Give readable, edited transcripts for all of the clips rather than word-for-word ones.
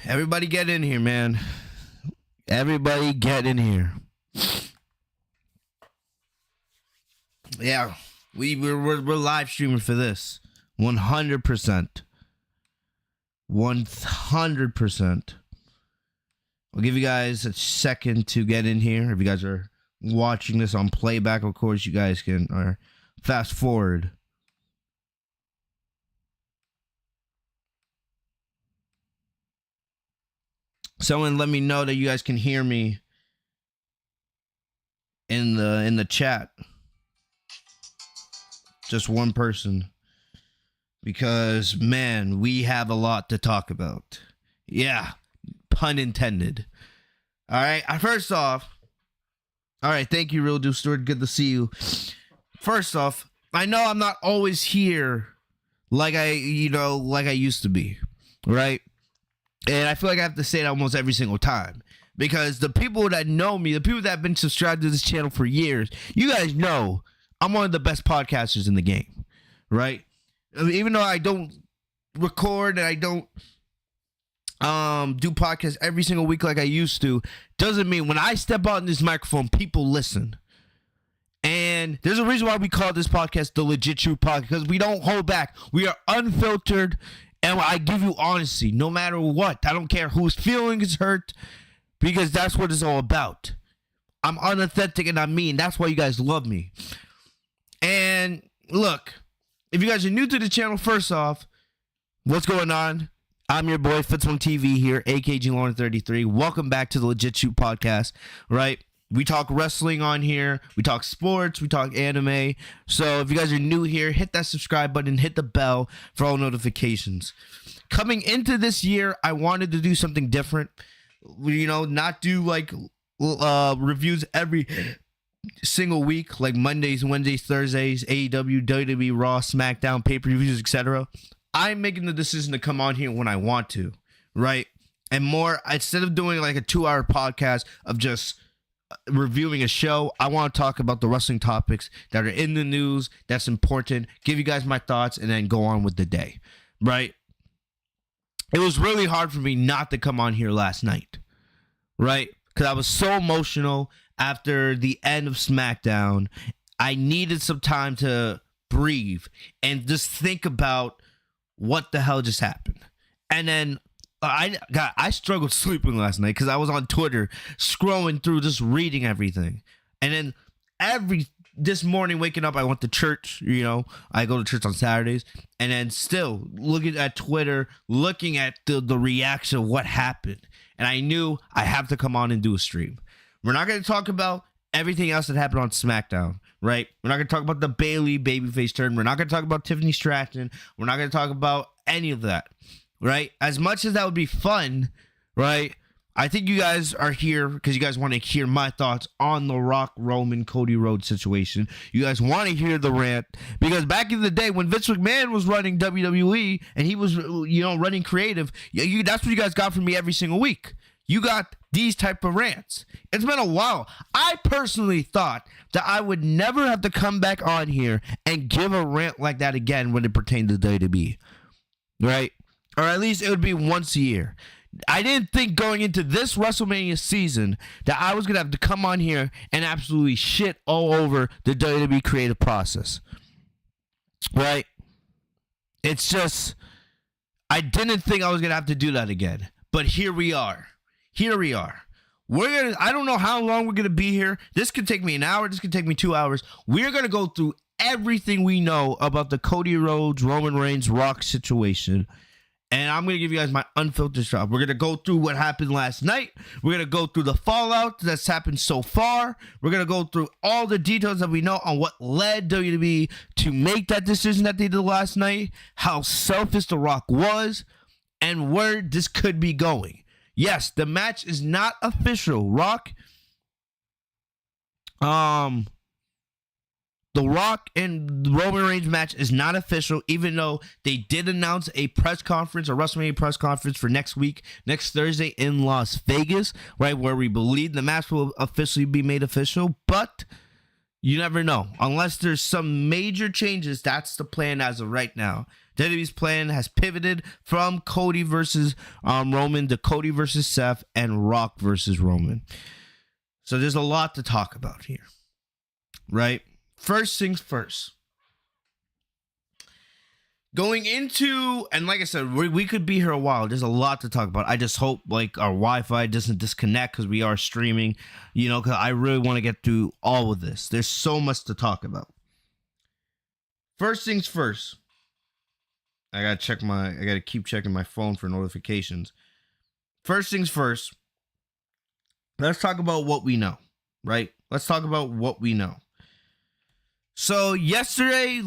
Everybody get in here, man. Everybody get in here. Yeah, we're live streaming for this. 100%. 100%. I'll give you guys a second to get in here. If you guys are watching this on playback, of course, you guys can fast forward. Someone let me know that you guys can hear me in the chat. Just one person. Because, man, we have a lot to talk about. Yeah, pun intended. All right, first off, all right, thank you, Real Dude Stewart. Good to see you. First off, I know I'm not always here like I used to be, right? And I feel like I have to say it almost every single time. Because the people that know me, the people that have been subscribed to this channel for years, you guys know I'm one of the best podcasters in the game, right? I mean, even though I don't record and I don't do podcasts every single week like I used to, doesn't mean when I step out in this microphone, people listen. And there's a reason why we call this podcast the Legit True Podcast, because we don't hold back. We are unfiltered, and I give you honesty no matter what. I don't care whose feelings is hurt, because that's what it's all about. I'm unauthentic and I'm mean. That's why you guys love me. And look, if you guys are new to the channel, first off, what's going on? I'm your boy Fitz on TV here, AKG Lauren 33. Welcome back to the Legit Shoot Podcast, right? We talk wrestling on here. We talk sports. We talk anime. So if you guys are new here, hit that subscribe button, hit the bell for all notifications. Coming into this year, I wanted to do something different. You know, not do like reviews every single week, like Mondays, Wednesdays, Thursdays, AEW, WWE, Raw, SmackDown, pay-per-views, etc. I'm making the decision to come on here when I want to, right? And more, instead of doing like a 2-hour podcast of just reviewing a show, I want to talk about the wrestling topics that are in the news, that's important, give you guys my thoughts, and then go on with the day, right? It was really hard for me not to come on here last night, right? Because I was so emotional after the end of SmackDown. I needed some time to breathe and just think about what the hell just happened. And then I struggled sleeping last night because I was on Twitter scrolling through, just reading everything. And then this morning waking up, I went to church. You know, I go to church on Saturdays, and then still looking at Twitter, looking at the reaction of what happened. And I knew I have to come on and do a stream. We're not going to talk about everything else that happened on SmackDown, right? We're not going to talk about the Bayley babyface turn. We're not going to talk about Tiffany Stratton. We're not going to talk about any of that, right? As much as that would be fun, right? I think you guys are here because you guys want to hear my thoughts on the Rock, Roman, Cody Rhodes situation. You guys want to hear the rant because back in the day when Vince McMahon was running WWE and he was, running creative, that's what you guys got from me every single week. You got these type of rants. It's been a while. I personally thought that I would never have to come back on here and give a rant like that again when it pertained to WWE, right? Or at least it would be once a year. I didn't think going into this WrestleMania season that I was going to have to come on here and absolutely shit all over the WWE creative process, right? It's just, I didn't think I was going to have to do that again. But here we are. Here we are. I don't know how long we're going to be here. This could take me an hour. This could take me 2 hours. We're going to go through everything we know about the Cody Rhodes, Roman Reigns, Rock situation. And I'm going to give you guys my unfiltered stuff. We're going to go through what happened last night. We're going to go through the fallout that's happened so far. We're going to go through all the details that we know on what led WWE to make that decision that they did last night, how selfish The Rock was, and where this could be going. Yes, the match is not official. The Rock and Roman Reigns match is not official, even though they did announce a press conference, a WrestleMania press conference for next week, next Thursday in Las Vegas, right, where we believe the match will officially be made official. But You never know. Unless there's some major changes, that's the plan as of right now. WWE's plan has pivoted from Cody versus Roman to Cody versus Seth and Rock versus Roman. So there's a lot to talk about here, right? First things first. Going into, and like I said, we could be here a while. There's a lot to talk about. I just hope like our Wi-Fi doesn't disconnect because we are streaming, because I really want to get through all of this. There's so much to talk about. First things first. I gotta keep checking my phone for notifications. First things first. Let's talk about what we know, right? Let's talk about what we know. So yesterday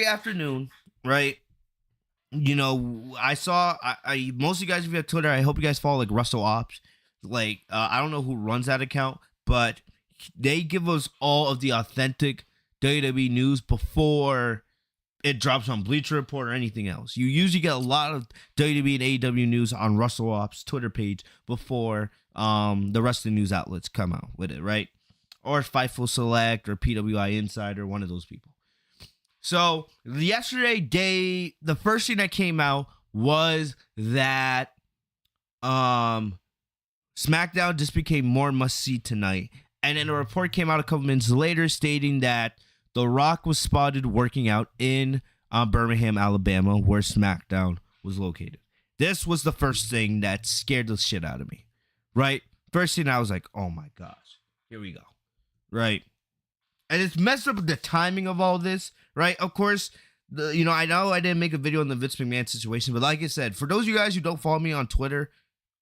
afternoon, right? I saw most of you guys, if you have Twitter, I hope you guys follow like Russell Ops. I don't know who runs that account, but they give us all of the authentic WWE news before it drops on Bleacher Report or anything else. You usually get a lot of WWE and AEW news on Russell Ops' Twitter page before the rest of the news outlets come out with it, right? Or Fightful Select or PWI Insider, one of those people. So yesterday, the first thing that came out was that SmackDown just became more must-see tonight. And then a report came out a couple minutes later stating that The Rock was spotted working out in Birmingham, Alabama, where SmackDown was located. This was the first thing that scared the shit out of me, right? First thing I was like, oh my gosh, here we go, right? And it's messed up with the timing of all this, right? Of course, I know I didn't make a video on the Vince McMahon situation, but like I said, for those of you guys who don't follow me on Twitter,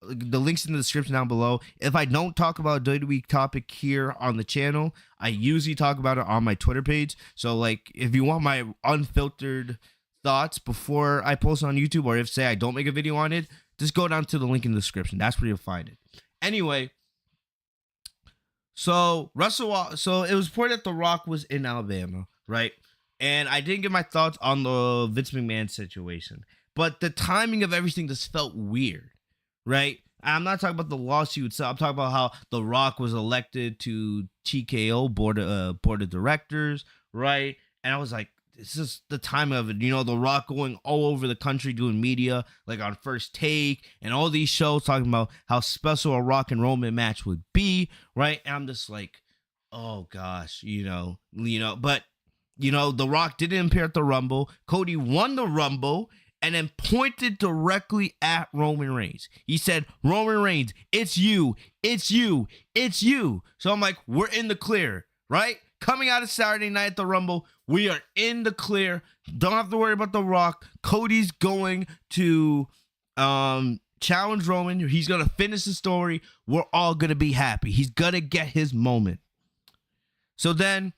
the link's in the description down below. If I don't talk about a WWE topic here on the channel, I usually talk about it on my Twitter page. So, like, if you want my unfiltered thoughts before I post on YouTube, or if, say, I don't make a video on it, just go down to the link in the description. That's where you'll find it. Anyway, so it was reported that The Rock was in Alabama, right? And I didn't get my thoughts on the Vince McMahon situation. But the timing of everything just felt weird. Right? I'm not talking about the lawsuit itself. I'm talking about how The Rock was elected to TKO board of directors, right? And I was like, this is the time of it. The Rock going all over the country doing media, like on First Take and all these shows talking about how special a Rock and Roman match would be, right? And I'm just like, oh gosh, but The Rock didn't appear at the Rumble. Cody won the Rumble and then pointed directly at Roman Reigns. He said, Roman Reigns, it's you, it's you, it's you. So I'm like, we're in the clear, right? Coming out of Saturday night at the Rumble, we are in the clear. Don't have to worry about The Rock. Cody's going to challenge Roman. He's going to finish the story. We're all going to be happy. He's going to get his moment. So then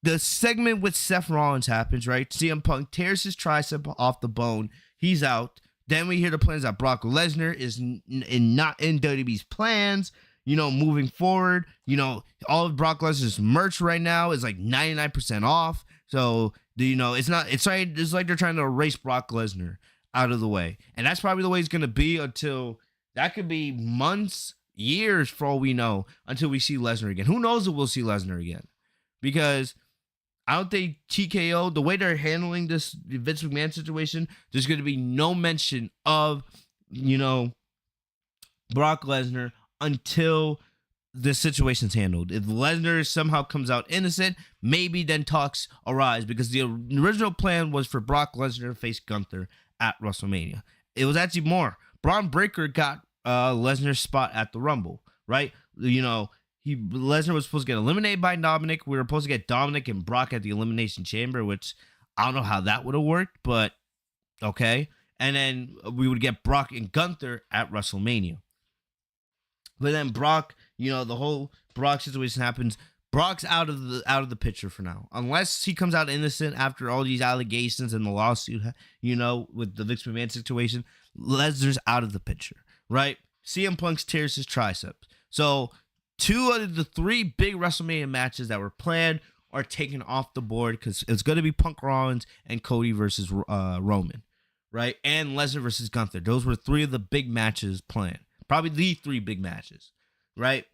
the segment with Seth Rollins happens, right? CM Punk tears his tricep off the bone. He's out. Then we hear the plans that Brock Lesnar is not in WWE's plans, moving forward. All of Brock Lesnar's merch right now is like 99% off. So, it's like they're trying to erase Brock Lesnar out of the way. And that's probably the way it's going to be until, that could be months, years for all we know, until we see Lesnar again. Who knows if we'll see Lesnar again? Because I don't think TKO, the way they're handling this Vince McMahon situation, there's going to be no mention of, Brock Lesnar until this situation's handled. If Lesnar somehow comes out innocent, maybe then talks arise, because the original plan was for Brock Lesnar to face Gunther at WrestleMania. It was actually more. Braun Breaker got Lesnar's spot at the Rumble, right? Lesnar was supposed to get eliminated by Dominic. We were supposed to get Dominic and Brock at the Elimination Chamber, which I don't know how that would have worked, but okay. And then we would get Brock and Gunther at WrestleMania. But then Brock, the whole Brock situation happens. Brock's out of the picture for now, unless he comes out innocent after all these allegations and the lawsuit. With the Vince McMahon situation, Lesnar's out of the picture, right? CM Punk tears his triceps, so 2 out of the 3 big WrestleMania matches that were planned are taken off the board, because it's going to be Punk Rollins and Cody versus Roman, right? And Lesnar versus Gunther. Those were 3 of the big matches planned. Probably the 3 big matches, right?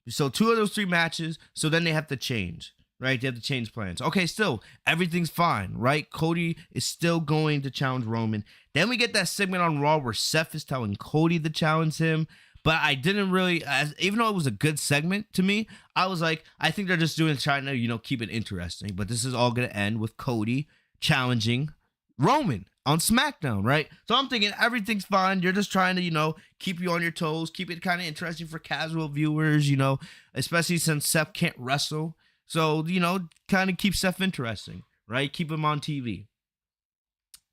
So 2 of those 3 matches, so then they have to change, right? They have to change plans. Okay, still, everything's fine, right? Cody is still going to challenge Roman. Then we get that segment on Raw where Seth is telling Cody to challenge him. But I didn't really, even though it was a good segment to me, I was like, I think they're just trying to, keep it interesting. But this is all going to end with Cody challenging Roman on SmackDown, right? So I'm thinking everything's fine. You're just trying to, keep you on your toes, keep it kind of interesting for casual viewers, especially since Seth can't wrestle. So, kind of keep Seth interesting, right? Keep him on TV.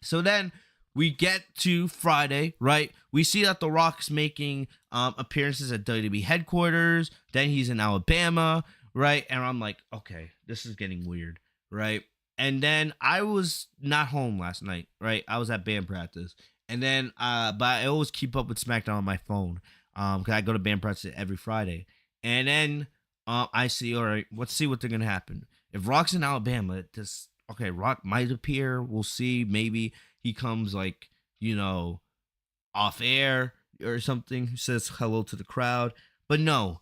So then we get to Friday, right? We see that The Rock's making appearances at WWE headquarters. Then he's in Alabama, right? And I'm like, okay, this is getting weird, right? And then I was not home last night, right? I was at band practice. And then, but I always keep up with SmackDown on my phone because I go to band practice every Friday. And then I see, all right, let's see what they're going to happen. If Rock's in Alabama, okay, Rock might appear. We'll see. Maybe he comes off air or something, says hello to the crowd. But no,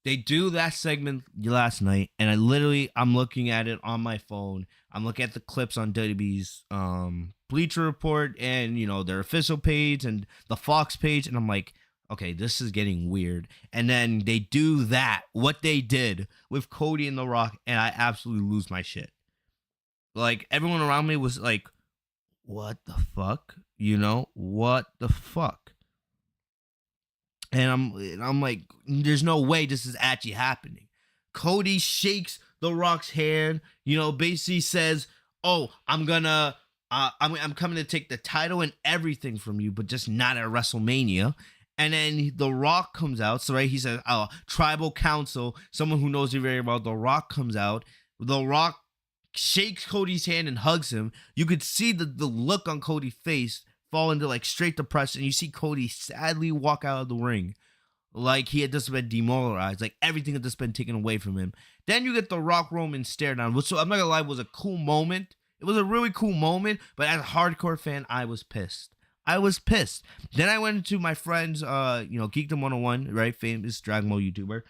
they do that segment last night, and I'm looking at it on my phone. I'm looking at the clips on WWE's Bleacher Report and, their official page and the Fox page, and I'm like, okay, this is getting weird. And then they do what they did with Cody and The Rock, and I absolutely lose my shit. Like, everyone around me was like, what the fuck? What the fuck? And I'm like, there's no way this is actually happening. Cody shakes The Rock's hand, basically says, oh, I'm coming to take the title and everything from you, but just not at WrestleMania. And then The Rock comes out. So, right, he says, oh, tribal council, someone who knows you very well. The Rock comes out. The Rock shakes Cody's hand and hugs him. You could see the look on Cody's face fall into straight depression. You see Cody sadly walk out of the ring like he had just been demoralized, like everything had just been taken away from him. Then you get the Rock Roman stare down, which, I'm not gonna lie, was a cool moment. It was a really cool moment, but as a hardcore fan, I was pissed. Then I went into my friend's Geekdom 101, right, famous Dragon Ball YouTuber.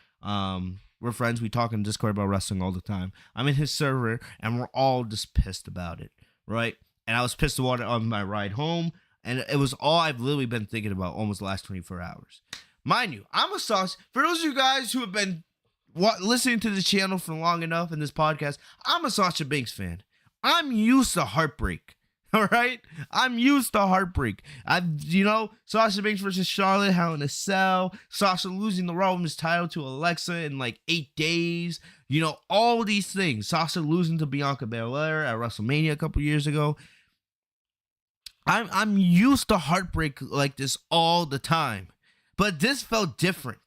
We're friends. We talk in Discord about wrestling all the time. I'm in his server, and we're all just pissed about it, right? And I was pissed about it on my ride home, and it was all I've literally been thinking about almost the last 24 hours. Mind you, I'm a sauce. For those of you guys who have been listening to the channel for long enough in this podcast, I'm a Sasha Banks fan. I'm used to heartbreak. All right, I'm used to heartbreak. Sasha Banks versus Charlotte, Hell in a Cell, Sasha losing the Raw Women's title to Alexa in 8 days. All these things. Sasha losing to Bianca Belair at WrestleMania a couple years ago. I'm used to heartbreak like this all the time, but this felt different.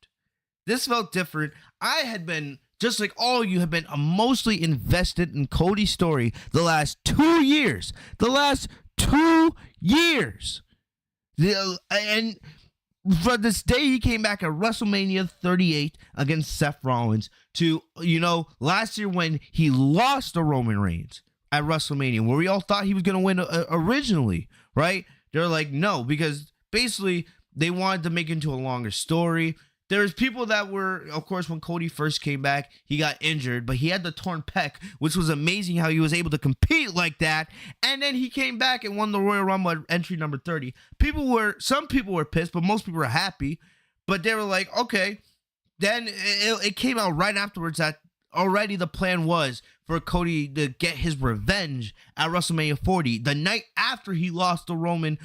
I had been, just like all of you, have been emotionally invested in Cody's story the last 2 years. And for this day, he came back at WrestleMania 38 against Seth Rollins to, last year when he lost to Roman Reigns at WrestleMania, where we all thought he was going to win originally, right? They're like, no, because basically they wanted to make it into a longer story. There's people that were, of course, when Cody first came back, he got injured, but he had the torn pec, which was amazing how he was able to compete like that. And then he came back and won the Royal Rumble at entry number 30. Some people were pissed, but most people were happy. But they were like, okay. Then it came out right afterwards that already the plan was for Cody to get his revenge at WrestleMania 40, the night after he lost to Roman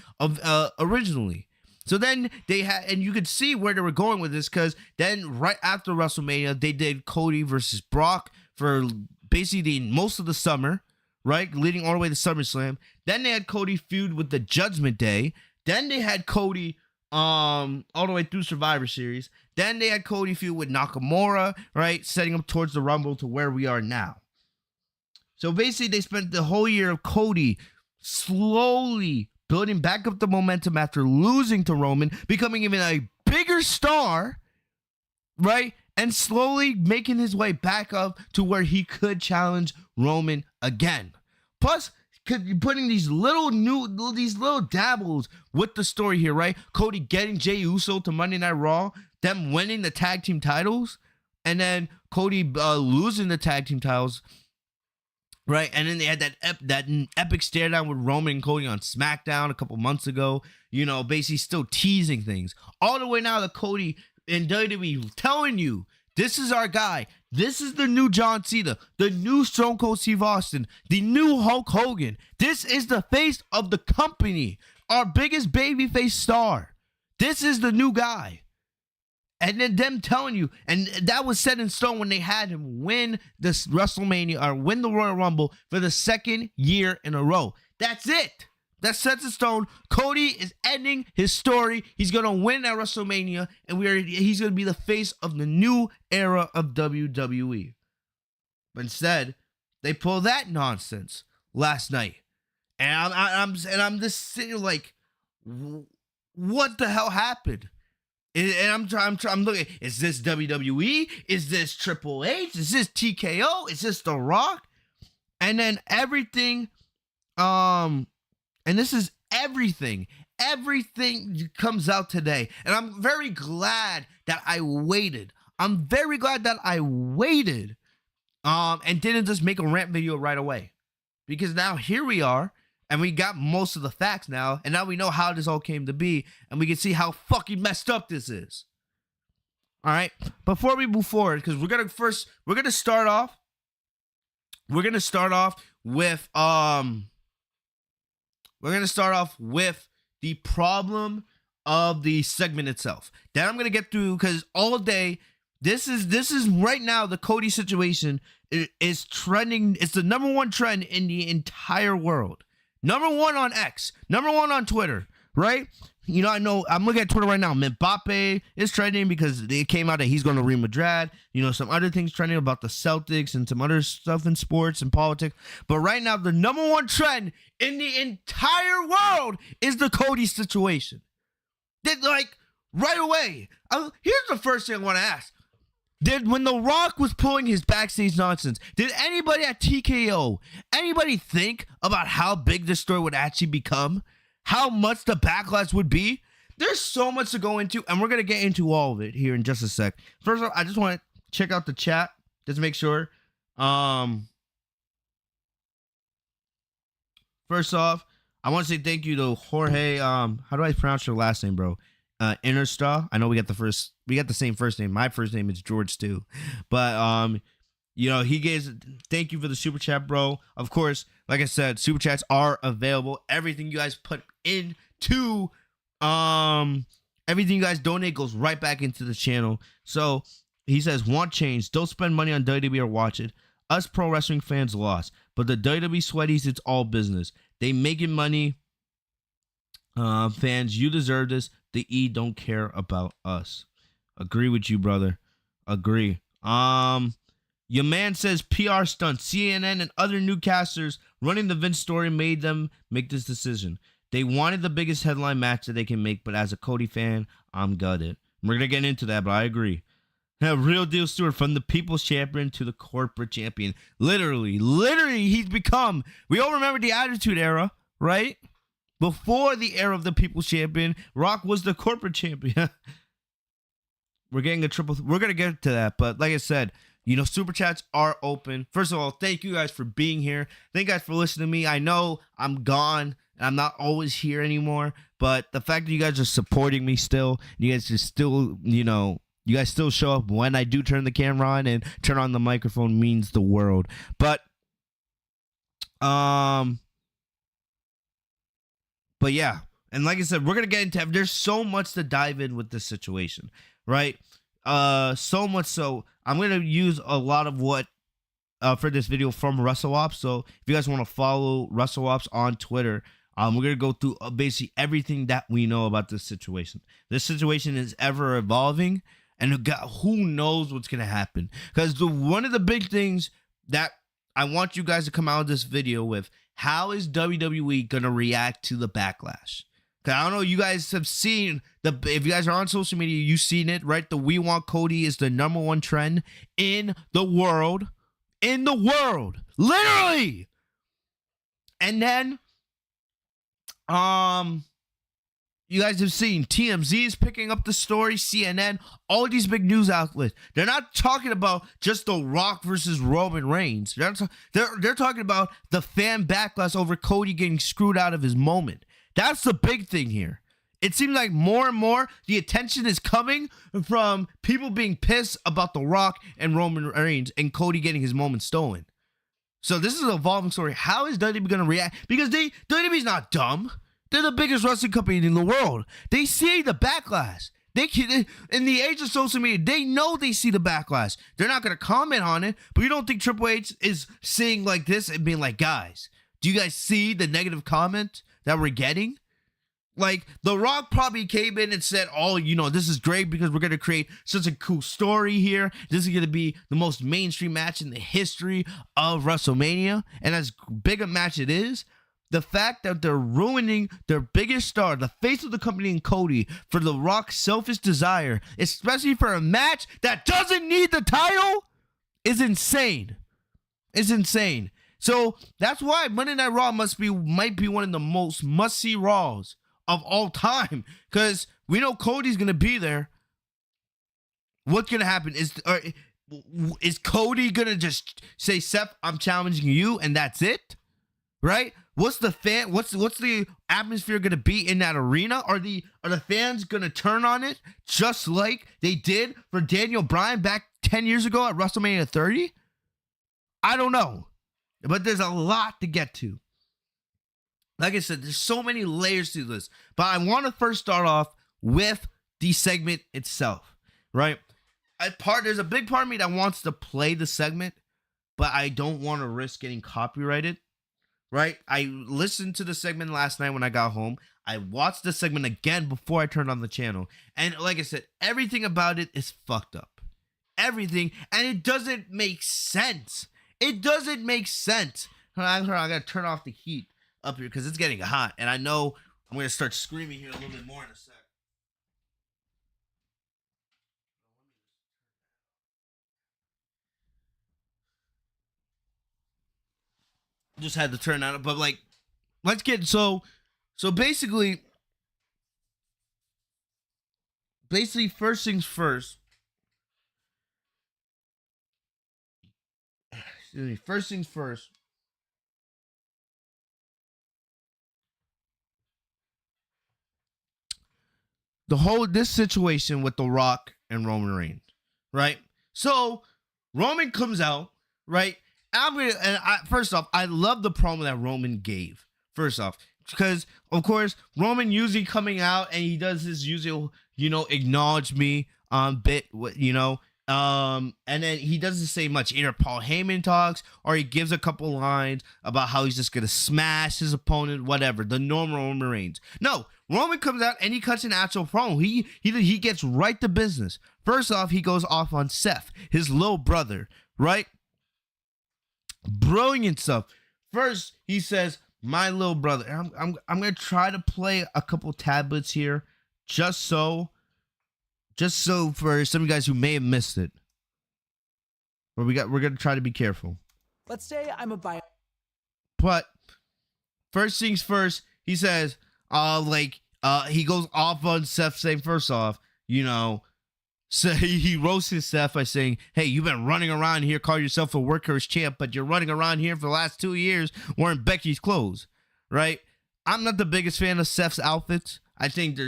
originally. So then they had, and you could see where they were going with this, because then right after WrestleMania, they did Cody versus Brock for basically most of the summer, right? Leading all the way to SummerSlam. Then they had Cody feud with the Judgment Day. Then they had Cody all the way through Survivor Series. Then they had Cody feud with Nakamura, right? Setting up towards the Rumble to where we are now. So basically, they spent the whole year of Cody slowly building back up the momentum after losing to Roman, becoming even a bigger star, right? And slowly making his way back up to where he could challenge Roman again. Plus, putting these little dabbles with the story here, right? Cody getting Jey Uso to Monday Night Raw, them winning the tag team titles. and then Cody losing the tag team titles, right? And then they had that epic stare down with Roman and Cody on SmackDown a couple months ago. You know, basically still teasing things all the way now to Cody and WWE telling you, this is our guy. This is the new John Cena, the new Stone Cold Steve Austin, the new Hulk Hogan. This is the face of the company, our biggest babyface star. This is the new guy. And then them telling you, and that was set in stone when they had him win this WrestleMania or win the Royal Rumble for the second year in a row. That's it. That's set in stone. Cody is ending his story. He's gonna win at WrestleMania, and he's gonna be the face of the new era of WWE. But instead, they pull that nonsense last night, and I'm just sitting like, what the hell happened? And I'm looking. Is this WWE? Is this Triple H? Is this TKO? Is this The Rock? And then everything, and this is everything. Everything comes out today, and I'm very glad that I waited. I'm very glad that I waited, and didn't just make a rant video right away, because now here we are. And we got most of the facts now. And now we know how this all came to be. And we can see how fucking messed up this is. All right. Before we move forward, because we're going to start off with the problem of the segment itself. Then I'm going to get through, because all day, this is right now, the Cody situation is trending. It's the number one trend in the entire world. Number one on X. Number one on Twitter, right? You know, I know I'm looking at Twitter right now. Mbappe is trending because it came out that he's going to Real Madrid. You know, some other things trending about the Celtics and some other stuff in sports and politics. But right now, the number one trend in the entire world is the Cody situation. Like, right away. Here's the first thing I want to ask. When The Rock was pulling his backstage nonsense, did anybody at TKO, anybody think about how big this story would actually become? How much the backlash would be? There's so much to go into, and we're going to get into all of it here in just a sec. First off, I just want to check out the chat, just to make sure. First off, I want to say thank you to Jorge. How do I pronounce your last name, bro? Innerstar. I know we got the same first name. My first name is George too, but you know, thank you for the super chat, bro. Of course, like I said, super chats are available. Everything you guys put into everything you guys donate goes right back into the channel. So he says, want change, don't spend money on WWE or watch it. Us pro wrestling fans lost, but the WWE sweaties, it's all business. They making money. Fans, you deserve this. The E don't care about us. Agree with you, brother. Agree. Your man says PR stunt. CNN and other newscasters running the Vince story made them make this decision. They wanted the biggest headline match that they can make, but as a Cody fan, I'm gutted. We're gonna get into that, but I agree. Real deal Stewart, from the people's champion to the corporate champion. Literally, he's become. We all remember the Attitude Era, right? Before the era of the People's Champion, Rock was the corporate champion. We're going to get to that. But like I said, you know, super chats are open. First of all, thank you guys for being here. Thank you guys for listening to me. I know I'm gone and I'm not always here anymore. But the fact that you guys are supporting me still, you guys just still, you know, you guys still show up when I do turn the camera on and turn on the microphone means the world. But yeah, and like I said, we're going to get into it. There's so much to dive in with this situation, right? So much so, I'm going to use a lot of what for this video from WrestleOps. So if you guys want to follow WrestleOps on Twitter, we're going to go through basically everything that we know about this situation. This situation is ever evolving, and who knows what's going to happen. Because one of the big things that I want you guys to come out of this video with, how is WWE going to react to the backlash? Because I don't know, you guys have seen, if you guys are on social media, you've seen it, right? The We Want Cody is the number one trend in the world. In the world. Literally. And then, You guys have seen TMZ is picking up the story, CNN, all these big news outlets. They're not talking about just The Rock versus Roman Reigns. They're talking about the fan backlash over Cody getting screwed out of his moment. That's the big thing here. It seems like more and more the attention is coming from people being pissed about The Rock and Roman Reigns and Cody getting his moment stolen. So this is an evolving story. How is WWE going to react? Because WWE's not dumb. They're the biggest wrestling company in the world. They see the backlash. In the age of social media, they know they see the backlash. They're not going to comment on it, but you don't think Triple H is seeing like this and being like, guys, do you guys see the negative comment that we're getting? Like, The Rock probably came in and said, oh, this is great because we're going to create such a cool story here. This is going to be the most mainstream match in the history of WrestleMania. And as big a match it is, the fact that they're ruining their biggest star, the face of the company in Cody, for The Rock's selfish desire, especially for a match that doesn't need the title, is insane. It's insane. So that's why Monday Night Raw might be one of the most must-see Raws of all time. Because we know Cody's going to be there. What's going to happen? Is Cody going to just say, Seth, I'm challenging you, and that's it? Right? What's the atmosphere going to be in that arena? Are the fans going to turn on it just like they did for Daniel Bryan back 10 years ago at WrestleMania 30? I don't know. But there's a lot to get to. Like I said, there's so many layers to this. But I want to first start off with the segment itself, right? There's a big part of me that wants to play the segment, but I don't want to risk getting copyrighted. Right? I listened to the segment last night when I got home. I watched the segment again before I turned on the channel. And like I said, everything about it is fucked up. Everything. And it doesn't make sense. It doesn't make sense. I got to turn off the heat up here because it's getting hot. And I know I'm going to start screaming here a little bit more in a sec. Just had to turn that up, but like, let's get so basically first things first. Excuse me. First things first. This situation with The Rock and Roman Reigns, right? So Roman comes out, right? First off, I love the promo that Roman gave. First off, because of course Roman usually coming out and he does his usual, acknowledge me bit, and then he doesn't say much. Either Paul Heyman talks or he gives a couple lines about how he's just gonna smash his opponent, whatever. The normal Roman Reigns. No, Roman comes out and he cuts an actual promo. He gets right to business. First off, he goes off on Seth, his little brother, right? Brilliant stuff. First, he says, "My little brother." And I'm gonna try to play a couple tablets here, just so for some of you guys who may have missed it. But we're gonna try to be careful. Let's say I'm a buyer. But first things first, he says, he goes off on Seth, saying, first off, so he roasted Seth by saying, hey, you've been running around here, call yourself a workhorse champ, but you're running around here for the last 2 years wearing Becky's clothes, right? I'm not the biggest fan of Seth's outfits. I think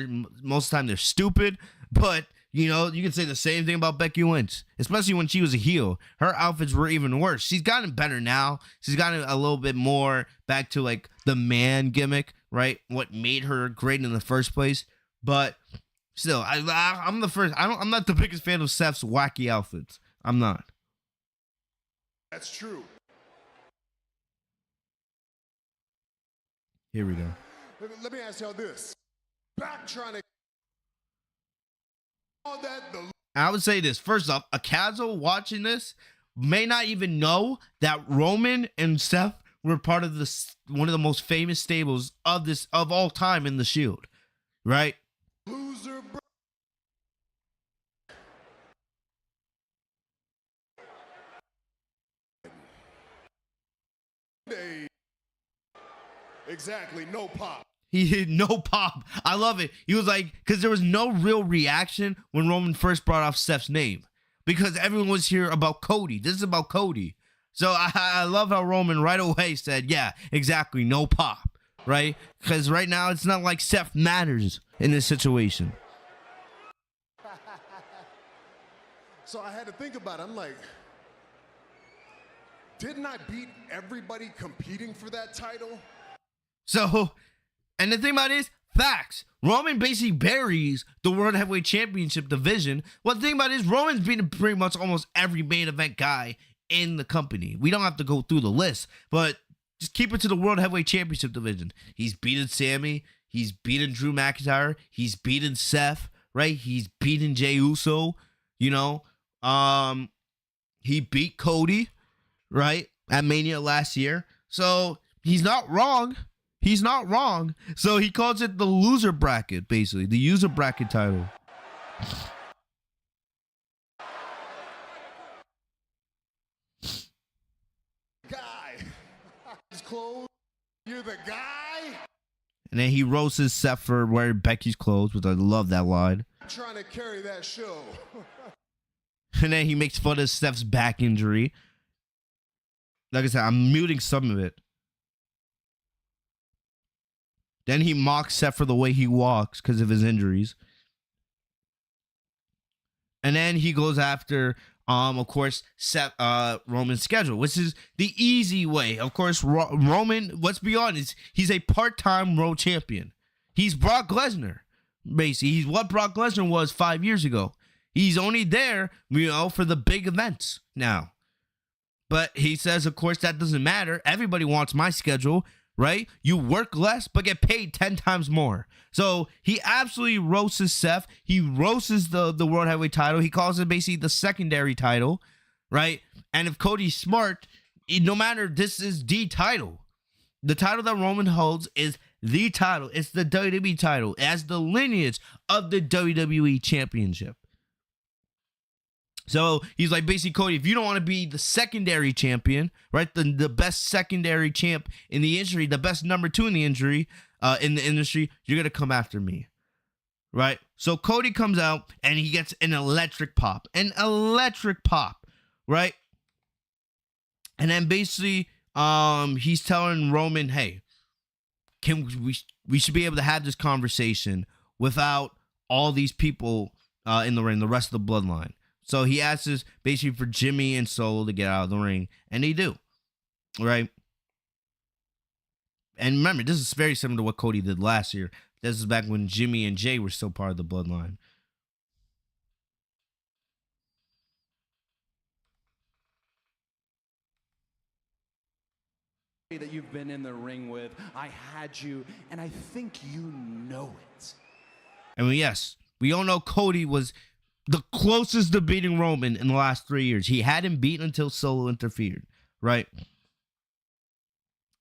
most of the time they're stupid, but, you can say the same thing about Becky Lynch, especially when she was a heel. Her outfits were even worse. She's gotten better now. She's gotten a little bit more back to, like, the man gimmick, right? What made her great in the first place, but... Still, I'm not the biggest fan of Seth's wacky outfits. I'm not. That's true. Here we go. Let me ask y'all this. Back trying to all that the I would say this. First off, a casual watching this may not even know that Roman and Seth were part of one of the most famous stables of all time in the Shield, right? loser. Exactly, no pop. He did no pop. I love it. He was like, because there was no real reaction when Roman first brought off Steph's name, because everyone was here about Cody. This is about Cody. So I love how Roman right away said, yeah, exactly, no pop, right? Because right now it's not like Steph matters in this situation. So I had to think about it. I'm like, didn't I beat everybody competing for that title? So, and the thing about it is, facts. Roman basically buries the World Heavyweight Championship division. Well, the thing about it is, Roman's beaten pretty much almost every main event guy in the company. We don't have to go through the list, but just keep it to the World Heavyweight Championship division. He's beaten Sammy. He's beaten Drew McIntyre. He's beaten Seth, right? He's beaten Jey Uso, you know. He beat Cody, right, at Mania last year. So he's not wrong. He's not wrong. So he calls it the loser bracket, basically, the user bracket title. Guy, his clothes. You're the guy. And then he roasts Seth for wearing Becky's clothes, which I love that line. I'm trying to carry that show. And then he makes fun of Steph's back injury. Like I said, I'm muting some of it. Then he mocks Seth for the way he walks because of his injuries. And then he goes after, of course, Seth, Roman's schedule, which is the easy way. Of course, Roman, let's be honest, he's a part-time world champion. He's Brock Lesnar, basically. He's what Brock Lesnar was 5 years ago. He's only there, you know, for the big events now. But he says, of course, that doesn't matter. Everybody wants my schedule, right? You work less, but get paid 10 times more. So he absolutely roasts Seth. He roasts the World Heavyweight title. He calls it basically the secondary title, right? And if Cody's smart, no matter, this is the title. The title that Roman holds is the title. It's the WWE title. It has the lineage of the WWE Championship. So he's like, basically, Cody, if you don't want to be the secondary champion, right, the best secondary champ in the industry, the best number 2 in the industry, you're going to come after me, right? So Cody comes out and he gets an electric pop, right? And then basically, he's telling Roman, hey, we should be able to have this conversation without all these people in the ring, the rest of the bloodline. So he asks basically for Jimmy and Solo to get out of the ring, and they do, right? And remember, this is very similar to what Cody did last year. This is back when Jimmy and Jay were still part of the bloodline. That you've been in the ring with, I had you, and I think you know it. And yes, we all know Cody was the closest to beating Roman in the last 3 years. He hadn't beaten until Solo interfered, right?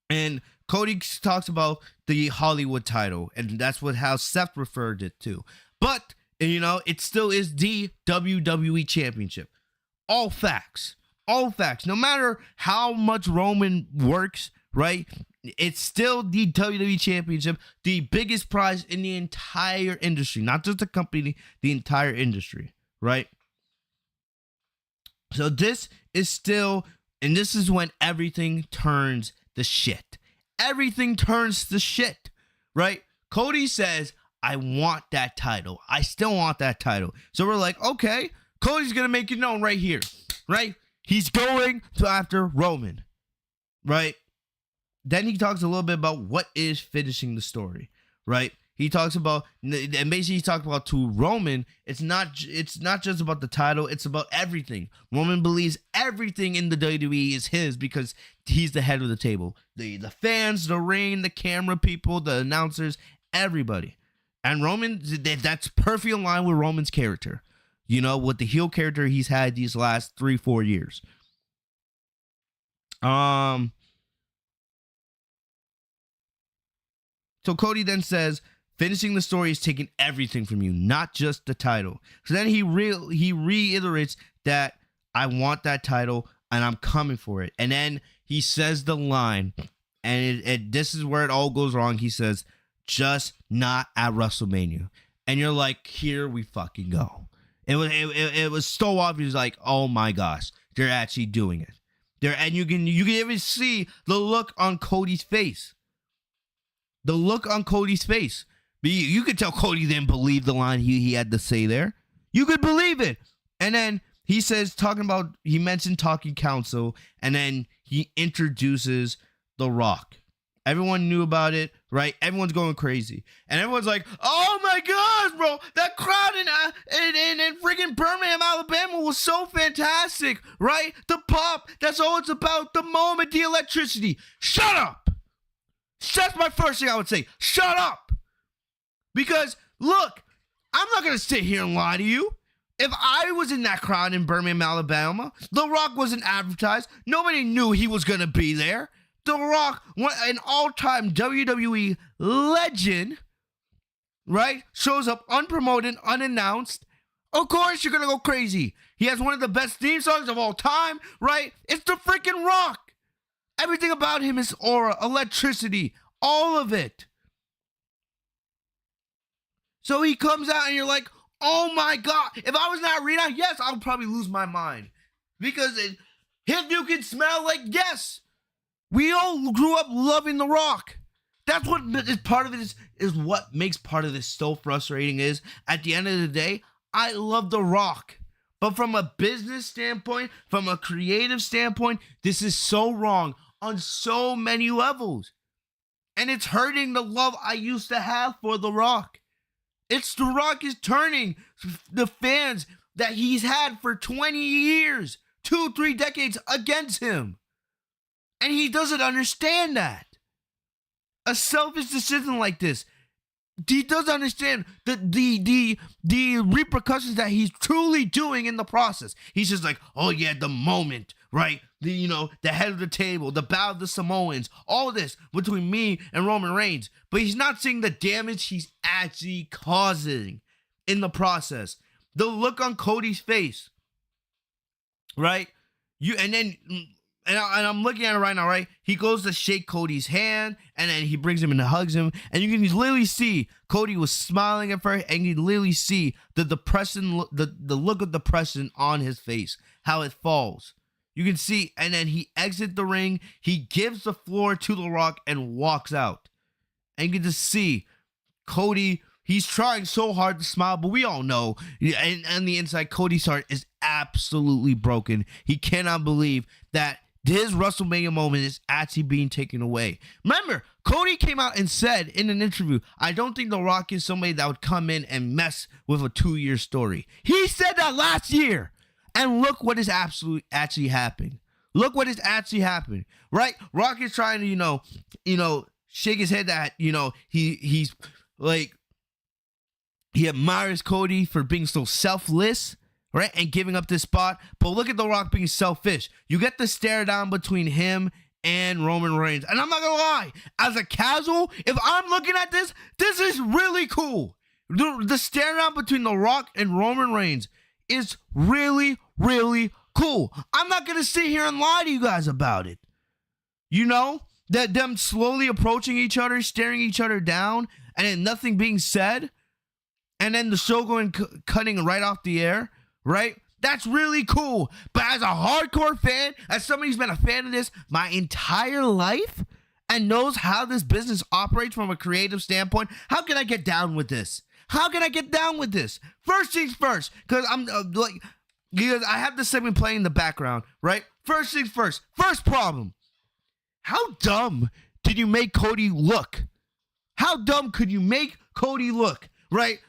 And Cody talks about the Hollywood title, and that's how Seth referred it to. But, you know, it still is the WWE Championship. All facts. All facts. No matter how much Roman works, right? It's still the WWE Championship, the biggest prize in the entire industry, not just the company, the entire industry, right? So this is still, and this is when everything turns to shit. Everything turns to shit, right? Cody says, I want that title. I still want that title. So we're like, okay, Cody's going to make it known right here, right? He's going to after Roman, right? Then he talks a little bit about what is finishing the story, right? He talks about, and basically he talks about to Roman, it's not just about the title, it's about everything. Roman believes everything in the WWE is his because he's the head of the table. The fans, the ring, the camera people, the announcers, everybody. And Roman, that's perfectly in line with Roman's character. You know, with the heel character he's had these last 3-4 years. So Cody then says, finishing the story is taking everything from you, not just the title. So then he reiterates that I want that title and I'm coming for it. And then he says the line, and this is where it all goes wrong. He says, just not at WrestleMania. And you're like, here we fucking go. It was so obvious, like, oh my gosh, they're actually doing it. And you can even see the look on Cody's face. The look on Cody's face. You could tell Cody didn't believe the line he had to say there. You could believe it. And then he says, he mentioned talking council, and then he introduces The Rock. Everyone knew about it, right? Everyone's going crazy. And everyone's like, oh my gosh, bro, that crowd in freaking Birmingham, Alabama was so fantastic, right? The pop, that's all it's about, the moment, the electricity. Shut up! That's my first thing I would say. Shut up! Because, look, I'm not going to sit here and lie to you. If I was in that crowd in Birmingham, Alabama, The Rock wasn't advertised. Nobody knew he was going to be there. The Rock, an all-time WWE legend, right, shows up unpromoted, unannounced. Of course you're going to go crazy. He has one of the best theme songs of all time, right? It's the freaking Rock. Everything about him is aura, electricity, all of it. So he comes out and you're like, oh my God. If I was in that arena, yes, I would probably lose my mind. Because if you can smell, like, yes. We all grew up loving The Rock. That's what is part of it is what makes part of this so frustrating is, at the end of the day, I love The Rock. But from a business standpoint, from a creative standpoint, this is so wrong on so many levels. And it's hurting the love I used to have for The Rock. The Rock is turning the fans that he's had for 20 years, 2-3 decades against him. And he doesn't understand that. A selfish decision like this, he doesn't understand the repercussions that he's truly doing in the process. He's just like, oh yeah, the moment, right? The head of the table, the bow of the Samoans, all this between me and Roman Reigns. But he's not seeing the damage he's actually causing in the process. The look on Cody's face, right? And I'm looking at it right now, right? He goes to shake Cody's hand, and then he brings him in and hugs him. And you can literally see Cody was smiling at first, and you can literally see the depression, the look of depression on his face, how it falls. You can see, and then he exits the ring. He gives the floor to The Rock and walks out. And you can just see Cody, he's trying so hard to smile, but we all know, and on the inside, Cody's heart is absolutely broken. He cannot believe that his WrestleMania moment is actually being taken away. Remember, Cody came out and said in an interview, I don't think The Rock is somebody that would come in and mess with a 2-year story. He said that last year. And look what is actually happening. Look what is actually happening. Right? Rock is trying to, shake his head that, he's like, he admires Cody for being so selfless, right, and giving up this spot. But look at The Rock being selfish. You get the stare down between him and Roman Reigns. And I'm not going to lie. As a casual, if I'm looking at this, this is really cool. The stare down between The Rock and Roman Reigns is really, really cool. I'm not going to sit here and lie to you guys about it. That them slowly approaching each other, staring each other down, and then nothing being said. And then the show cutting right off the air. Right? That's really cool. But as a hardcore fan, as somebody who's been a fan of this my entire life and knows how this business operates from a creative standpoint, how can I get down with this? How can I get down with this? First things first, because because I have this segment playing in the background, right? First things first. First problem. How dumb did you make Cody look? How dumb could you make Cody look, right?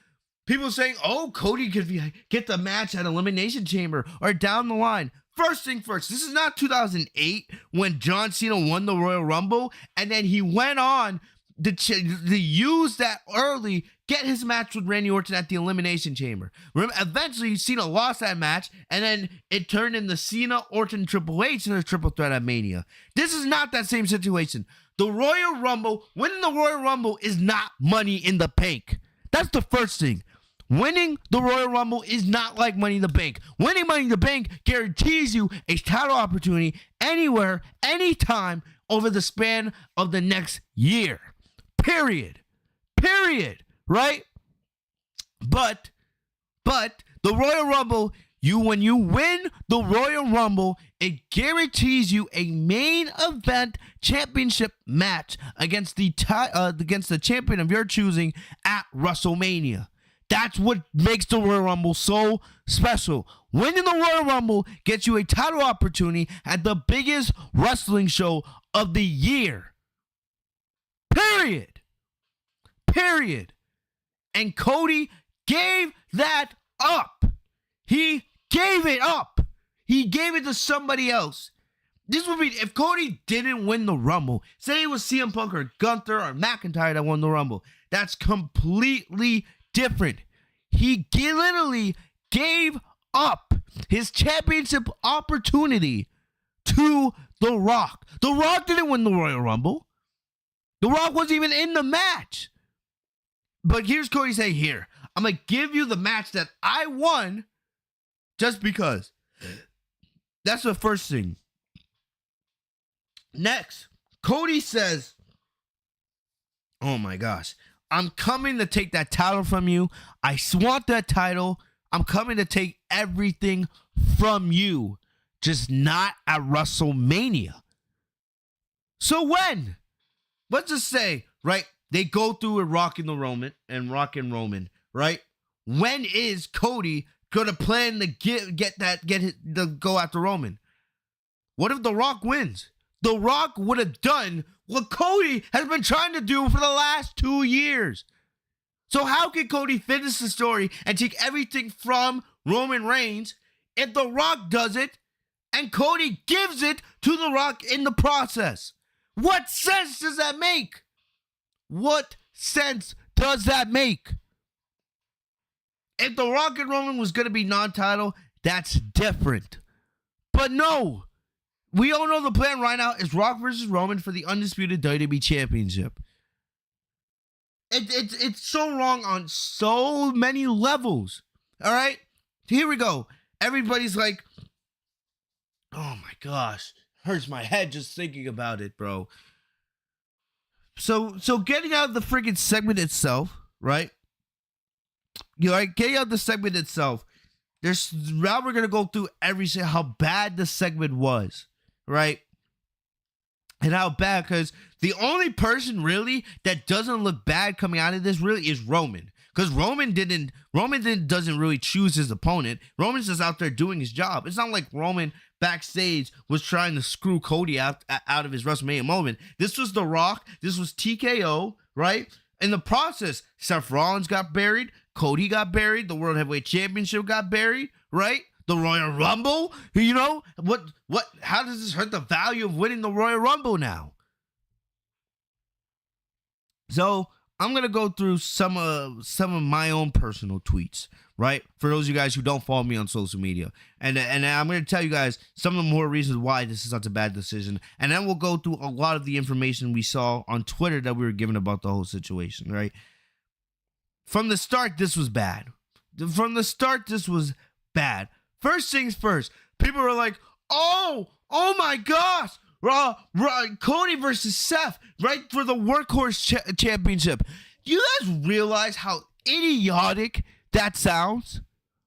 People saying, oh, Cody could get the match at Elimination Chamber or down the line. First thing first, this is not 2008 when John Cena won the Royal Rumble and then he went on to use that early, get his match with Randy Orton at the Elimination Chamber. Remember, eventually Cena lost that match and then it turned into Cena, Orton, Triple H in a triple threat at Mania. This is not that same situation. The Royal Rumble, winning the Royal Rumble is not Money in the Bank. That's the first thing. Winning the Royal Rumble is not like Money in the Bank. Winning Money in the Bank guarantees you a title opportunity anywhere, anytime over the span of the next year. Period. Period. Right? But the Royal Rumble, when you win the Royal Rumble, it guarantees you a main event championship match against the champion of your choosing at WrestleMania. That's what makes the Royal Rumble so special. Winning the Royal Rumble gets you a title opportunity at the biggest wrestling show of the year. Period. And Cody gave that up. He gave it up. He gave it to somebody else. This would be if Cody didn't win the Rumble. Say it was CM Punk or Gunther or McIntyre that won the Rumble. That's completely different. He literally gave up his championship opportunity to The Rock. The Rock didn't win the Royal Rumble. The Rock wasn't even in the match. But here's Cody saying, here, I'm going to give you the match that I won just because. That's the first thing. Next, Cody says, oh my gosh, I'm coming to take that title from you. I want that title. I'm coming to take everything from you, just not at WrestleMania. So when? Let's just say, right, they go through with Rock and Roman, right? When is Cody gonna plan to go after Roman? What if The Rock wins? The Rock would have done what Cody has been trying to do for the last 2 years. So how can Cody finish the story and take everything from Roman Reigns if The Rock does it and Cody gives it to The Rock in the process? What sense does that make? What sense does that make? If The Rock and Roman was going to be non-title, that's different. But no, we all know the plan right now is Rock versus Roman for the undisputed WWE Championship. It's so wrong on so many levels. All right, here we go. Everybody's like, oh my gosh, hurts my head just thinking about it, bro. So getting out of the freaking segment itself, right? Getting out of the segment itself. Now we're gonna go through how bad the segment was, right? And how bad, because the only person really that doesn't look bad coming out of this really is Roman. Because Roman doesn't really choose his opponent. Roman's just out there doing his job. It's not like Roman backstage was trying to screw Cody out of his WrestleMania moment. This was The Rock. This was TKO, right? In the process, Seth Rollins got buried. Cody got buried. The World Heavyweight Championship got buried, right? The Royal Rumble, you know? How does this hurt the value of winning the Royal Rumble now? So I'm gonna go through some of my own personal tweets, right? For those of you guys who don't follow me on social media, and I'm gonna tell you guys some of the more reasons why this is such a bad decision, and then we'll go through a lot of the information we saw on Twitter that we were given about the whole situation, right? From the start, this was bad. First things first, people were like, oh my gosh, Cody versus Seth, right, for the Workhorse Championship. You guys realize how idiotic that sounds?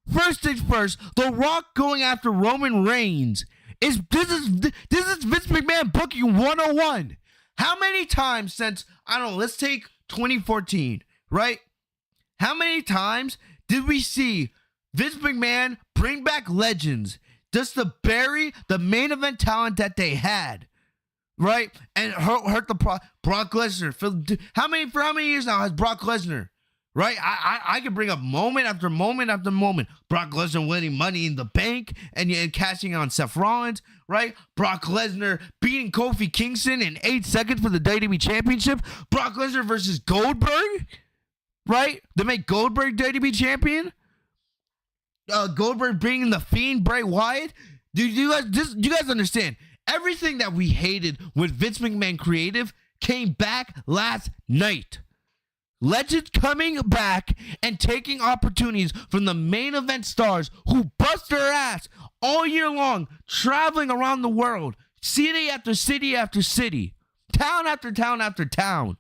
First things first, The Rock going after Roman Reigns this is Vince McMahon booking 101. How many times since, I don't know, let's take 2014, right? How many times did we see Vince McMahon bring back legends just to bury the main event talent that they had, right? And hurt the Brock Lesnar. For how many years now has Brock Lesnar, right? I can bring up moment after moment after moment. Brock Lesnar winning Money in the Bank and cashing on Seth Rollins, right? Brock Lesnar beating Kofi Kingston in 8 seconds for the WWE Championship. Brock Lesnar versus Goldberg, right? To make Goldberg WWE Champion. Goldberg bringing the Fiend Bray Wyatt. Do you guys understand? Everything that we hated with Vince McMahon creative came back last night. Legends coming back and taking opportunities from the main event stars who bust their ass all year long, traveling around the world, city after city after city, town after town after town.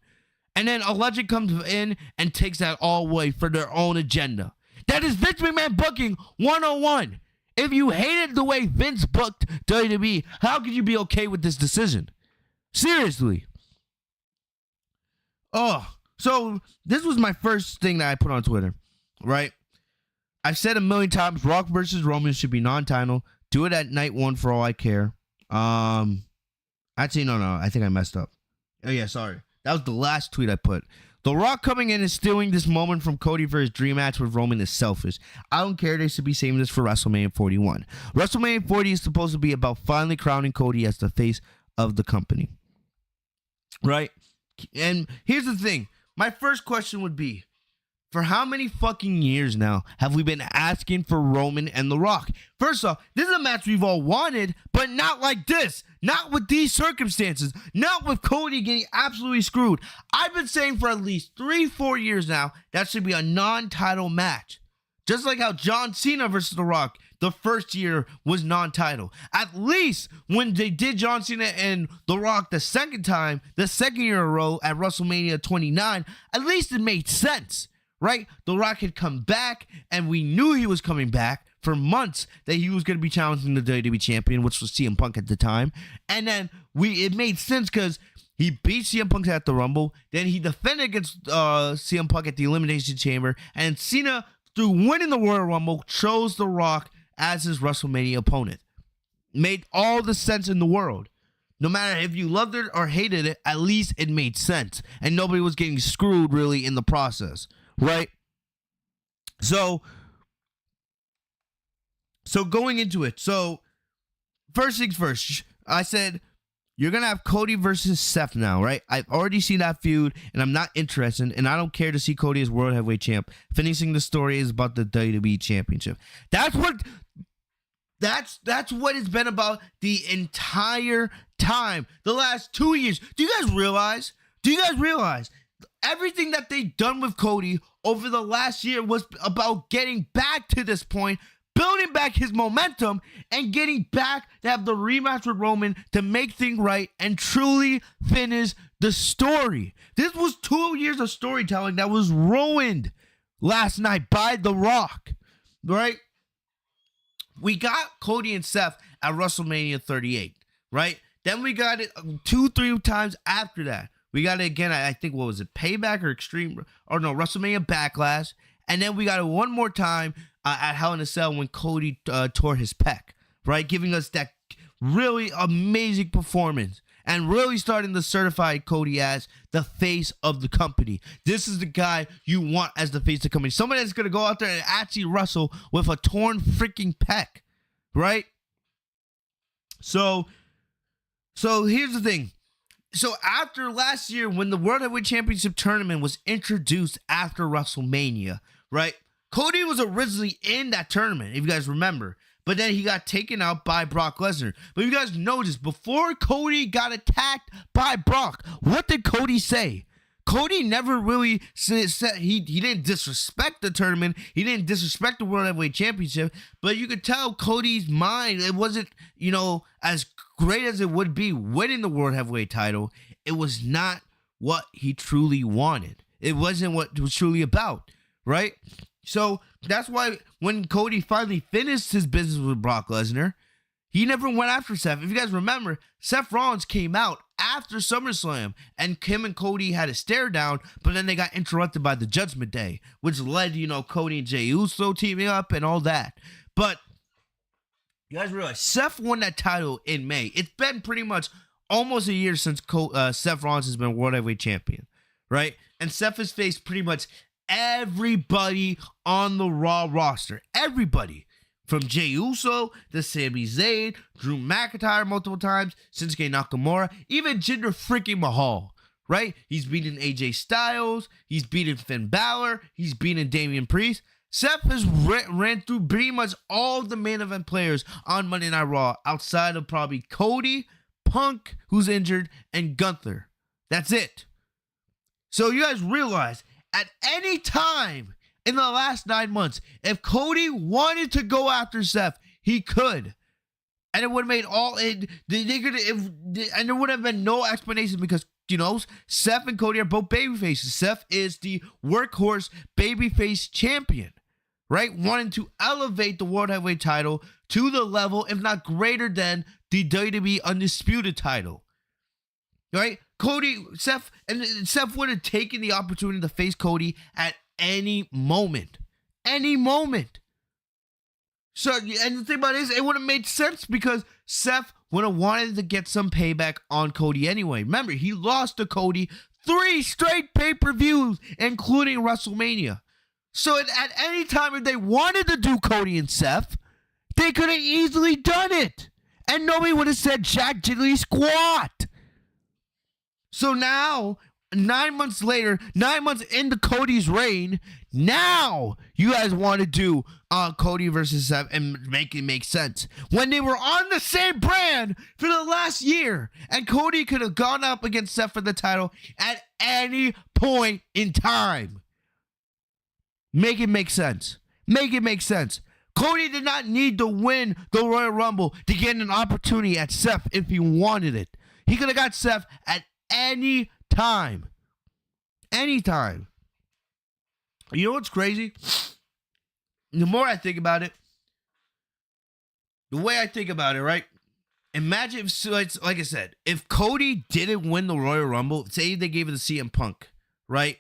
And then a legend comes in and takes that all away for their own agenda. That is Vince McMahon booking 101. If you hated the way Vince booked WWE, how could you be okay with this decision? Seriously. Oh, so this was my first thing that I put on Twitter, right? I've said a million times, Rock versus Roman should be non-title. Do it at night one for all I care. Actually, no, I think I messed up. Oh, yeah, sorry. That was the last tweet I put. The Rock coming in and stealing this moment from Cody for his dream match with Roman is selfish. I don't care. They should be saving this for WrestleMania 41. WrestleMania 40 is supposed to be about finally crowning Cody as the face of the company. Right? And here's the thing. My first question would be, for how many fucking years now have we been asking for Roman and The Rock? First off, this is a match we've all wanted, but not like this. Not with these circumstances. Not with Cody getting absolutely screwed. I've been saying for at least 3-4 years now, that should be a non-title match. Just like how John Cena versus The Rock, the first year was non-title. At least when they did John Cena and The Rock the second time, the second year in a row at WrestleMania 29, at least it made sense. Right? The Rock had come back, and we knew he was coming back for months, that he was going to be challenging the WWE champion, which was CM Punk at the time. And then it made sense because he beat CM Punk at the Rumble. Then he defended against CM Punk at the Elimination Chamber. And Cena, through winning the Royal Rumble, chose The Rock as his WrestleMania opponent. Made all the sense in the world. No matter if you loved it or hated it, at least it made sense. And nobody was getting screwed really in the process. Right? So going into it. So first things first, I said you're going to have Cody versus Seth now, right? I've already seen that feud and I'm not interested, and I don't care to see Cody as World Heavyweight Champ. Finishing the story is about the WWE Championship. That's what it's been about the entire time. The last 2 years. Do you guys realize? Everything that they've done with Cody over the last year was about getting back to this point, building back his momentum, and getting back to have the rematch with Roman to make things right and truly finish the story. This was 2 years of storytelling that was ruined last night by The Rock, right? We got Cody and Seth at WrestleMania 38, right? Then we got it 2-3 times after that. We got it again, I think, what was it, Payback or Extreme, or no, WrestleMania Backlash. And then we got it one more time at Hell in a Cell when Cody tore his pec, right? Giving us that really amazing performance and really starting to certify Cody as the face of the company. This is the guy you want as the face of the company. Somebody that's going to go out there and actually wrestle with a torn freaking pec, right? So here's the thing. So after last year, when the World Heavyweight Championship tournament was introduced after WrestleMania, right? Cody was originally in that tournament, if you guys remember. But then he got taken out by Brock Lesnar. But you guys noticed, before Cody got attacked by Brock, what did Cody say? Cody never really said he didn't disrespect the tournament. He didn't disrespect the World Heavyweight Championship. But you could tell Cody's mind, it wasn't, as great as it would be winning the World Heavyweight title. It was not what he truly wanted. It wasn't what it was truly about, right? So that's why when Cody finally finished his business with Brock Lesnar, he never went after Seth. If you guys remember, Seth Rollins came out after SummerSlam, and Kim and Cody had a stare down, but then they got interrupted by the Judgment Day, which led, Cody and Jey Uso teaming up and all that. But you guys realize Seth won that title in May. It's been pretty much almost a year since Seth Rollins has been World Heavyweight Champion, right? And Seth has faced pretty much everybody on the Raw roster. Everybody. From Jey Uso to Sami Zayn, Drew McIntyre multiple times, Shinsuke Nakamura, even Jinder freaking Mahal, right? He's beaten AJ Styles, he's beaten Finn Balor, he's beaten Damian Priest. Seth has ran through pretty much all of the main event players on Monday Night Raw, outside of probably Cody, Punk, who's injured, and Gunther. That's it. So you guys realize, at any time in the last 9 months, if Cody wanted to go after Seth, he could. And it would have made and there would have been no explanation, because Seth and Cody are both babyfaces. Seth is the workhorse babyface champion, right? Wanting to elevate the World Heavyweight title to the level, if not greater than, the WWE Undisputed title, right? Seth would have taken the opportunity to face Cody at any moment. So, and the thing about it is, it would have made sense because Seth would have wanted to get some payback on Cody anyway. Remember, he lost to Cody 3 straight pay-per-views, including WrestleMania. So at any time if they wanted to do Cody and Seth, they could have easily done it. And nobody would have said jack diddly squat. So now, 9 months later, 9 months into Cody's reign, now you guys want to do Cody versus Seth and make it make sense. When they were on the same brand for the last year, and Cody could have gone up against Seth for the title at any point in time. Make it make sense. Cody did not need to win the Royal Rumble to get an opportunity at Seth if he wanted it. He could have got Seth at any time. Anytime. You know what's crazy? The more I think about it, the way I think about it, right? Imagine if, like I said, if Cody didn't win the Royal Rumble, say they gave it to CM Punk, right?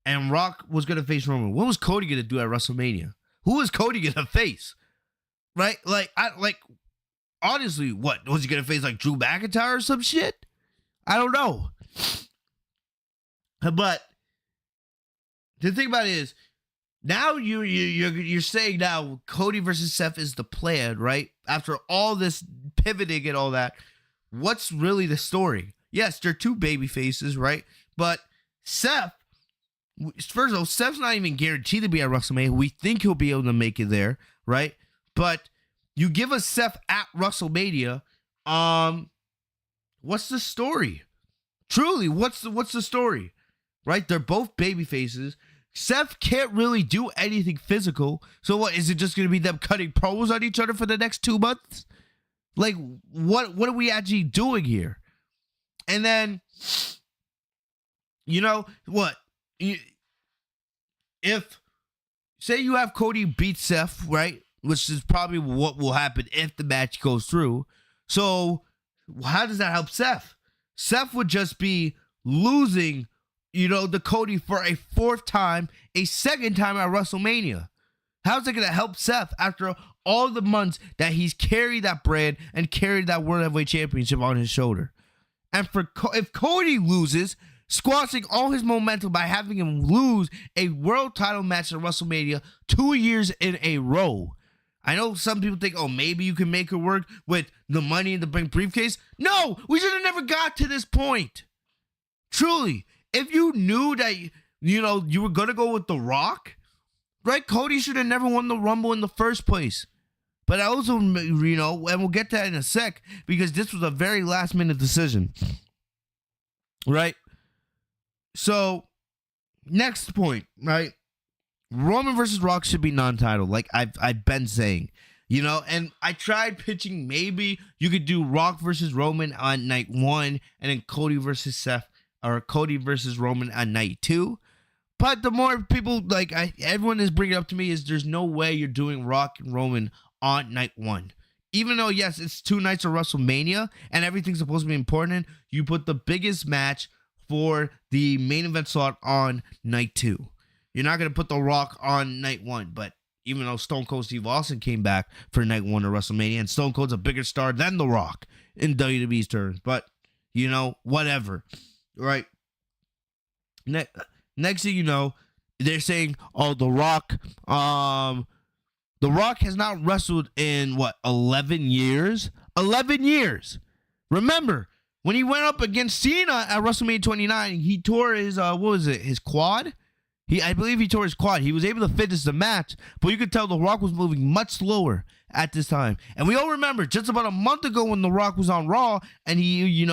And Rock was going to face Roman. What was Cody going to do at WrestleMania? Who was Cody going to face? Right? Honestly, what? Was he going to face like Drew McIntyre or some shit? I don't know. But the thing about it is, now you're saying now Cody versus Seth is the plan, right? After all this pivoting and all that, what's really the story? Yes, they're two baby faces, right? But Seth, first of all, Seth's not even guaranteed to be at WrestleMania. We think he'll be able to make it there, right? But you give us Seth at WrestleMania, what's the story? Truly, what's the story? Right? They're both baby faces. Seth can't really do anything physical. So what, is it just going to be them cutting promos on each other for the next 2 months? Like, what are we actually doing here? And then, what? If, say you have Cody beat Seth, right? Which is probably what will happen if the match goes through. So, how does that help Seth? Seth would just be losing, the Cody for a 4th time, a 2nd time at WrestleMania. How's it going to help Seth after all the months that he's carried that brand and carried that World Heavyweight Championship on his shoulder? And if Cody loses, squashing all his momentum by having him lose a world title match at WrestleMania 2 years in a row. I know some people think, maybe you can make it work with the Money in the Bank briefcase. No, we should have never got to this point. Truly, if you knew that, you were going to go with The Rock, right? Cody should have never won the Rumble in the first place. But I also, and we'll get to that in a sec, because this was a very last minute decision. Right? So, next point, right? Roman versus Rock should be non-title, like I've been saying, and I tried pitching maybe you could do Rock versus Roman on night 1 and then Cody versus Seth, or Cody versus Roman on night 2. But the more people, everyone is bringing up to me is there's no way you're doing Rock and Roman on night 1. Even though, yes, it's 2 nights of WrestleMania and everything's supposed to be important, you put the biggest match for the main event slot on night 2. You're not going to put The Rock on night 1, but even though Stone Cold Steve Austin came back for night 1 of WrestleMania, and Stone Cold's a bigger star than The Rock in WWE's terms, but, whatever, right? Next thing you know, they're saying, The Rock has not wrestled in, 11 years? 11 years! Remember, when he went up against Cena at WrestleMania 29, he tore his, his quad? I believe he tore his quad. He was able to finish the match, but you could tell The Rock was moving much slower at this time. And we all remember just about a month ago when The Rock was on Raw and he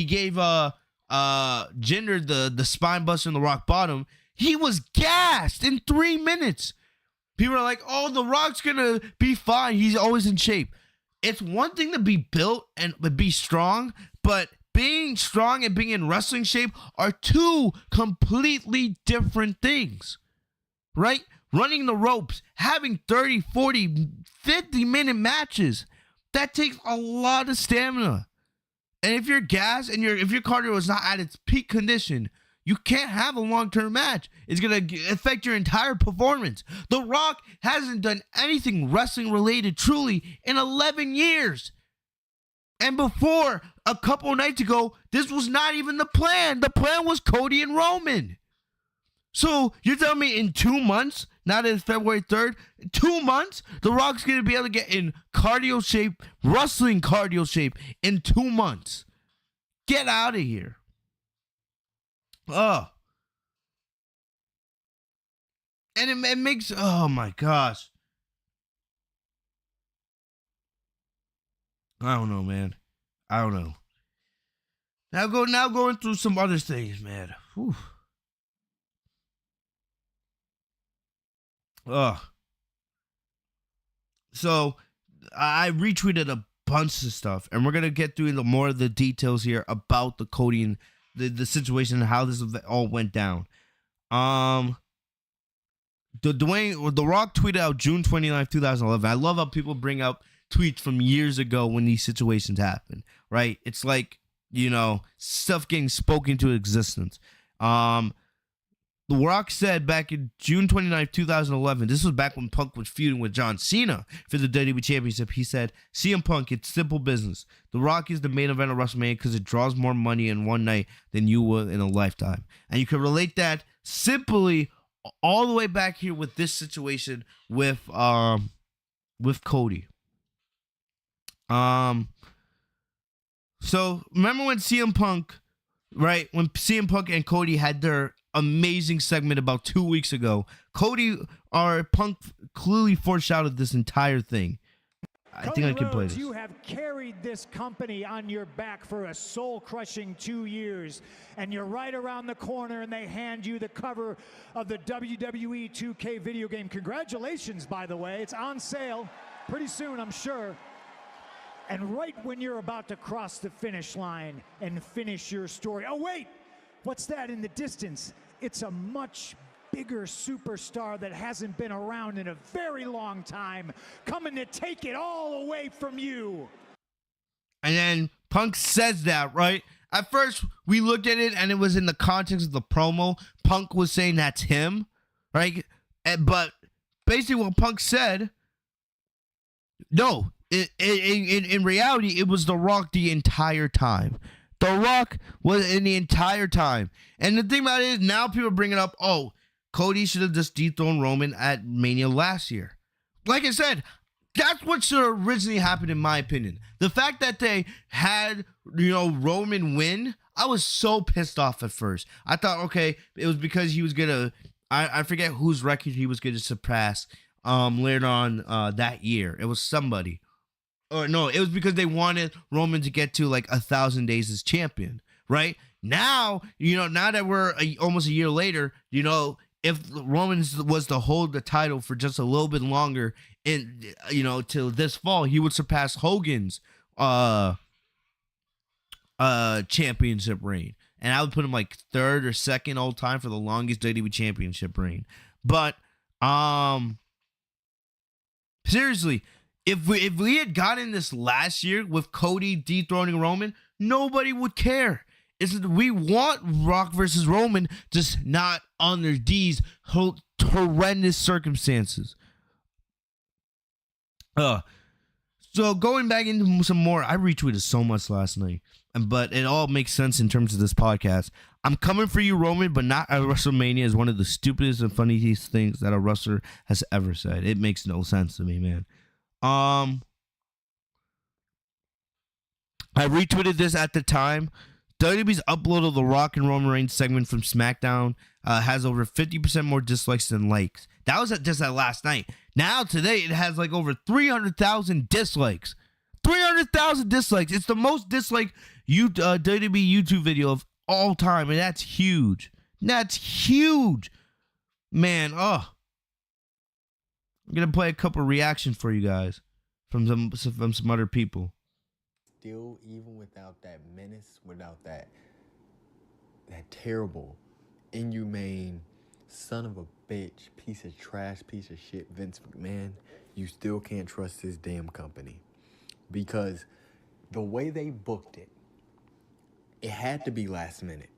gave Jinder the spine buster in the rock bottom. He was gassed in 3 minutes. People are like, The Rock's gonna be fine. He's always in shape. It's one thing to be built and be strong, but being strong and being in wrestling shape are two completely different things, right? Running the ropes, having 30, 40, 50-minute matches, that takes a lot of stamina. And if you're gassed and if your cardio is not at its peak condition, you can't have a long-term match. It's going to affect your entire performance. The Rock hasn't done anything wrestling-related truly in 11 years. And before, a couple nights ago, this was not even the plan. The plan was Cody and Roman. So you're telling me in 2 months, not in February 3rd, 2 months, The Rock's going to be able to get in cardio shape, wrestling cardio shape in 2 months. Get out of here. Oh. And it makes, oh my gosh. I don't know, man. I don't know. Now going through some other things, man. Whew. So I retweeted a bunch of stuff, and we're gonna get through more of the details here about the Cody and the situation and how this all went down. The Rock tweeted out June 29th, 2011. I love how people bring up tweets from years ago when these situations happen, right? It's like, stuff getting spoken into existence. The Rock said back in June 29th, 2011, this was back when Punk was feuding with John Cena for the WWE Championship. He said, CM Punk, it's simple business. The Rock is the main event of WrestleMania because it draws more money in one night than you would in a lifetime. And you can relate that simply all the way back here with this situation with Cody. So remember when CM Punk, right? When CM Punk and Cody had their amazing segment about 2 weeks ago, Punk clearly foreshadowed this entire thing. I think I can play this. You have carried this company on your back for a soul-crushing 2 years, and you're right around the corner, and they hand you the cover of the WWE 2K video game. Congratulations, by the way. It's on sale pretty soon, I'm sure. And right when you're about to cross the finish line and finish your story. Oh, wait! What's that in the distance? It's a much bigger superstar that hasn't been around in a very long time, coming to take it all away from you. And then Punk says that, right? At first, we looked at it and it was in the context of the promo. Punk was saying that's him, right? But basically what Punk said, no, in reality, it was The Rock the entire time. The Rock was in the entire time. And the thing about it is, now people are bringing up, oh, Cody should have just dethroned Roman at Mania last year. Like I said, that's what should have originally happened in my opinion. The fact that they had, Roman win, I was so pissed off at first. I thought, okay, it was because he was going to, I forget whose record he was going to surpass later on that year. It was somebody. Or no, it was because they wanted Roman to get to like 1,000 days as champion, right? Now, now that we're almost a year later, if Roman was to hold the title for just a little bit longer, till this fall, he would surpass Hogan's championship reign, and I would put him like third or second all time for the longest WWE championship reign. But seriously. If we had gotten this last year with Cody dethroning Roman, nobody would care. We want Rock versus Roman, just not under these horrendous circumstances. So going back into some more, I retweeted so much last night, but it all makes sense in terms of this podcast. I'm coming for you, Roman, but not at WrestleMania is one of the stupidest and funniest things that a wrestler has ever said. It makes no sense to me, man. I retweeted this at the time. WWE's upload of the Rock and Roman Reigns segment from SmackDown has over 50% more dislikes than likes. That was just at last night. Now today it has like over 300,000 dislikes. 300,000 dislikes. It's the most disliked WWE YouTube video of all time, and that's huge. That's huge, man. Oh. I'm going to play a couple reactions for you guys from some other people. still, even without that menace, without that terrible, inhumane, son of a bitch, piece of trash, piece of shit, Vince McMahon, you still can't trust this damn company. Because the way they booked it, it had to be last minute.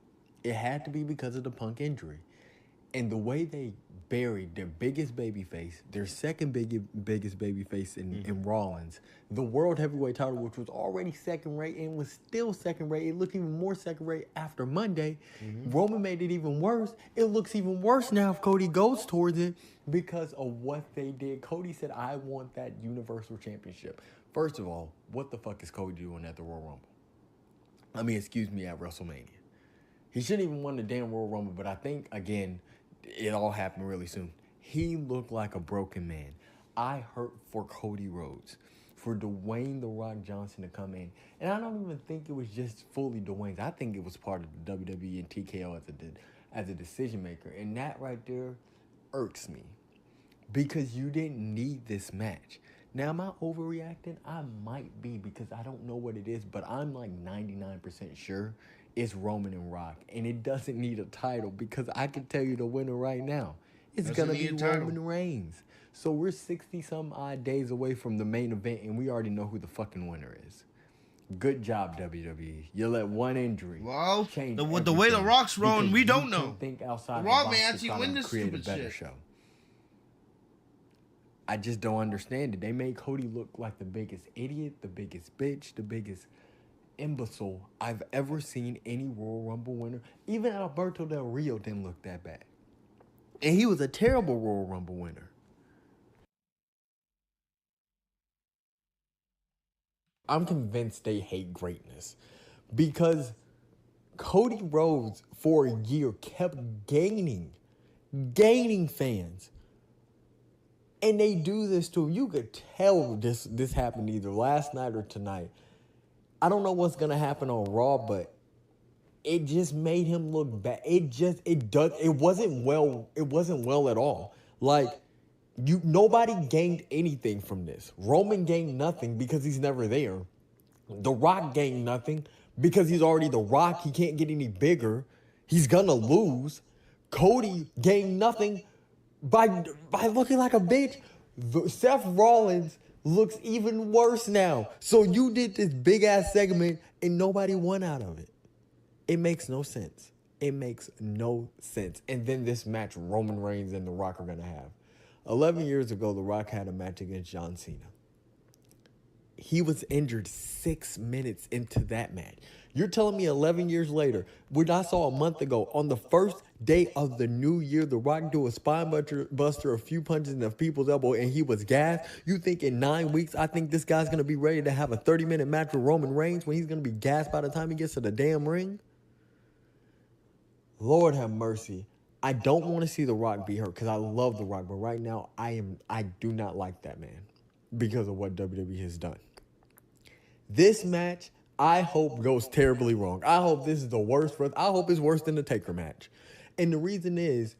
It had to be because of the Punk injury. And the way they buried their biggest babyface, their second biggest babyface in Rollins, the World Heavyweight title, which was already second rate and was still second rate. It looked even more second rate after Monday. Roman made it even worse. It looks even worse now if Cody goes towards it because of what they did. Cody said, I want that Universal Championship. First of all, what the fuck is Cody doing at the Royal Rumble? At WrestleMania. He shouldn't even won the damn Royal Rumble, but I think, again, it all happened really soon. He looked like a broken man. I hurt for Cody Rhodes, for Dwayne "The Rock" Johnson to come in. And I don't even think it was just fully Dwayne's. I think it was part of the WWE and TKO as a decision maker. And that right there irks me because you didn't need this match. Now, am I overreacting? I might be because I don't know what it is, but I'm like 99% sure it's Roman and Rock. And it doesn't need a title because I can tell you the winner right now. It's going to be Roman Reigns. So we're 60-some odd days away from the main event, and we already know who the fucking winner is. Good job, WWE. You let one injury change the way the Rock's rolling, we don't know. Think outside the Rock may actually win this stupid shit. Show. I just don't understand it. They made Cody look like the biggest idiot, the biggest bitch, the biggest imbecile I've ever seen any Royal Rumble winner. Even Alberto Del Rio didn't look that bad. And he was a terrible Royal Rumble winner. I'm convinced they hate greatness because Cody Rhodes for a year kept gaining fans. And they do this to him. You could tell this happened either last night or tonight. I don't know what's gonna happen on Raw, but it just made him look bad. It wasn't well at all. Like nobody gained anything from this. Roman gained nothing because he's never there. The Rock gained nothing because he's already The Rock. He can't get any bigger. He's gonna lose. Cody gained nothing by looking like a bitch. Seth Rollins looks even worse now. So you did this big ass segment and nobody won out of it. It makes no sense. It makes no sense. And then this match Roman Reigns and The Rock are gonna have. 11 years ago, The Rock had a match against John Cena. He was injured 6 minutes into that match. You're telling me 11 years later, what I saw a month ago, on the first day of the new year, The Rock do a spine buster, a few punches in the people's elbow, and he was gassed? You think in 9 weeks, I think this guy's going to be ready to have a 30-minute match with Roman Reigns when he's going to be gassed by the time he gets to the damn ring? Lord have mercy. I don't want to see The Rock be hurt because I love The Rock, but right now, I do not like that man because of what WWE has done. This match, I hope, goes terribly wrong. I hope this is the worst for us. I hope it's worse than the Taker match. And the reason is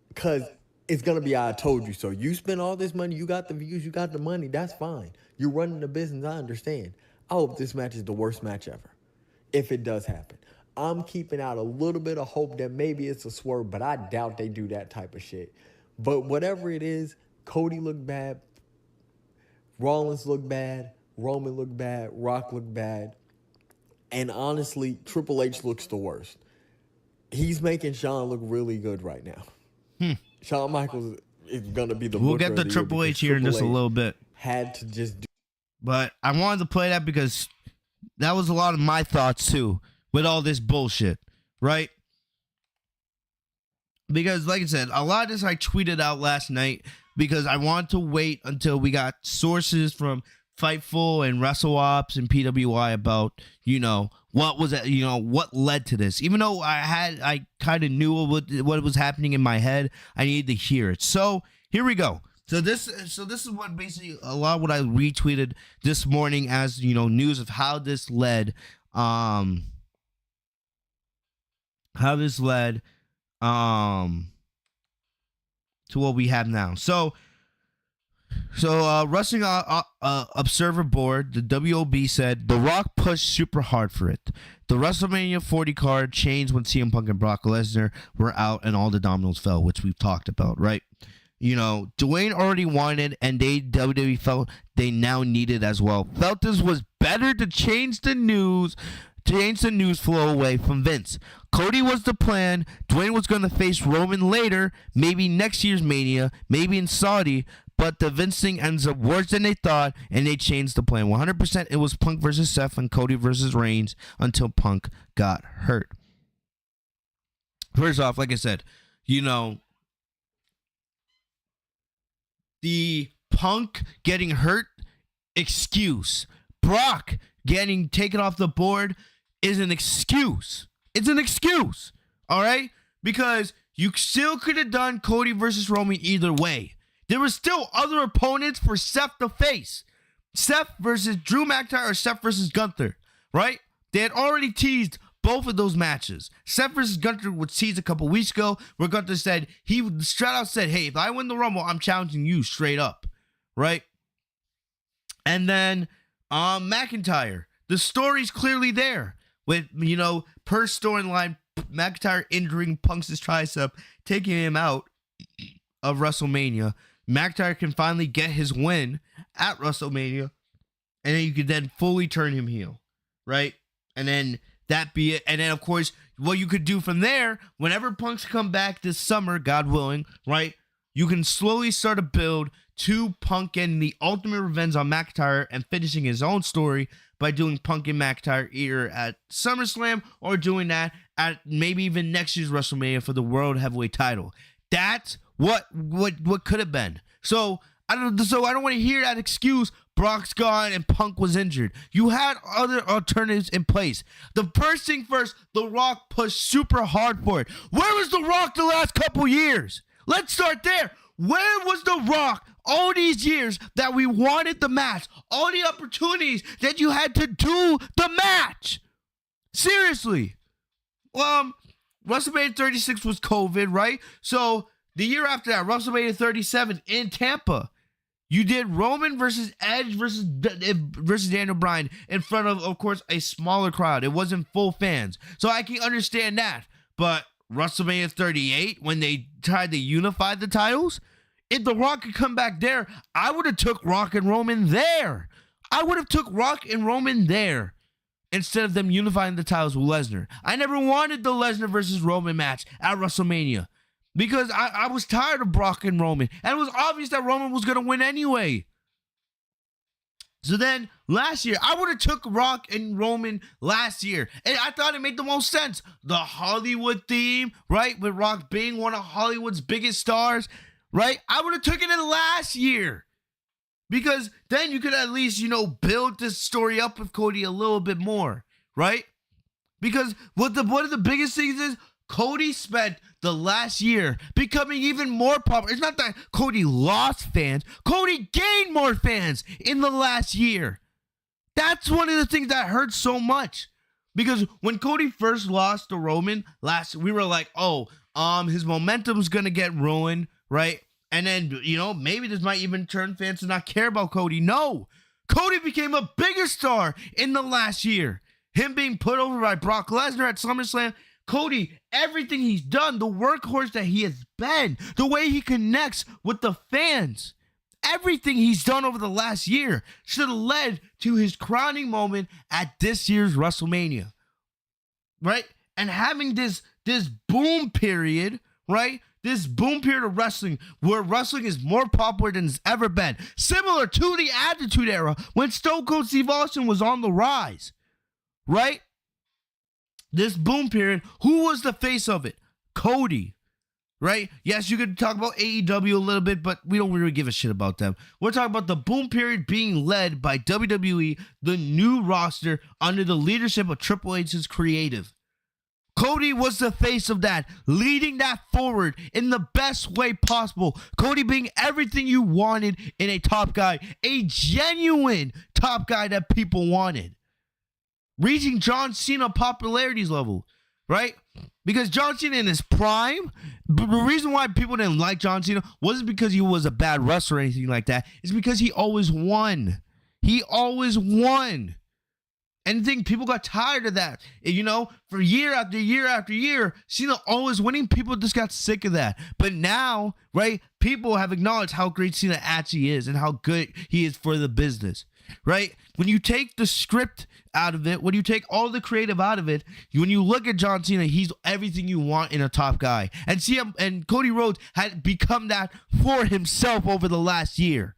because it's going to be I told you so. You spend all this money, you got the views, you got the money, that's fine. You're running the business, I understand. I hope this match is the worst match ever, if it does happen. I'm keeping out a little bit of hope that maybe it's a swerve, but I doubt they do that type of shit. But whatever it is, Cody looked bad, Rollins looked bad, Roman looked bad, Rock looked bad, and honestly, Triple H looks the worst. He's making Shawn look really good right now. Shawn Michaels is going to be the We'll get to Triple H here in just a little bit. Had to just do. But I wanted to play that because that was a lot of my thoughts too with all this bullshit, right? Because like I said, a lot of this I tweeted out last night because I wanted to wait until we got sources from Fightful and WrestleOps and PWI about, what was that, what led to this. Even though I kind of knew what was happening in my head, I needed to hear it. So here we go. So this is what basically a lot of what I retweeted this morning as, news of how this led to what we have now. So So, Wrestling Observer Board, the WOB said, The Rock pushed super hard for it. The WrestleMania 40 card changed when CM Punk and Brock Lesnar were out and all the dominoes fell, which we've talked about, right? You know, Dwayne already wanted, and WWE felt they now needed as well. Felt this was better to change the news flow away from Vince. Cody was the plan. Dwayne was going to face Roman later, maybe next year's Mania, maybe in Saudi, but the Vince thing ends up worse than they thought, and they changed the plan. 100% it was Punk versus Seth and Cody versus Reigns until Punk got hurt. First off, like I said, you know, the Punk getting hurt excuse, Brock getting taken off the board is an excuse. It's an excuse, all right? Because you still could have done Cody versus Roman either way. There were still other opponents for Seth to face. Seth versus Drew McIntyre or Seth versus Gunther, right? They had already teased both of those matches. Seth versus Gunther was teased a couple weeks ago, where Gunther said, he straight out said, hey, if I win the Rumble, I'm challenging you straight up, right? And then McIntyre, the story's clearly there with, you know, per storyline, McIntyre injuring Punk's tricep, taking him out of WrestleMania. McIntyre can finally get his win at WrestleMania, and then you could then fully turn him heel, right? And then that be it. And then, of course, what you could do from there, whenever Punk's come back this summer, God willing, right, you can slowly start a build to Punk getting the ultimate revenge on McIntyre and finishing his own story by doing Punk and McIntyre either at SummerSlam or doing that at maybe even next year's WrestleMania for the World Heavyweight title. That's what could have been. So I don't want to hear that excuse. Brock's gone and Punk was injured. You had other alternatives in place. The first thing first, The Rock pushed super hard for it. Where was The Rock the last couple years? Let's start there. Where was The Rock all these years that we wanted the match? All the opportunities that you had to do the match? Seriously. WrestleMania 36 was COVID, right? So the year after that, WrestleMania 37 in Tampa, you did Roman versus Edge versus Daniel Bryan in front of course, a smaller crowd. It wasn't full fans. So I can understand that. But WrestleMania 38, when they tried to unify the titles, if The Rock could come back there, I would have took Rock and Roman there. I would have took Rock and Roman there instead of them unifying the titles with Lesnar. I never wanted the Lesnar versus Roman match at WrestleMania because I was tired of Brock and Roman. And it was obvious that Roman was going to win anyway. So then last year, I would have took Rock and Roman last year. And I thought it made the most sense. The Hollywood theme, right? With Rock being one of Hollywood's biggest stars, right? I would have taken it last year. Because then you could at least, you know, build this story up with Cody a little bit more, right? Because one of the biggest things is Cody spent the last year becoming even more popular. It's not that Cody lost fans. Cody gained more fans in the last year. That's one of the things that hurts so much. Because when Cody first lost to Roman we were like, oh, his momentum's going to get ruined, right? And then, you know, maybe this might even turn fans to not care about Cody. No, Cody became a bigger star in the last year. Him being put over by Brock Lesnar at SummerSlam. Cody, everything he's done, the workhorse that he has been, the way he connects with the fans, everything he's done over the last year should have led to his crowning moment at this year's WrestleMania, right? And having this boom period, right? This boom period of wrestling where wrestling is more popular than it's ever been. Similar to the Attitude Era when Stone Cold Steve Austin was on the rise, right? This boom period, who was the face of it? Cody, right? Yes, you could talk about AEW a little bit, but we don't really give a shit about them. We're talking about the boom period being led by WWE, the new roster under the leadership of Triple H's creative. Cody was the face of that, leading that forward in the best way possible. Cody being everything you wanted in a top guy, a genuine top guy that people wanted. Reaching John Cena popularity's level. right? Because John Cena in his prime, the reason why people didn't like John Cena wasn't because he was a bad wrestler or anything like that. It's because he always won. He always won. And I think people got tired of that. You know, for year after year after year, Cena always winning. People just got sick of that. But now, right, people have acknowledged how great Cena actually is and how good he is for the business, right? When you take the script out of it, when you take all the creative out of it, when you look at John Cena, he's everything you want in a top guy. And CM and Cody Rhodes had become that for himself over the last year.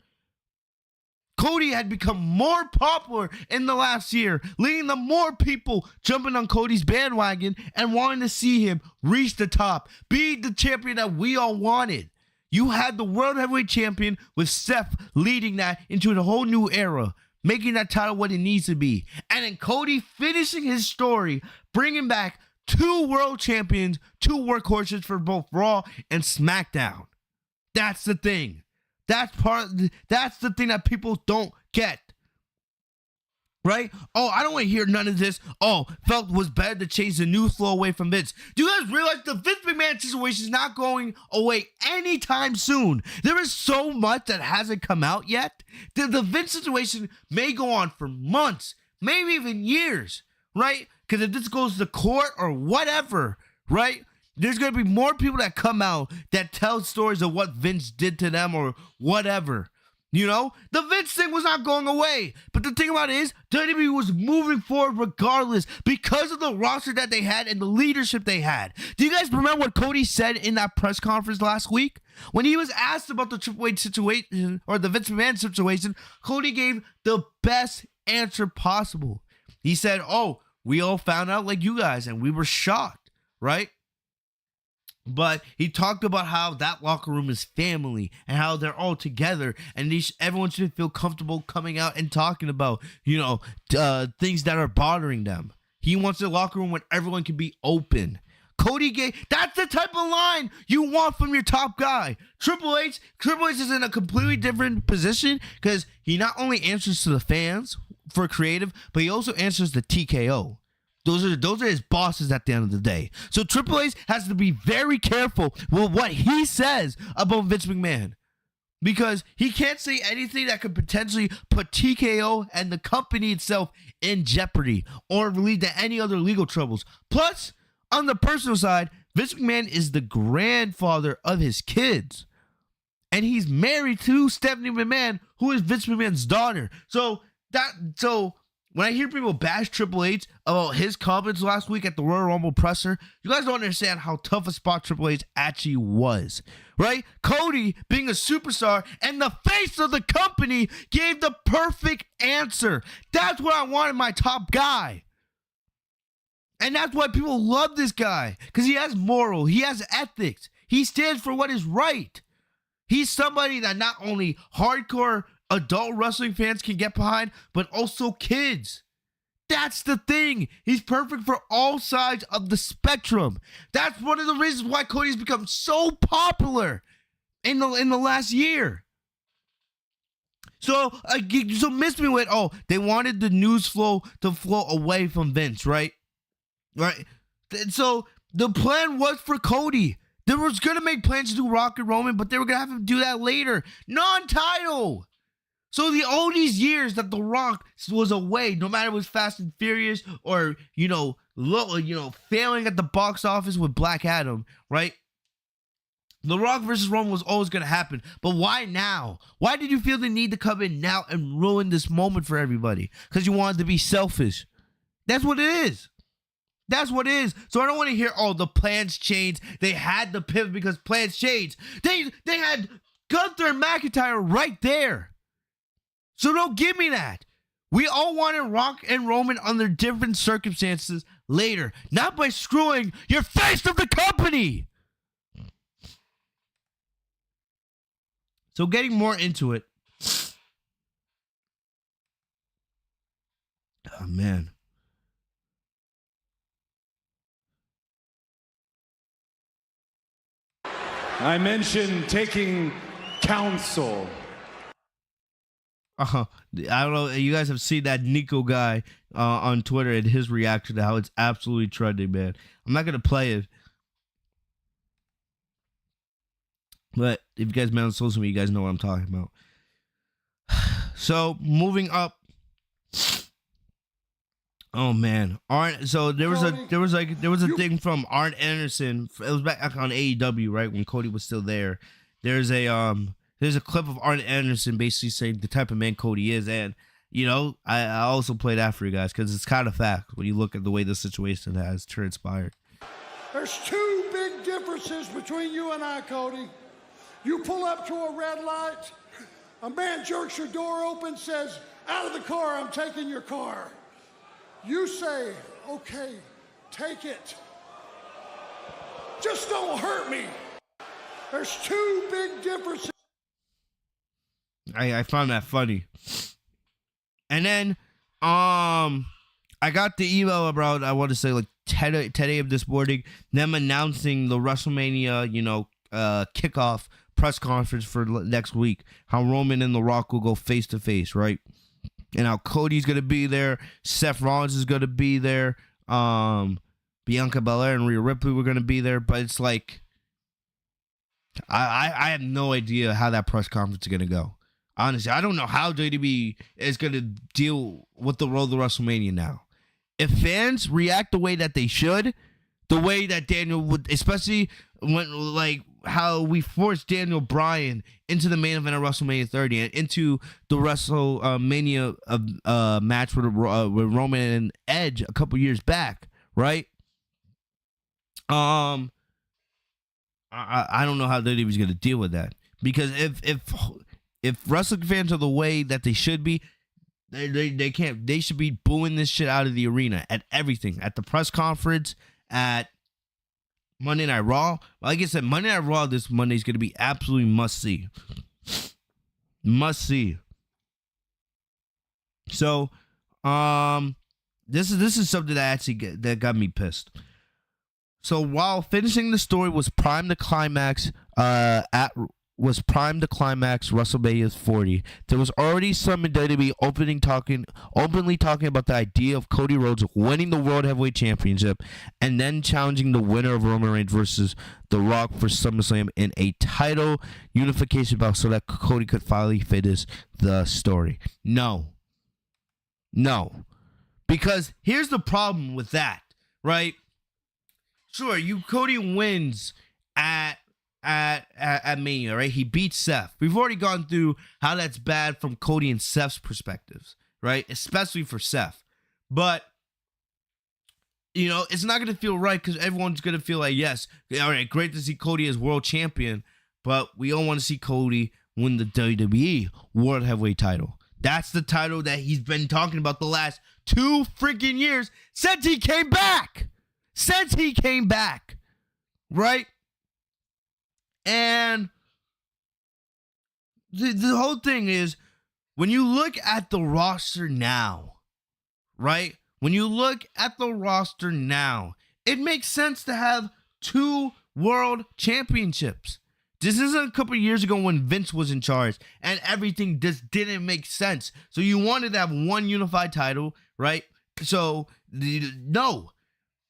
Cody had become more popular in the last year, leading to more people jumping on Cody's bandwagon and wanting to see him reach the top, be the champion that we all wanted. You had the World Heavyweight Champion with Seth leading that into a whole new era, making that title what it needs to be. And then Cody finishing his story, bringing back 2 world champions, 2 workhorses for both Raw and SmackDown. That's the thing. That's the thing that people don't get. Right? Oh, I don't want to hear none of this. Oh, felt was better to change the news flow away from Vince. Do you guys realize the Vince McMahon situation is not going away anytime soon? There is so much that hasn't come out yet. The Vince situation may go on for months, maybe even years, right? Because if this goes to court or whatever, right? There's going to be more people that come out that tell stories of what Vince did to them or whatever. You know, the Vince thing was not going away. But the thing about it is, WWE was moving forward regardless because of the roster that they had and the leadership they had. Do you guys remember what Cody said in that press conference last week? When he was asked about the Triple H situation or the Vince McMahon situation, Cody gave the best answer possible. He said, oh, we all found out like you guys and we were shocked, right? But he talked about how that locker room is family and how they're all together and everyone should feel comfortable coming out and talking about, you know, things that are bothering them. He wants a locker room where everyone can be open. That's the type of line you want from your top guy. Triple H is in a completely different position because he not only answers to the fans for creative, but he also answers the TKO. Those are his bosses at the end of the day. So Triple H has to be very careful with what he says about Vince McMahon. Because he can't say anything that could potentially put TKO and the company itself in jeopardy or lead to any other legal troubles. Plus, on the personal side, Vince McMahon is the grandfather of his kids. And he's married to Stephanie McMahon, who is Vince McMahon's daughter. So when I hear people bash Triple H about his comments last week at the Royal Rumble presser, you guys don't understand how tough a spot Triple H actually was, right? Cody, being a superstar and the face of the company, gave the perfect answer. That's what I wanted my top guy. And that's why people love this guy, because he has moral, he has ethics, he stands for what is right. He's somebody that not only hardcore adult wrestling fans can get behind, but also kids. That's the thing. He's perfect for all sides of the spectrum. That's one of the reasons why Cody's become so popular in the last year. So miss me with, oh, they wanted the news flow to flow away from Vince, right? Right. So the plan was for Cody. They was going to make plans to do Rock and Roman, but they were going to have him do that later. Non-title. So all these years that The Rock was away, no matter it was Fast and Furious or, failing at the box office with Black Adam, right? The Rock versus Roman was always going to happen. But why now? Why did you feel the need to come in now and ruin this moment for everybody? Because you wanted to be selfish. That's what it is. That's what it is. So I don't want to hear, oh, the plans changed. They had to pivot because plans changed. They had Gunther and McIntyre right there. So don't give me that. We all wanted Rock and Roman under different circumstances later, not by screwing your face of the company. So getting more into it. Oh, man. I mentioned taking counsel. I don't know. You guys have seen that Nico guy on Twitter and his reaction to how it's absolutely trending, man. I'm not gonna play it, but if you guys met on social media, you guys know what I'm talking about. So moving up. Oh man, Arn. So there was a thing from Arn Anderson. It was back on AEW, right, when Cody was still there. There's a clip of Arn Anderson basically saying the type of man Cody is, and you know I also played that for you guys because it's kind of fact when you look at the way the situation has transpired. There's two big differences between you and I, Cody. You pull up to a red light, a man jerks your door open, says, "Out of the car, I'm taking your car." You say, "Okay, take it. Just don't hurt me." There's two big differences. I found that funny. And then I got the email about, I want to say like 10 a.m. this morning, them announcing the WrestleMania, kickoff press conference for next week. How Roman and The Rock will go face to face, right? And how Cody's going to be there. Seth Rollins is going to be there. Bianca Belair and Rhea Ripley were going to be there. But it's like, I have no idea how that press conference is going to go. Honestly, I don't know how WWE is going to deal with the road to WrestleMania now. If fans react the way that they should, the way that Daniel would, especially when, like, how we forced Daniel Bryan into the main event of WrestleMania 30 and into the WrestleMania match with Roman and Edge a couple years back, right? I don't know how WWE's going to deal with that, because if wrestling fans are the way that they should be, they can't. They should be booing this shit out of the arena at everything, at the press conference, at Monday Night Raw. Like I said, Monday Night Raw this Monday is going to be absolutely must see. Must see. So, this is something that got me pissed. So while finishing the story was primed to climax WrestleMania 40, there was already some in WWE openly talking about the idea of Cody Rhodes winning the World Heavyweight Championship and then challenging the winner of Roman Reigns versus The Rock for SummerSlam in a title unification bout so that Cody could finally finish the story. No. Because here's the problem with that, right? Sure, Cody wins at Mania, right? He beats Seth. We've already gone through how that's bad from Cody and Seth's perspectives, right? Especially for Seth. But, it's not going to feel right because everyone's going to feel like, yes, all right, great to see Cody as world champion, but we all want to see Cody win the WWE World Heavyweight title. That's the title that he's been talking about the last 2 freaking years since he came back. Right? And the whole thing is, when you look at the roster now, right? When you look at the roster now, it makes sense to have 2 world championships. This isn't a couple of years ago when Vince was in charge and everything just didn't make sense. So you wanted to have one unified title, right? So, no.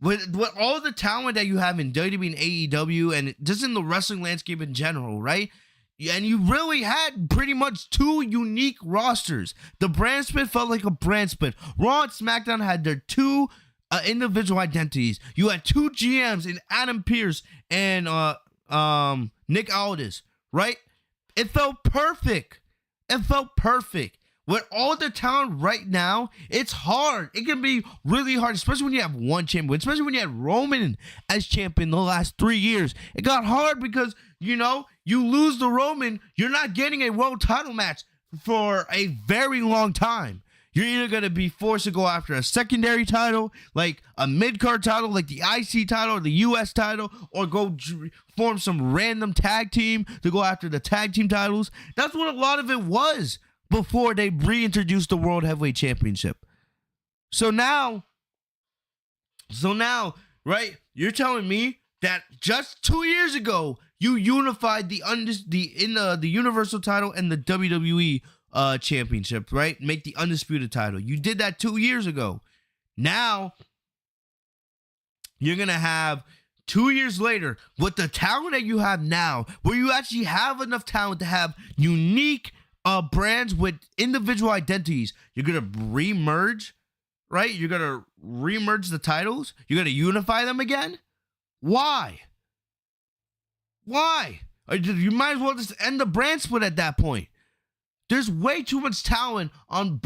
With all the talent that you have in WWE and AEW and just in the wrestling landscape in general, right? And you really had pretty much 2 unique rosters. The brand split felt like a brand split. Raw and SmackDown had their 2 individual identities. You had 2 GMs in Adam Pearce and Nick Aldis, right? It felt perfect. With all the talent right now, it's hard. It can be really hard, especially when you have one champion, especially when you had Roman as champion the last 3 years. It got hard because, you lose the Roman, you're not getting a world title match for a very long time. You're either going to be forced to go after a secondary title, like a mid-card title, like the IC title or the US title, or go form some random tag team to go after the tag team titles. That's what a lot of it was before they reintroduced the World Heavyweight Championship. So now, right, you're telling me that just 2 years ago, you unified the Universal title and the WWE championship, right? Make the undisputed title. You did that 2 years ago. Now, you're going to have 2 years later, with the talent that you have now, where you actually have enough talent to have unique brands with individual identities, you're going to remerge, right? You're going to remerge the titles. You're going to unify them again. Why? You might as well just end the brand split at that point. There's way too much talent in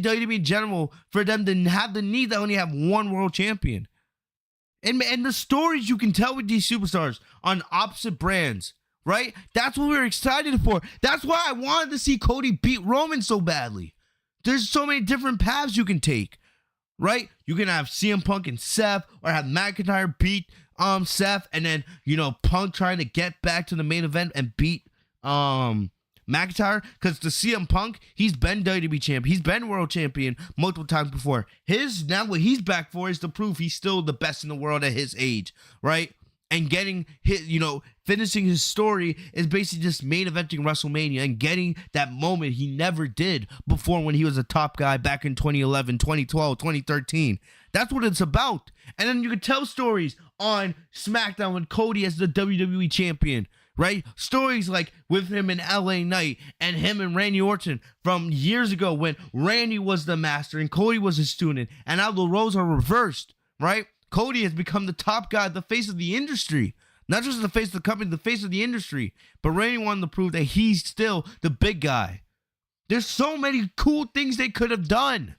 WWE in general for them to have the need to only have one world champion. And the stories you can tell with these superstars on opposite brands, right? That's what we were excited for. That's why I wanted to see Cody beat Roman so badly. There's so many different paths you can take, right? You can have CM Punk and Seth, or have McIntyre beat Seth, and then, Punk trying to get back to the main event and beat McIntyre, because the CM Punk, he's been WWE champ, he's been world champion multiple times before. Now what he's back for is to prove he's still the best in the world at his age, right? And getting his, finishing his story is basically just main eventing WrestleMania and getting that moment he never did before when he was a top guy back in 2011, 2012, 2013. That's what it's about. And then you can tell stories on SmackDown with Cody as the WWE champion, right? Stories like with him in LA Knight and him and Randy Orton from years ago when Randy was the master and Cody was his student, and now the roles are reversed, right? Cody has become the top guy, the face of the industry. Not just the face of the company, the face of the industry. But Randy wanted to prove that he's still the big guy. There's so many cool things they could have done.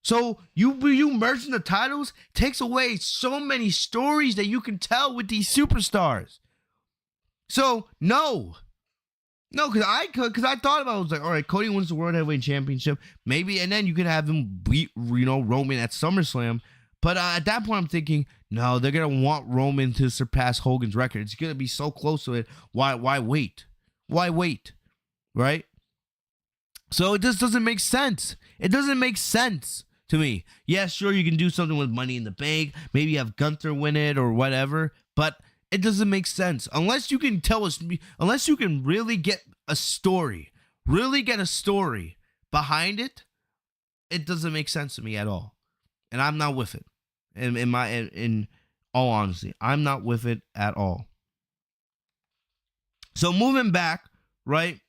So you merging the titles takes away so many stories that you can tell with these superstars. So no, because I thought about it. I was like, all right, Cody wins the World Heavyweight Championship, maybe, and then you could have him beat Roman at SummerSlam. But at that point, I'm thinking, no, they're gonna want Roman to surpass Hogan's record. It's gonna be so close to it. Why wait? Why wait? Right? So it just doesn't make sense. It doesn't make sense to me. Yeah, sure, you can do something with Money in the Bank. Maybe have Gunther win it or whatever. But it doesn't make sense unless you can tell us. Unless you can really get a story, behind it. It doesn't make sense to me at all, and I'm not with it. In all honesty, I'm not with it at all. So moving back, right?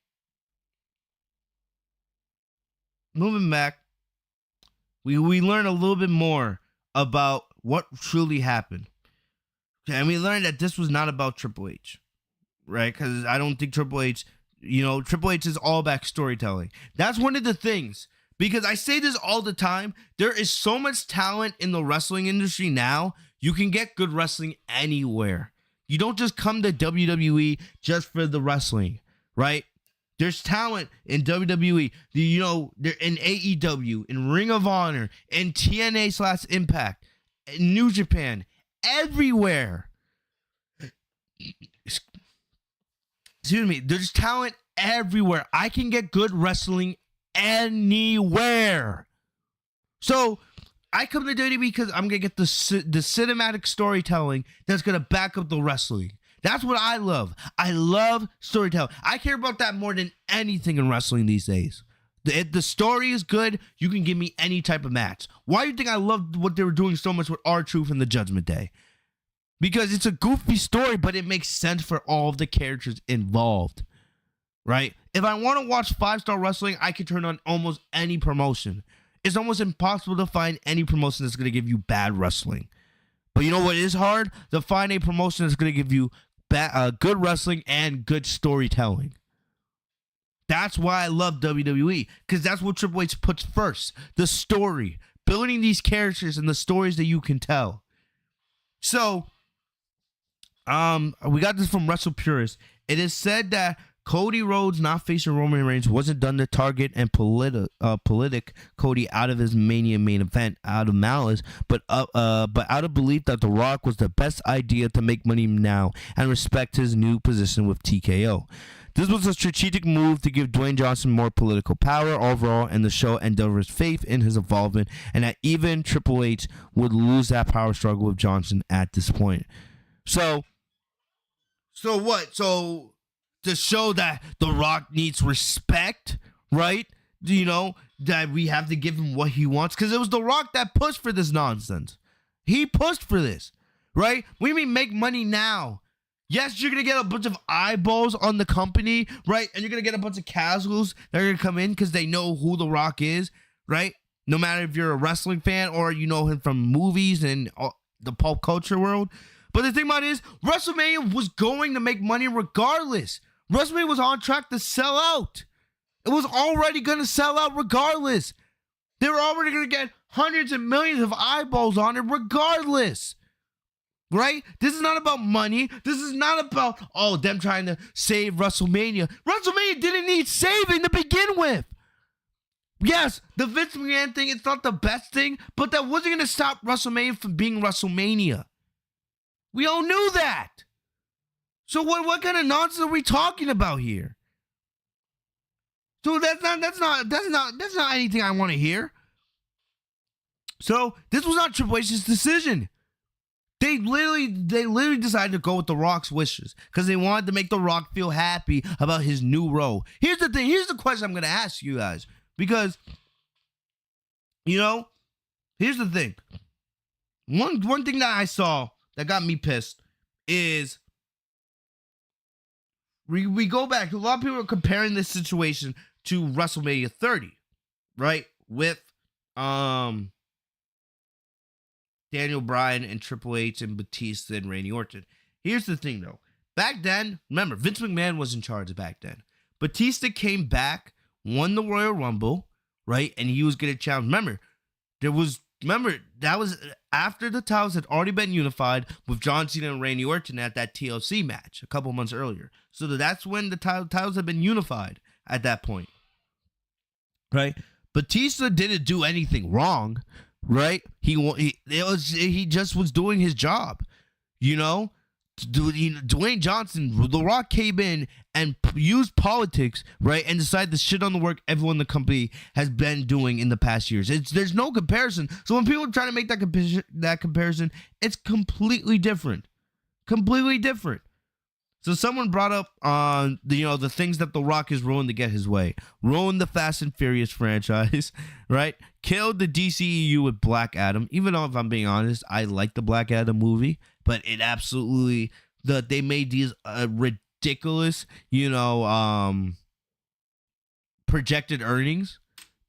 Moving back, we learn a little bit more about what truly happened. Okay, and we learned that this was not about Triple H, right? Because I don't think Triple H is all about storytelling. That's one of the things. Because I say this all the time, there is so much talent in the wrestling industry now, you can get good wrestling anywhere. You don't just come to WWE just for the wrestling, right? There's talent in WWE, they're in AEW, in Ring of Honor, in TNA/Impact, in New Japan, everywhere. Excuse me, there's talent everywhere. I can get good wrestling anywhere. So I come to WWE because I'm gonna get the cinematic storytelling that's gonna back up the wrestling. That's what I love. I love storytelling. I care about that more than anything in wrestling these days. If the story is good, you can give me any type of match. Why do you think I loved what they were doing so much with R-Truth and the Judgment Day? Because it's a goofy story, but it makes sense for all of the characters involved. Right? If I want to watch 5-star wrestling, I can turn on almost any promotion. It's almost impossible to find any promotion that's going to give you bad wrestling. But you know what is hard? To find a promotion that's going to give you good wrestling and good storytelling. That's why I love WWE, because that's what Triple H puts first. The story. Building these characters and the stories that you can tell. So, we got this from Wrestle Purist. It is said that Cody Rhodes not facing Roman Reigns wasn't done to target and politic Cody out of his Mania main event out of malice, but out of belief that The Rock was the best idea to make money now and respect his new position with TKO. This was a strategic move to give Dwayne Johnson more political power overall, and the show endeavors faith in his involvement, and that even Triple H would lose that power struggle with Johnson at this point. So what? So to show that The Rock needs respect right? You know, that we have to give him what he wants, because it was The Rock that pushed for this nonsense. He pushed for this, right? We mean make money now. Yes, you're going to get a bunch of eyeballs on the company, right? And you're going to get a bunch of casuals that are going to come in because they know who The Rock is, right? No matter if you're a wrestling fan or you know him from movies and the pop culture world. But the thing about it is, WrestleMania was going to make money regardless. WrestleMania was on track to sell out. It was already going to sell out regardless. They were already going to get hundreds of millions of eyeballs on it regardless. Right? This is not about money. This is not about, them trying to save WrestleMania. WrestleMania didn't need saving to begin with. Yes, the Vince McMahon thing, it's not the best thing, but that wasn't going to stop WrestleMania from being WrestleMania. We all knew that. So what kind of nonsense are we talking about here? So that's not anything I want to hear. So this was not Triple H's decision. They literally decided to go with The Rock's wishes because they wanted to make The Rock feel happy about his new role. Here's the thing. Here's the question I'm going to ask you guys. Because, here's the thing. One thing that I saw that got me pissed is we go back. A lot of people are comparing this situation to WrestleMania 30, right? With Daniel Bryan and Triple H and Batista and Randy Orton. Here's the thing, though. Back then, remember, Vince McMahon was in charge back then. Batista came back, won the Royal Rumble, right? And he was going to challenge. Remember, that was after the titles had already been unified with John Cena and Randy Orton at that TLC match a couple months earlier. So that's when the titles had been unified at that point, right? Batista didn't do anything wrong. Right? He just was doing his job. Dwayne Johnson, The Rock came in and used politics, right? And decided to shit on the work everyone in the company has been doing in the past years. There's no comparison. So when people are trying to make that comparison, it's completely different. Completely different. So someone brought up the things that The Rock has ruined to get his way. Ruined the Fast and Furious franchise, right? Killed the DCEU with Black Adam. Even though, if I'm being honest, I like the Black Adam movie, but it absolutely they made these ridiculous, projected earnings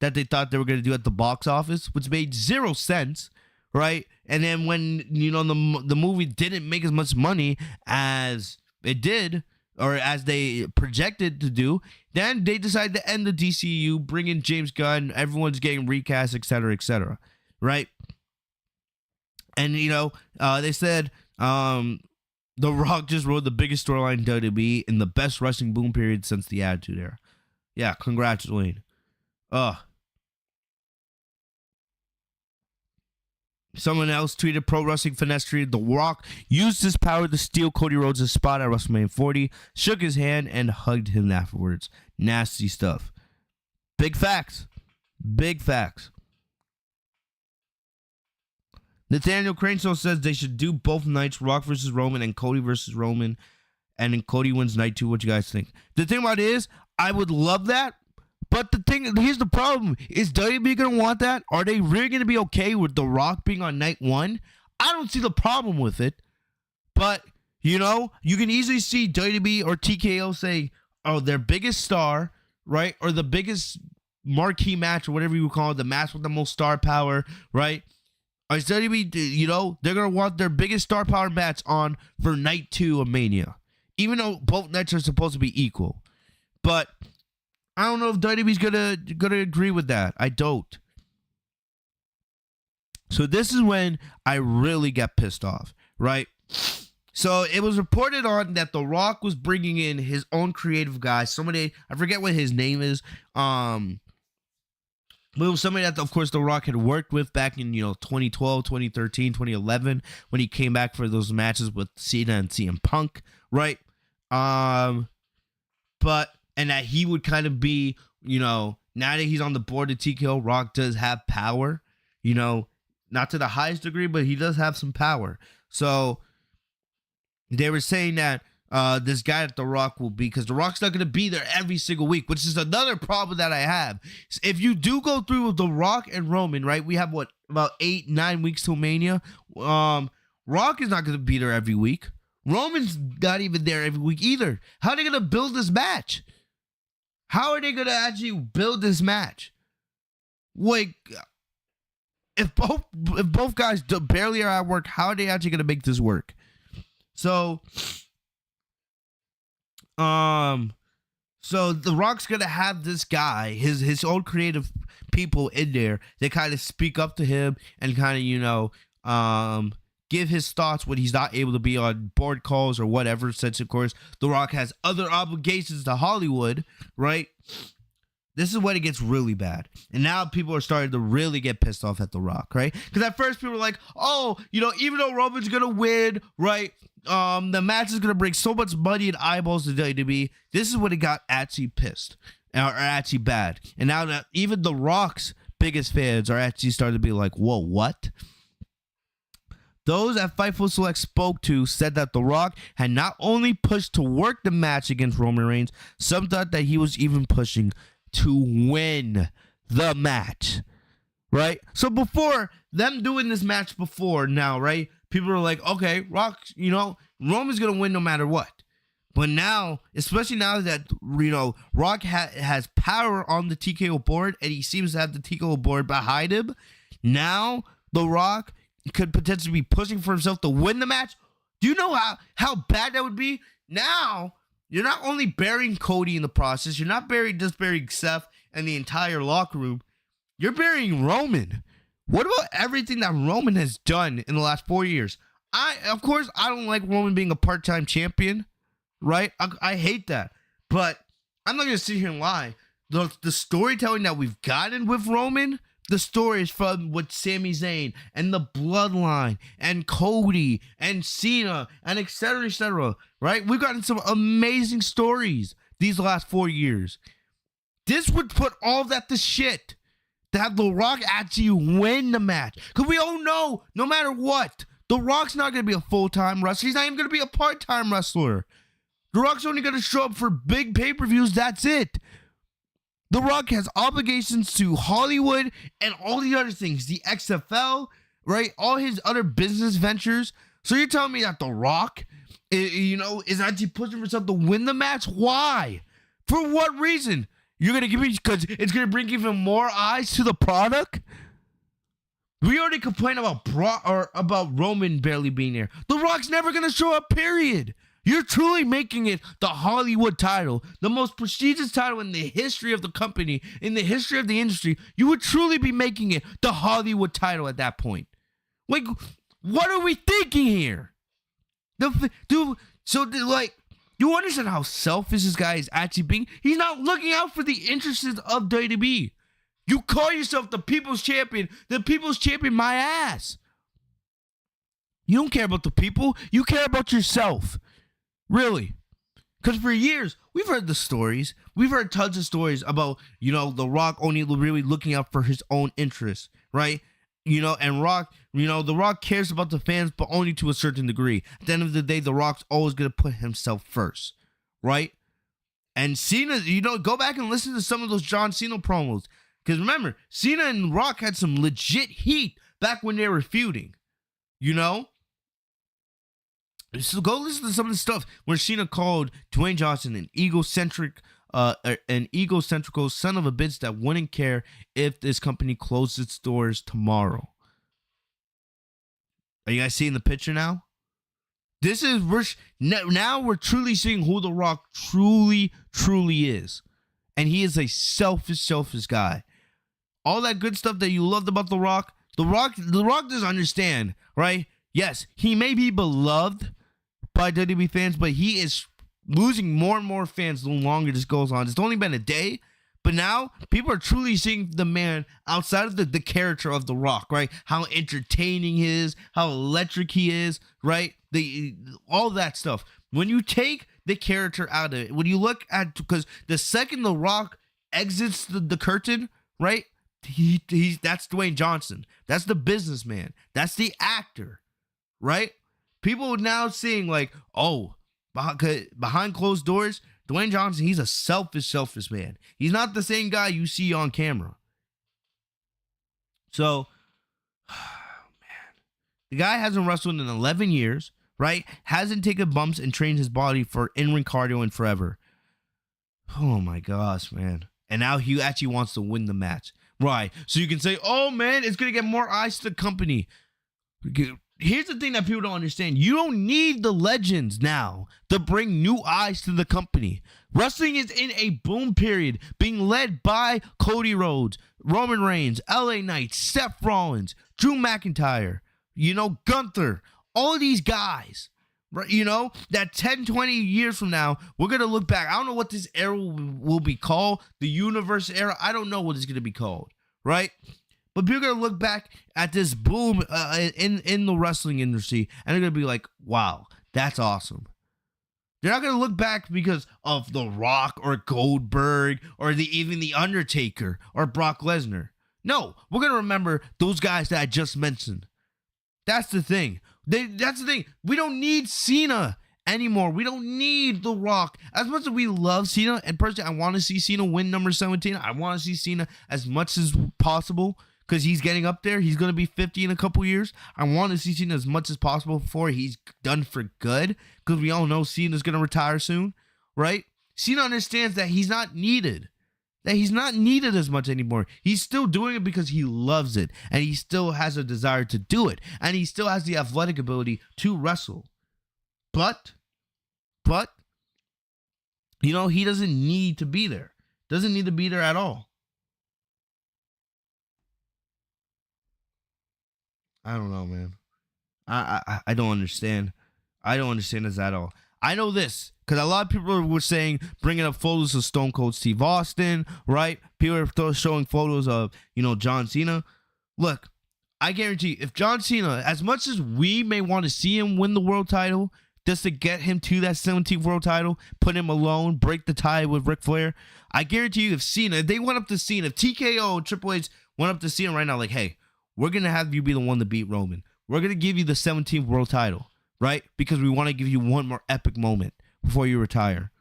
that they thought they were going to do at the box office, which made zero sense, right? And then when the movie didn't make as much money as it did, or as they projected to do, then they decided to end the DCU, bring in James Gunn, everyone's getting recast, etc., right? And, they said The Rock just wrote the biggest storyline in WWE in the best wrestling boom period since the Attitude Era. Yeah, congrats, Dwayne. Someone else tweeted, Pro Wrestling Finesse tweeted, The Rock used his power to steal Cody Rhodes' spot at WrestleMania 40, shook his hand, and hugged him afterwards. Nasty stuff. Big facts. Big facts. Nathaniel Craneshaw says they should do both nights, Rock versus Roman and Cody versus Roman, and then Cody wins night 2. What you guys think? The thing about it is, I would love that. But here's the problem. Is WWE going to want that? Are they really going to be okay with The Rock being on night 1? I don't see the problem with it. But, you can easily see WWE or TKO say, their biggest star, right? Or the biggest marquee match or whatever you call it, the match with the most star power, right? Or is WWE, they're going to want their biggest star power match on for night 2 of Mania. Even though both nights are supposed to be equal. But I don't know if WWE's gonna agree with that. I don't. So this is when I really got pissed off, right? So it was reported on that The Rock was bringing in his own creative guy. Somebody, I forget what his name is. But it was somebody that, of course, The Rock had worked with back in 2012, 2013, 2011 when he came back for those matches with Cena and CM Punk, right? And that he would kind of be, now that he's on the board of TKO, Rock does have power, not to the highest degree, but he does have some power. So they were saying that this guy that The Rock will be, because The Rock's not going to be there every single week, which is another problem that I have. If you do go through with The Rock and Roman, right, we have, about 8-9 weeks till Mania. Rock is not going to be there every week. Roman's not even there every week either. How are they going to build this match? How are they going to actually build this match? Like, if both guys barely are at work, how are they actually going to make this work? So The Rock's gonna have this guy, his own creative people in there that kind of speak up to him and kind of, give his thoughts when he's not able to be on board calls or whatever, since of course The Rock has other obligations to Hollywood, right? This is when it gets really bad. And now people are starting to really get pissed off at The Rock, right? Because at first people were like, oh, even though Roman's going to win, right? The match is going to bring so much money and eyeballs to WWE. This is when it got actually pissed or actually bad. And now that even The Rock's biggest fans are actually starting to be like, whoa, what? Those at Fightful Select spoke to said that The Rock had not only pushed to work the match against Roman Reigns, some thought that he was even pushing to win the match, right? So before them doing this match before now, right? People are like, okay, Rock, Roman's going to win no matter what. But now, especially now that, Rock has power on the TKO board and he seems to have the TKO board behind him, now The Rock could potentially be pushing for himself to win the match. Do you know how bad that would be? Now, you're not only burying Cody in the process, you're not just burying Seth and the entire locker room, you're burying Roman. What about everything that Roman has done in the last 4 years? Of course, I don't like Roman being a part-time champion, right? I hate that. But I'm not going to sit here and lie. The storytelling that we've gotten with Roman, the stories from with Sami Zayn and the Bloodline and Cody and Cena and et cetera, right? We've gotten some amazing stories these last 4 years. This would put all that to shit to have The Rock actually win the match. Because we all know, no matter what, The Rock's not going to be a full-time wrestler. He's not even going to be a part-time wrestler. The Rock's only going to show up for big pay-per-views. That's it. The Rock has obligations to Hollywood and all the other things, the XFL, right? All his other business ventures. So you're telling me that The Rock, is actually pushing for himself to win the match? Why? For what reason? You're going to give me, because it's going to bring even more eyes to the product? We already complained about Roman barely being there. The Rock's never going to show up, period. You're truly making it the Hollywood title, the most prestigious title in the history of the company, in the history of the industry. You would truly be making it the Hollywood title at that point. Like, what are we thinking here? You understand how selfish this guy is actually being? He's not looking out for the interests of WWE. You call yourself the People's Champion. The People's Champion, my ass. You don't care about the people. You care about yourself. Really. Because for years, we've heard the stories. We've heard tons of stories about, The Rock only really looking out for his own interests, right? And Rock, The Rock cares about the fans, but only to a certain degree. At the end of the day, The Rock's always going to put himself first, right? And Cena, go back and listen to some of those John Cena promos. Because remember, Cena and Rock had some legit heat back when they were feuding, So go listen to some of the stuff where Cena called Dwayne Johnson an egocentrical son of a bitch that wouldn't care if this company closed its doors tomorrow. Are you guys seeing the picture now? Now we're truly seeing who The Rock truly is. And he is a selfish guy. All that good stuff that you loved about The Rock doesn't understand, right? Yes, he may be beloved by WWE fans, but he is losing more and more fans the longer this goes on. It's only been a day, but now people are truly seeing the man outside of the character of The Rock, right? How entertaining he is, how electric he is, right? All that stuff. When you take the character out of it, when you look at, because the second The Rock exits the curtain, right? That's Dwayne Johnson. That's the businessman. That's the actor, right? People are now seeing like, oh, behind closed doors, Dwayne Johnson, he's a selfish man. He's not the same guy you see on camera. So, man, the guy hasn't wrestled in 11 years, right? Hasn't taken bumps and trained his body for in-ring cardio in forever. Oh my gosh, man. And now he actually wants to win the match. Right. So you can say, oh man, it's going to get more eyes to the company. Here's the thing that people don't understand. You don't need the legends now to bring new eyes to the company. Wrestling is in a boom period, being led by Cody Rhodes, Roman Reigns, LA Knight, Seth Rollins, Drew McIntyre, Gunther, all of these guys. Right, that 10, 20 years from now, we're going to look back. I don't know what this era will be called. The universe era. I don't know what it's going to be called. Right? But people are going to look back at this boom in the wrestling industry, and they're going to be like, wow, that's awesome. They're not going to look back because of The Rock or Goldberg or even The Undertaker or Brock Lesnar. No, we're going to remember those guys that I just mentioned. That's the thing. That's the thing. We don't need Cena anymore. We don't need The Rock. As much as we love Cena, and personally, I want to see Cena win number 17. I want to see Cena as much as possible because he's getting up there. He's going to be 50 in a couple years. I want to see Cena as much as possible before he's done for good because we all know Cena's going to retire soon, right? Cena understands that he's not needed. That he's not needed as much anymore. He's still doing it because he loves it. And he still has a desire to do it. And he still has the athletic ability to wrestle. But, he doesn't need to be there. Doesn't need to be there at all. I don't know, man. I don't understand. I don't understand this at all. I know this because a lot of people were saying, bringing up photos of Stone Cold Steve Austin, right? People are showing photos of, John Cena. Look, I guarantee if John Cena, as much as we may want to see him win the world title, just to get him to that 17th world title, put him alone, break the tie with Ric Flair, I guarantee you if they went up to Cena, if TKO and Triple H went up to Cena right now, like, hey, we're going to have you be the one to beat Roman. We're going to give you the 17th world title. Right? Because we want to give you one more epic moment before you retire.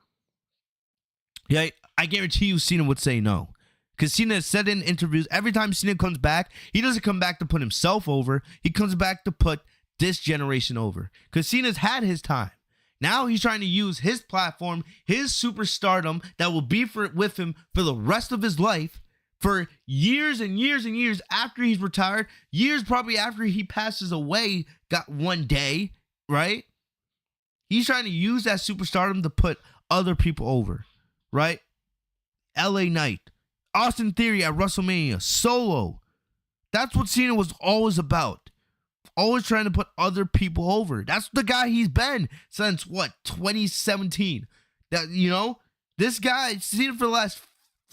Yeah, I guarantee you Cena would say no. Because Cena has said in interviews, every time Cena comes back, he doesn't come back to put himself over. He comes back to put this generation over. Because Cena's had his time. Now he's trying to use his platform, his superstardom that will be with him for the rest of his life, for years and years and years after he's retired, years probably after he passes away, got one day. Right? He's trying to use that superstardom to put other people over. Right? LA Knight. Austin Theory at WrestleMania. Solo. That's what Cena was always about. Always trying to put other people over. That's the guy he's been since, 2017. This guy, Cena for the last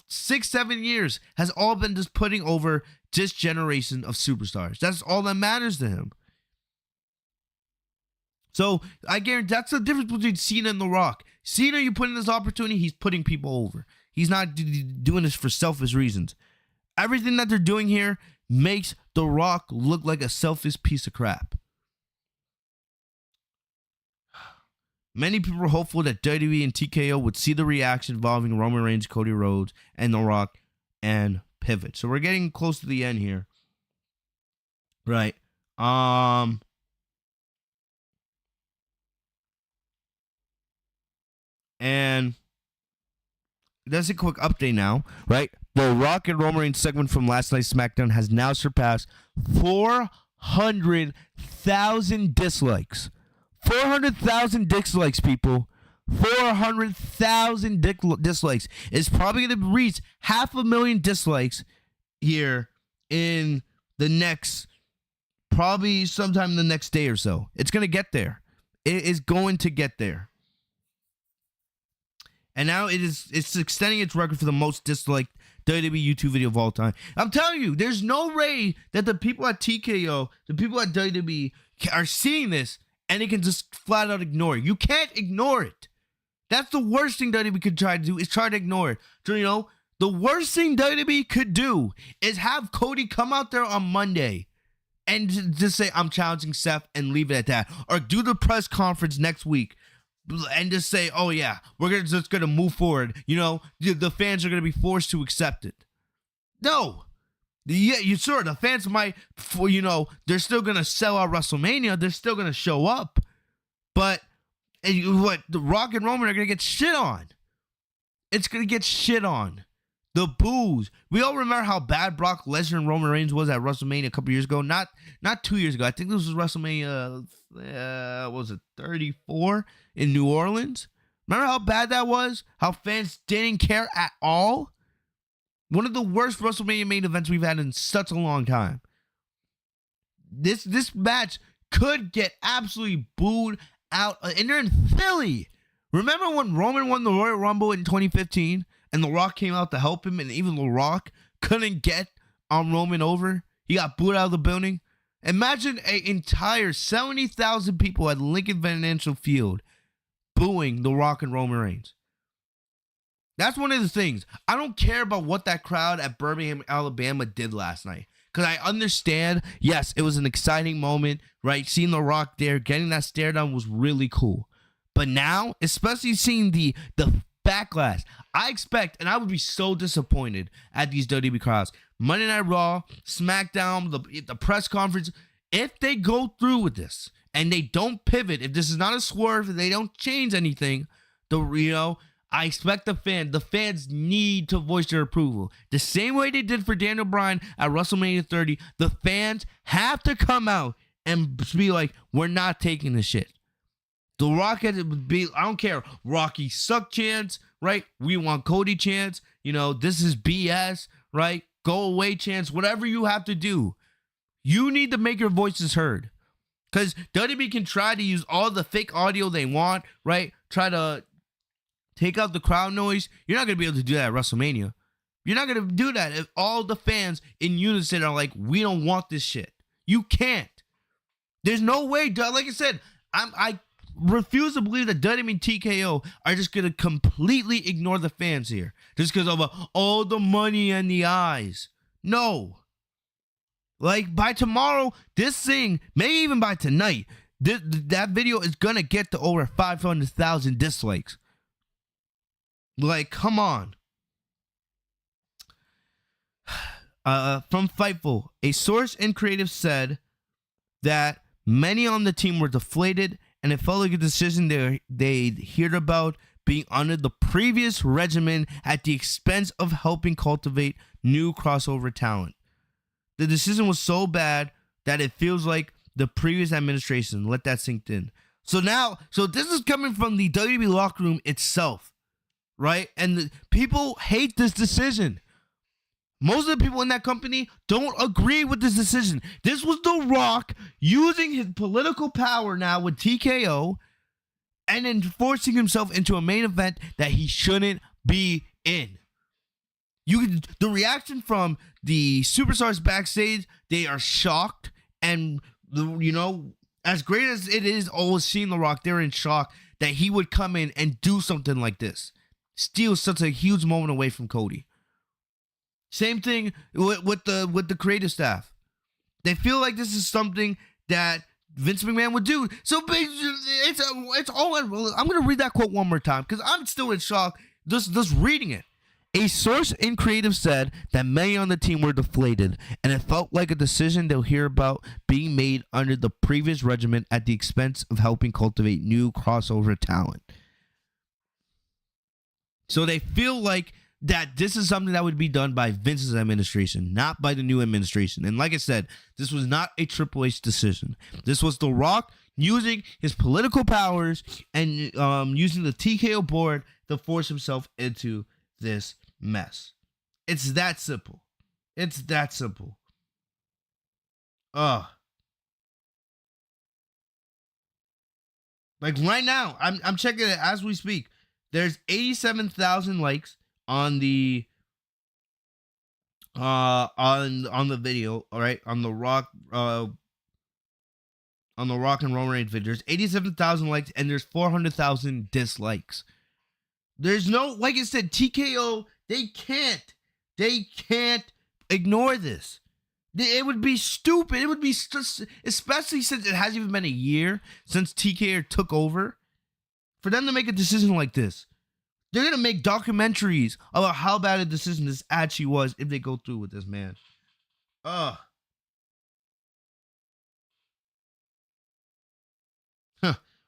6-7 years, has all been just putting over this generation of superstars. That's all that matters to him. So I guarantee that's the difference between Cena and The Rock. Cena, you put in this opportunity, he's putting people over. He's not doing this for selfish reasons. Everything that they're doing here makes The Rock look like a selfish piece of crap. Many people were hopeful that WWE and TKO would see the reaction involving Roman Reigns, Cody Rhodes, and The Rock and pivot. So we're getting close to the end here. Right. And that's a quick update now, right? The Rock and Roman Reigns segment from last night's SmackDown has now surpassed 400,000 dislikes. 400,000 dislikes, people. 400,000 dislikes. It's probably going to reach 500,000 dislikes here in the next, probably sometime in the next day or so. It's going to get there. It is going to get there. And now it's extending its record for the most disliked WWE YouTube video of all time. I'm telling you, there's no way that the people at TKO, the people at WWE are seeing this and they can just flat out ignore it. You can't ignore it. That's the worst thing WWE could try to do, is try to ignore it. So, the worst thing WWE could do is have Cody come out there on Monday and just say, I'm challenging Seth, and leave it at that. Or do the press conference next week. and just say, oh yeah, we're just gonna move forward. You know, the fans are gonna be forced to accept it. No. Yeah, the fans might, they're still gonna sell out WrestleMania. They're still gonna show up, but the Rock and Roman are gonna get shit on. It's gonna get shit on. The boos. We all remember how bad Brock Lesnar and Roman Reigns was at WrestleMania a couple years ago. Not 2 years ago. I think this was WrestleMania. What was it, 34 in New Orleans? Remember how bad that was? How fans didn't care at all? One of the worst WrestleMania main events we've had in such a long time. This match could get absolutely booed out. And they're in Philly. Remember when Roman won the Royal Rumble in 2015 and The Rock came out to help him, and even The Rock couldn't get Roman over? He got booed out of the building. Imagine an entire 70,000 people at Lincoln Financial Field booing The Rock and Roman Reigns. That's one of the things. I don't care about what that crowd at Birmingham, Alabama did last night. Because I understand, yes, it was an exciting moment, right? Seeing The Rock there, getting that stare down was really cool. But now, especially seeing the backlash, I expect, and I would be so disappointed at these WWE crowds. Monday Night Raw, SmackDown, the press conference, if they go through with this and they don't pivot, if this is not a swerve, if they don't change anything, I expect the fans need to voice their approval. The same way they did for Daniel Bryan at WrestleMania 30, the fans have to come out and be like, we're not taking this shit. The Rock had to be, I don't care, Rocky suck chants, right? We want Cody chants, this is BS, right? Go away chants, whatever you have to do. You need to make your voices heard. Because WWE can try to use all the fake audio they want, right? Try to take out the crowd noise. You're not going to be able to do that at WrestleMania. You're not going to do that if all the fans in unison are like, we don't want this shit. You can't. There's no way. Like I said, I refuse to believe that WWE and TKO are just going to completely ignore the fans here. Just because of all the money and the eyes. No. Like, by tomorrow, this thing, maybe even by tonight, that video is going to get to over 500,000 dislikes. Like, come on. From Fightful, a source in creative said that many on the team were deflated, and it felt like a decision they'd heard about being under the previous regimen at the expense of helping cultivate new crossover talent. The decision was so bad that it feels like the previous administration let that sink in. So this is coming from the WWE locker room itself, right? And people hate this decision. Most of the people in that company don't agree with this decision. This was The Rock using his political power now with TKO and then forcing himself into a main event that he shouldn't be in. The reaction from the superstars backstage, they are shocked. And, as great as it is always seeing The Rock, they're in shock that he would come in and do something like this. Steal such a huge moment away from Cody. Same thing with the creative staff. They feel like this is something that Vince McMahon would do. So it's all. I'm going to read that quote one more time because I'm still in shock just reading it. A source in creative said that many on the team were deflated, and it felt like a decision they'll hear about being made under the previous regimen at the expense of helping cultivate new crossover talent. So they feel like that this is something that would be done by Vince's administration, not by the new administration. And like I said, this was not a Triple H decision. This was The Rock using his political powers and using the TKO board to force himself into this mess. It's that simple. It's that simple. Like right now, I'm checking it as we speak. There's 87,000 likes on the on the video, all right, on the Rock and Roman Reigns video. There's 87,000 likes and there's 400,000 dislikes. There's no, like I said, TKO, they can't ignore this. It would be stupid. It would be just, especially since it hasn't even been a year since TKO took over. for them to make a decision like this. They're going to make documentaries about how bad a decision this actually was if they go through with this, man.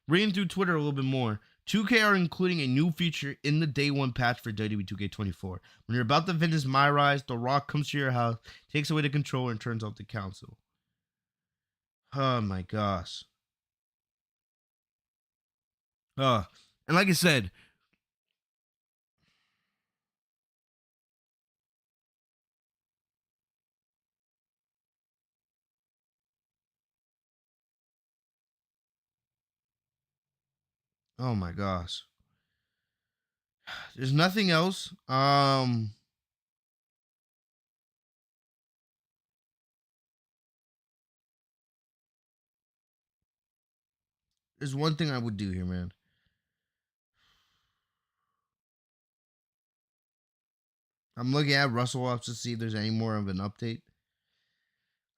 Reading through Twitter a little bit more. 2K are including a new feature in the day one patch for WWE 2K24. When you're about to finish My Rise, The Rock comes to your house, takes away the controller, and turns off the console. Oh my gosh. And like I said, oh my gosh. There's nothing else. There's one thing I would do here, man. I'm looking at Russell Ops to see if there's any more of an update.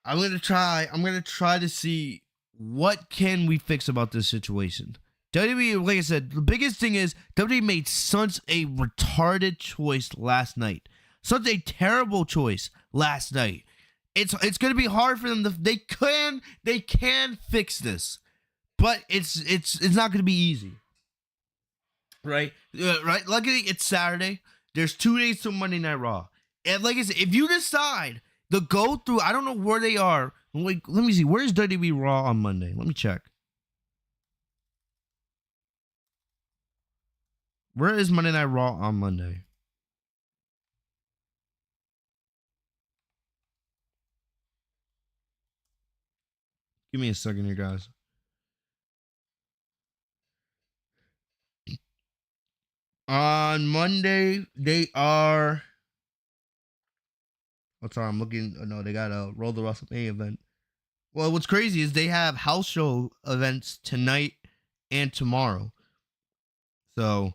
I'm gonna try to see what can we fix about this situation. WWE, like I said, the biggest thing is WWE made such a retarded choice last night. Such a terrible choice last night. It's gonna be hard for them to they can fix this. But it's not gonna be easy. Right? Right? Luckily it's Saturday. There's 2 days till Monday Night Raw. And like I said, if you decide to go through, I don't know where they are. Like, let me see. Where's WWE Raw on Monday? Let me check. Where is Monday Night Raw on Monday? Give me a second here, guys. On Monday, they are. Oh, sorry, I'm looking. No, they got a Roll the WrestleMania event. Well, what's crazy is they have house show events tonight and tomorrow. So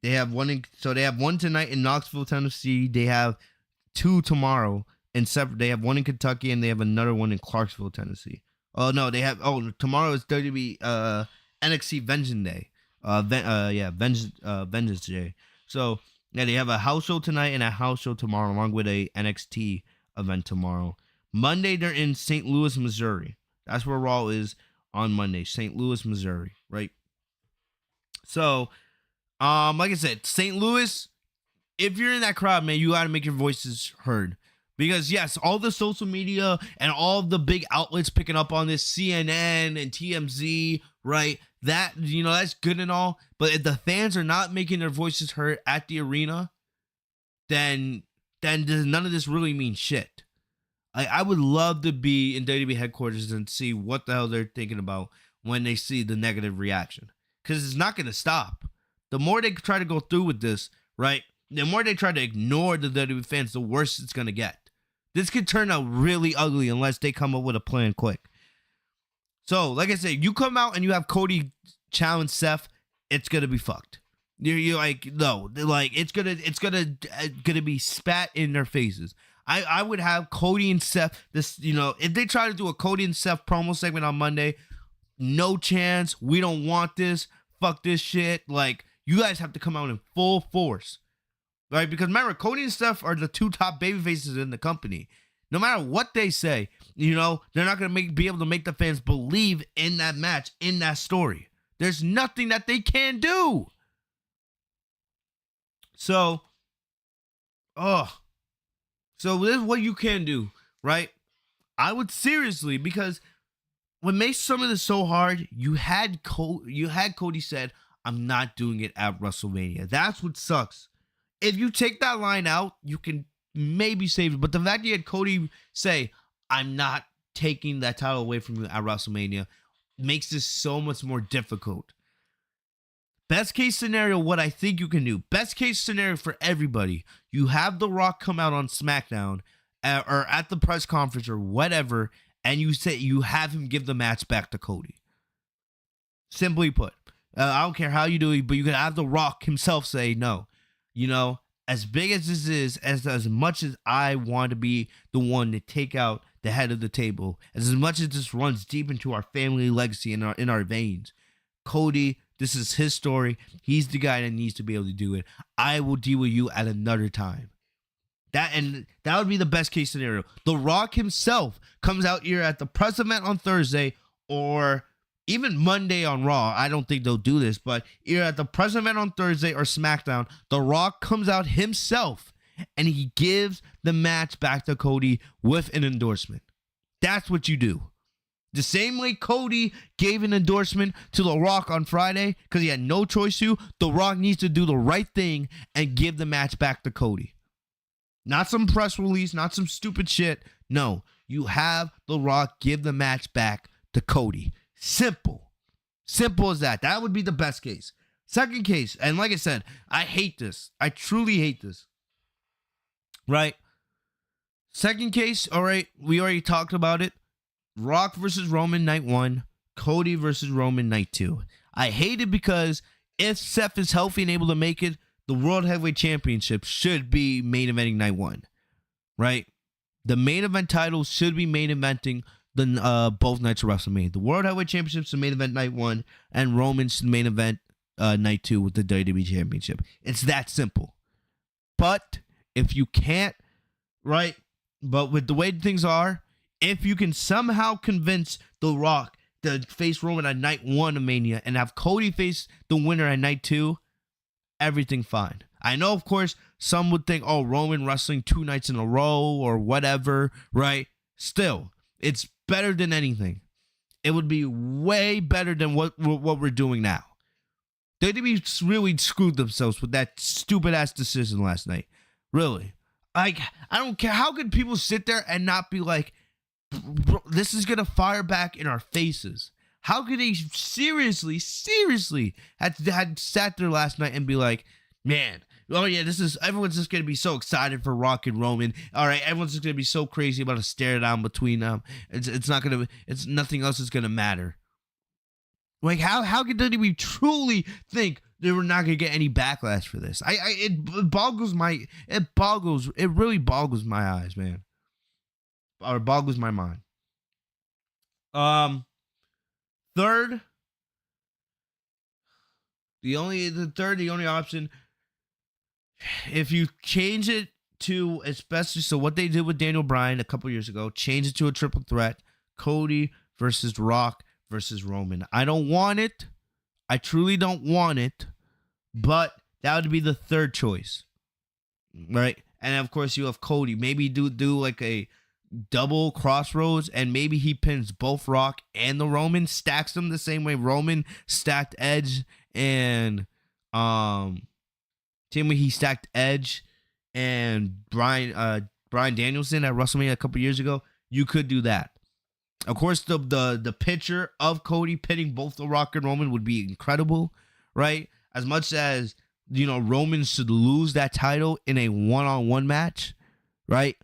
they have one. They have one tonight in Knoxville, Tennessee. They have 2 tomorrow, and separate. They have one in Kentucky, and they have another one in Clarksville, Tennessee. Oh no, they have. Oh, tomorrow is WWE NXT Vengeance Day. Vengeance Day. So yeah, they have a house show tonight and a house show tomorrow, along with a NXT event tomorrow. Monday they're in St. Louis, Missouri. That's where Raw is on Monday, St. Louis, Missouri, right? So, like I said, St. Louis. If you're in that crowd, man, you got to make your voices heard. Because, yes, all the social media and all the big outlets picking up on this, CNN and TMZ, right? That, that's good and all. But if the fans are not making their voices heard at the arena, then none of this really means shit. I would love to be in WWE headquarters and see what the hell they're thinking about when they see the negative reaction. Because it's not going to stop. The more they try to go through with this, right? The more they try to ignore the WWE fans, the worse it's going to get. This could turn out really ugly unless they come up with a plan quick. So, like I said, you come out and you have Cody challenge Seth, it's going to be fucked. You're like, no, like it's gonna be spat in their faces. I would have Cody and Seth, if they try to do a Cody and Seth promo segment on Monday, no chance. We don't want this. Fuck this shit. Like, you guys have to come out in full force. Right? Because remember, Cody and Seth are the 2 top babyfaces in the company. No matter what they say, they're not going to be able to make the fans believe in that match, in that story. There's nothing that they can do. So this is what you can do, right? I would seriously, because what makes some of this so hard, you had Cody said, I'm not doing it at WrestleMania. That's what sucks. If you take that line out, you can maybe save it. But the fact you had Cody say, I'm not taking that title away from you at WrestleMania, makes this so much more difficult. Best case scenario, what I think you can do. Best case scenario for everybody. You have The Rock come out on SmackDown or at the press conference or whatever, and you have him give the match back to Cody. Simply put. I don't care how you do it, but you can have The Rock himself say no. As big as this is, as much as I want to be the one to take out the head of the table, as much as this runs deep into our family legacy in our veins, Cody, This is his story. He's the guy that needs to be able to do it. I will deal with you at another time. That would be the best case scenario. The Rock himself comes out here at the press event on Thursday or even Monday on Raw. I don't think they'll do this, but either at the press event on Thursday or SmackDown, The Rock comes out himself and he gives the match back to Cody with an endorsement. That's what you do. The same way Cody gave an endorsement to The Rock on Friday because he had no choice to, The Rock needs to do the right thing and give the match back to Cody. Not some press release, not some stupid shit. No, you have The Rock give the match back to Cody. Simple. Simple as that. That would be the best case. Second case, and like I said, I hate this. I truly hate this. Right? Second case, all right, we already talked about it. Rock versus Roman night 1, Cody versus Roman night 2. I hate it because if Seth is healthy and able to make it, the World Heavyweight Championship should be main eventing night 1, right? The main event title should be main eventing the both nights of WrestleMania. The World Heavyweight Championship should main event night 1, and Roman should main event night 2 with the WWE Championship. It's that simple. But if you can't, right? But with the way things are, if you can somehow convince The Rock to face Roman at night 1 of Mania and have Cody face the winner at night 2, everything fine. I know, of course, some would think, oh, Roman wrestling 2 nights in a row or whatever, right? Still, it's better than anything. It would be way better than what we're doing now. WWE really screwed themselves with that stupid-ass decision last night. Really. Like, I don't care. How could people sit there and not be like, bro, this is going to fire back in our faces? How could they seriously had sat there last night and be like, man, oh yeah, everyone's just going to be so excited for Rock and Roman. All right, everyone's just going to be so crazy about a stare down between them. It's nothing else is going to matter. Like, how could WWE truly think they were not going to get any backlash for this? It really boggles my eyes, man. Or boggles my mind. Third, the only option, if you change it to, especially, so what they did with Daniel Bryan a couple years ago, change it to a triple threat, Cody versus Rock versus Roman. I don't want it. I truly don't want it, but that would be the third choice, right? And of course you have Cody. Maybe do like a double crossroads, and maybe he pins both Rock and the Roman, stacks them the same way Roman stacked Edge and same way he stacked Edge and Bryan Danielson at WrestleMania a couple years ago. You could do that. Of course, the picture of Cody pinning both The Rock and Roman would be incredible, right? As much as, you know, Roman should lose that title in a one-on-one match, right?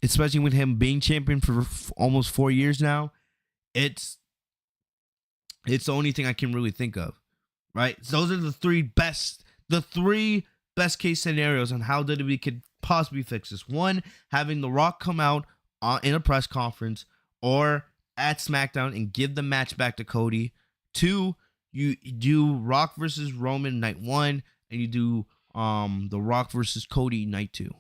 Especially with him being champion for almost 4 years now. It's the only thing I can really think of, right? So those are the three best case scenarios on how WWE could possibly fix this. One, having The Rock come out in a press conference or at SmackDown and give the match back to Cody. Two, you do Rock versus Roman night 1, and you do The Rock versus Cody night 2.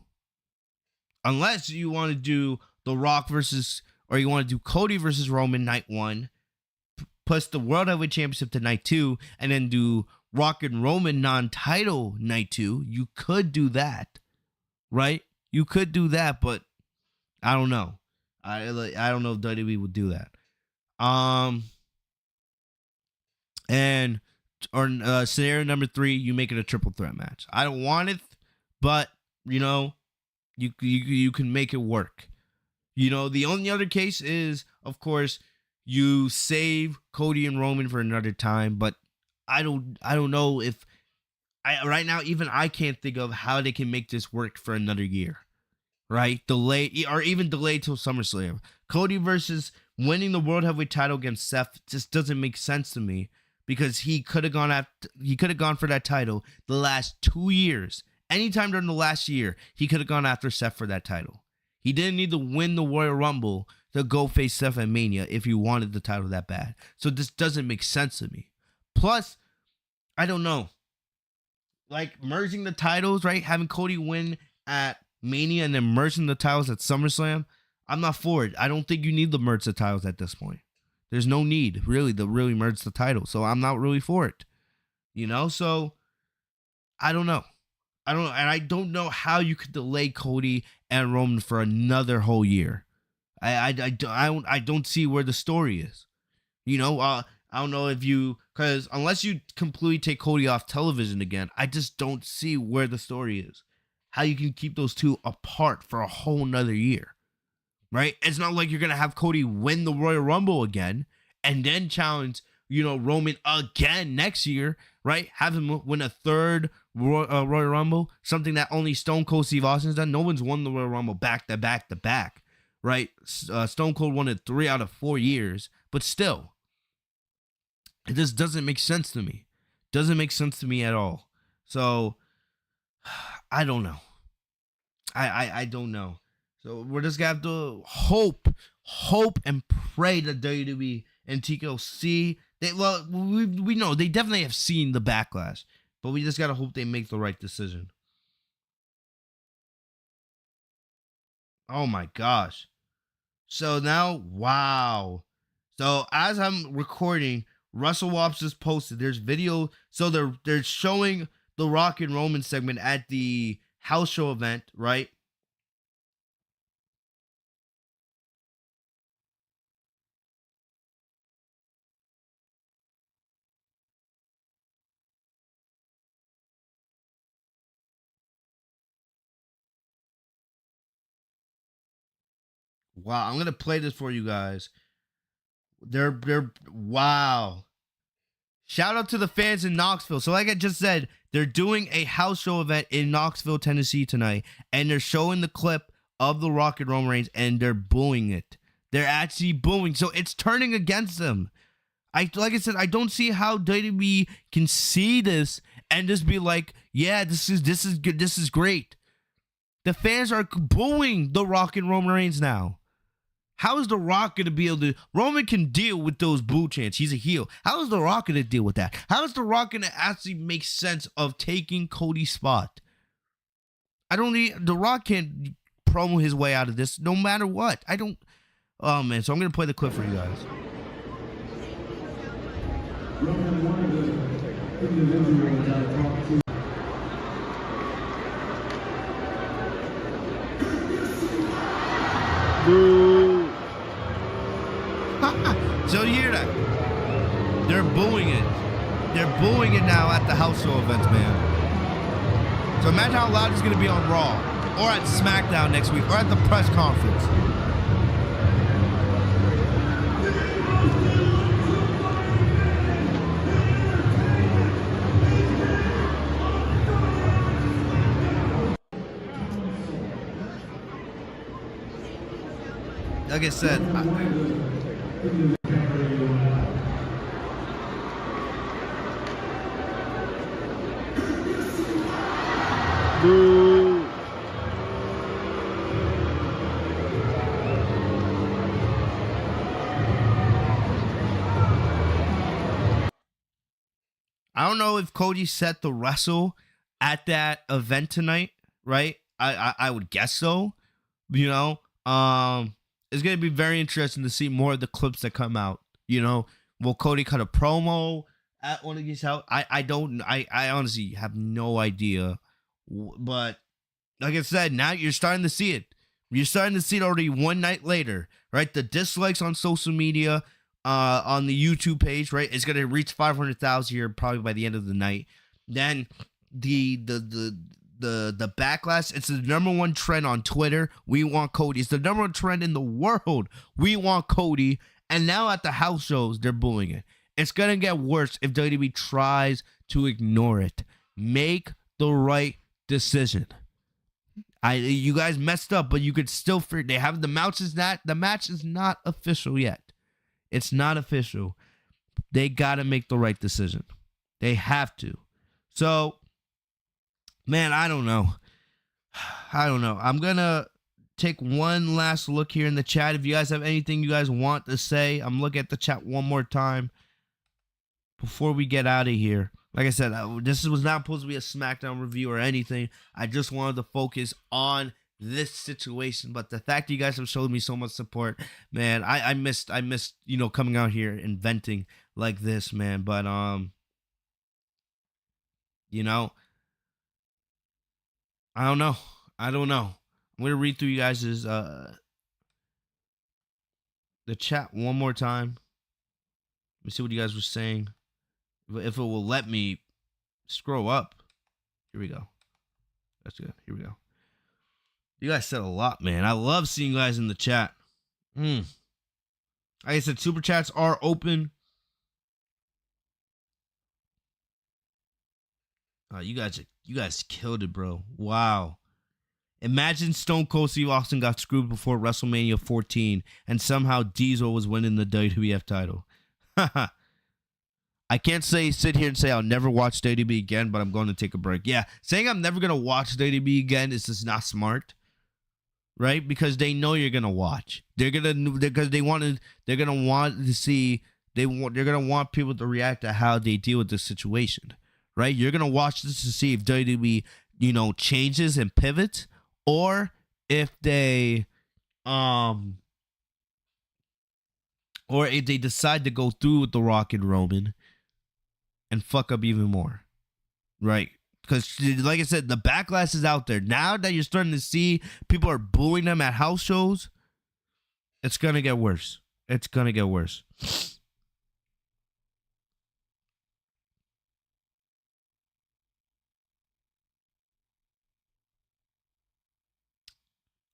Unless you want to do The Rock or you want to do Cody versus Roman night 1, plus the World Heavyweight Championship to night 2, and then do Rock and Roman non-title night 2. You could do that, right? You could do that, but I don't know. I don't know if WWE would do that. Scenario number 3, you make it a triple threat match. I don't want it, but you know, you can make it work. You know, the only other case is, of course, you save Cody and Roman for another time, but I don't know if right now even I can't think of how they can make this work for another year. Right? Delay till SummerSlam. Cody versus winning the World Heavyweight title against Seth just doesn't make sense to me, because he could have gone for that title the last 2 years. Anytime during the last year, he could have gone after Seth for that title. He didn't need to win the Royal Rumble to go face Seth at Mania if he wanted the title that bad. So this doesn't make sense to me. Plus, I don't know. Like merging the titles, right? Having Cody win at Mania and then merging the titles at SummerSlam. I'm not for it. I don't think you need to merge the titles at this point. There's no need really to really merge the titles. So I'm not really for it. So I don't know. And I don't know how you could delay Cody and Roman for another whole year. I don't see where the story is. I don't know because unless you completely take Cody off television again, I just don't see where the story is. How you can keep those two apart for a whole nother year, right? It's not like you're going to have Cody win the Royal Rumble again and then challenge, Roman again next year, right? Have him win a third Royal Rumble, something that only Stone Cold Steve Austin's done. No one's won the Royal Rumble back to back to back, right? Stone Cold won it 3 out of 4 years, but still, it just doesn't make sense to me. Doesn't make sense to me at all. So, I don't know. I don't know. So we're just gonna have to hope and pray that WWE and TLC we know they definitely have seen the backlash, but we just gotta hope they make the right decision. Oh my gosh. So now, wow. So as I'm recording, Russell Wops just posted. There's video. So they're showing the Rock and Roman segment at the house show event, right? Wow, I'm gonna play this for you guys. They're wow. Shout out to the fans in Knoxville. So like I just said, they're doing a house show event in Knoxville, Tennessee tonight, and they're showing the clip of the Rock and Roman Reigns, and they're booing it. They're actually booing. So it's turning against them. Like I said, I don't see how WWE can see this and just be like, yeah, this is good, this is great. The fans are booing the Rock and Roman Reigns now. How is The Rock going to be able to... Roman can deal with those boo chants. He's a heel. How is The Rock going to deal with that? How is The Rock going to actually make sense of taking Cody's spot? The Rock can't promo his way out of this no matter what. Oh, man. So I'm going to play the clip for you guys. Boo. So you hear that? They're booing it. They're booing it now at the house show events, man. So imagine how loud it's going to be on Raw or at SmackDown next week or at the press conference. Like I said, boo. I don't know if Cody set the wrestle at that event tonight, right? I would guess so. It's going to be very interesting to see more of the clips that come out. Will Cody cut a promo at one of these house? I honestly have no idea. But like I said, now you're starting to see it. You're starting to see it already one night later, right? The dislikes on social media, on the YouTube page, right? It's going to reach 500,000 here probably by the end of the night. Then the backlash, it's the number one trend on Twitter. We want Cody. It's the number one trend in the world. We want Cody. And now at the house shows, they're booing it. It's going to get worse if WWE tries to ignore it. Make the right decision. You guys messed up, but you could still figure. They have the match is not official yet. It's not official. They got to make the right decision. They have to. So, man, I don't know. I'm going to take one last look here in the chat. If you guys have anything you guys want to say, I'm looking at the chat one more time before we get out of here. Like I said, this was not supposed to be a SmackDown review or anything. I just wanted to focus on this situation. But the fact that you guys have showed me so much support, man, I missed, coming out here and venting like this, man. But, I don't know. I'm going to read through you guys' the chat one more time. Let me see what you guys were saying. If it will let me scroll up. Here we go. That's good. Here we go. You guys said a lot, man. I love seeing you guys in the chat. Like I said, super chats are open. You guys killed it, bro. Wow. Imagine Stone Cold Steve Austin got screwed before WrestleMania 14 and somehow Diesel was winning the WWF title. I can't sit here and say I'll never watch WWE again, but I'm going to take a break. Yeah, saying I'm never going to watch WWE again is just not smart, right? Because they know you're going to watch. They're going to want people to react to how they deal with this situation, right? You're going to watch this to see if WWE, changes and pivots, or if they decide to go through with The Rock and Roman and fuck up even more, right? Because, like I said, the backlash is out there. Now that you're starting to see people are booing them at house shows, it's going to get worse. It's going to get worse.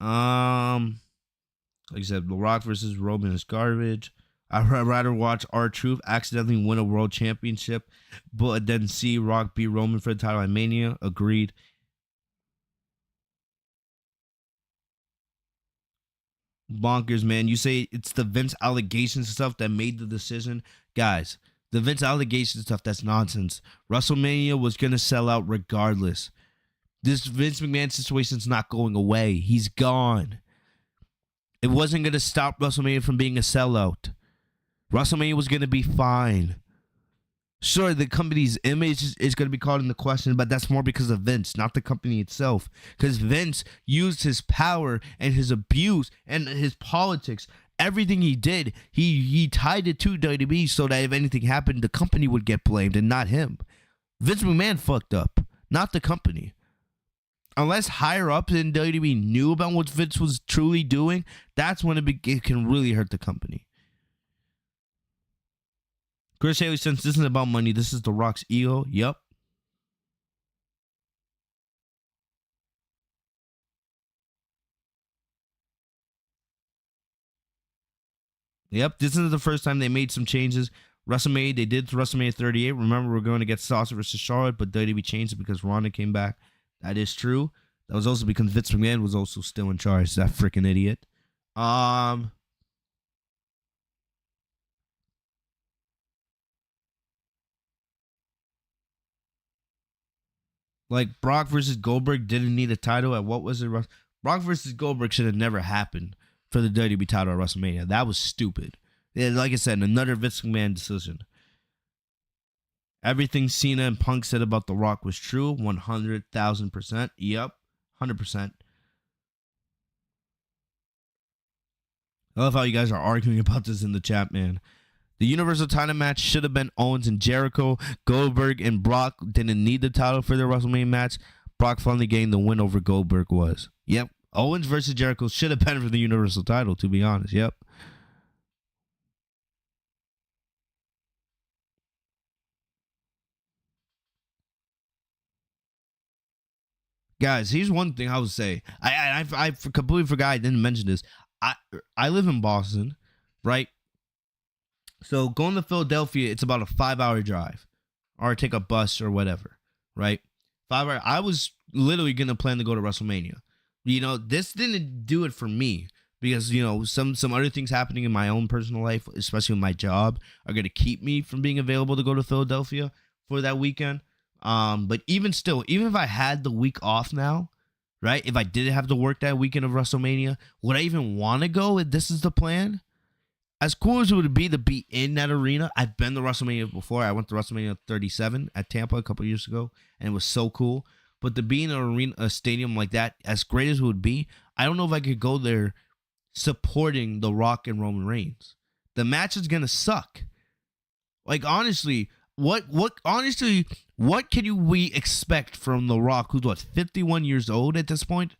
Like I said, The Rock versus Roman is garbage. I'd rather watch R-Truth accidentally win a world championship, but then see Rock beat Roman for the title at Mania. Agreed. Bonkers, man. You say it's the Vince allegations stuff that made the decision. Guys, the Vince allegations stuff, that's nonsense. WrestleMania was going to sell out regardless. This Vince McMahon situation's not going away. He's gone. It wasn't going to stop WrestleMania from being a sellout. WrestleMania was going to be fine. Sure, the company's image is going to be called into question, but that's more because of Vince, not the company itself. Because Vince used his power and his abuse and his politics. Everything he did, he tied it to WWE so that if anything happened, the company would get blamed and not him. Vince McMahon fucked up, not the company. Unless higher ups in WWE knew about what Vince was truly doing, that's when it can really hurt the company. Chris Haley says this isn't about money. This is The Rock's ego. Yep. Yep. This isn't the first time they made some changes. WrestleMania, they did WrestleMania 38. Remember, we're going to get Sasha versus Charlotte, but WWE changed it because Ronda came back. That is true. That was also because Vince McMahon was also still in charge. That freaking idiot. Like Brock versus Goldberg didn't need a title at what was it? Brock versus Goldberg should have never happened for the WWE title at WrestleMania. That was stupid. Yeah, like I said, another Vince McMahon decision. Everything Cena and Punk said about The Rock was true. 100,000%. Yep. 100%. I love how you guys are arguing about this in the chat, man. The Universal title match should have been Owens and Jericho. Goldberg and Brock didn't need the title for their WrestleMania match. Brock finally getting the win over Goldberg was. Yep. Owens versus Jericho should have been for the Universal title, to be honest. Yep. Guys, here's one thing I would say. I completely forgot I didn't mention this. I live in Boston, right? So going to Philadelphia, it's about a 5-hour drive, or take a bus or whatever, right? 5 hours. I was literally gonna plan to go to WrestleMania. This didn't do it for me because some other things happening in my own personal life, especially with my job, are gonna keep me from being available to go to Philadelphia for that weekend. But even still, even if I had the week off now, right? If I didn't have to work that weekend of WrestleMania, would I even want to go if this is the plan? as cool as it would be to be in that arena, I've been to WrestleMania before. I went to WrestleMania 37 at Tampa a couple years ago, and it was so cool. But to be in an arena, a stadium like that, as great as it would be, I don't know if I could go there supporting The Rock and Roman Reigns. The match is gonna suck. Like, honestly, what can we expect from The Rock, who's 51 years old at this point,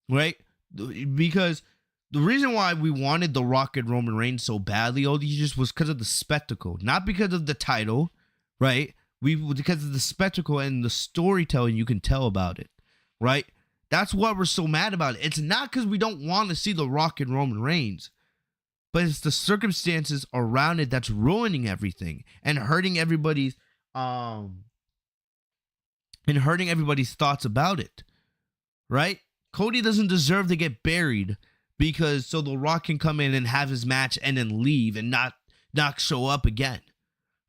right? Because the reason why we wanted The Rock and Roman Reigns so badly all these years was because of the spectacle, not because of the title, right? Because of the spectacle and the storytelling you can tell about it, right? That's why we're so mad about it. It's not because we don't want to see The Rock and Roman Reigns, but it's the circumstances around it that's ruining everything and hurting everybody's thoughts about it, right? Cody doesn't deserve to get buried because so The Rock can come in and have his match and then leave and not show up again,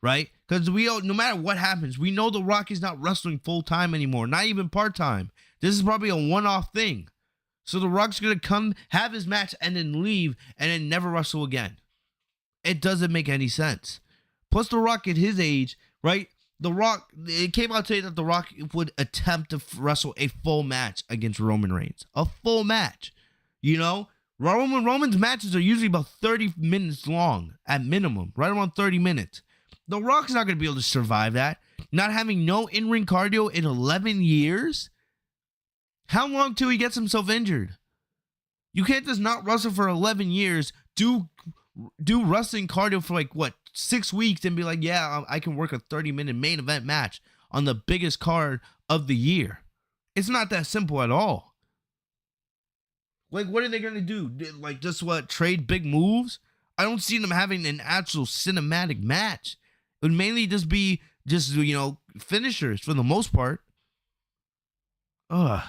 right? Because no matter what happens, we know The Rock is not wrestling full time anymore, not even part time. This is probably a one-off thing. So The Rock's gonna come, have his match, and then leave, and then never wrestle again. It doesn't make any sense. Plus, The Rock at his age, right? The Rock, it came out today that The Rock would attempt to wrestle a full match against Roman Reigns. A full match. You know? Roman's matches are usually about 30 minutes long, at minimum. Right around 30 minutes. The Rock's not going to be able to survive that. Not having no in-ring cardio in 11 years? How long till he gets himself injured? You can't just not wrestle for 11 years, do wrestling cardio for 6 weeks and be like, yeah, I can work a 30-minute main event match on the biggest card of the year. It's not that simple at all. What are they going to do? Trade big moves? I don't see them having an actual cinematic match. It would mainly just be finishers for the most part. Ugh.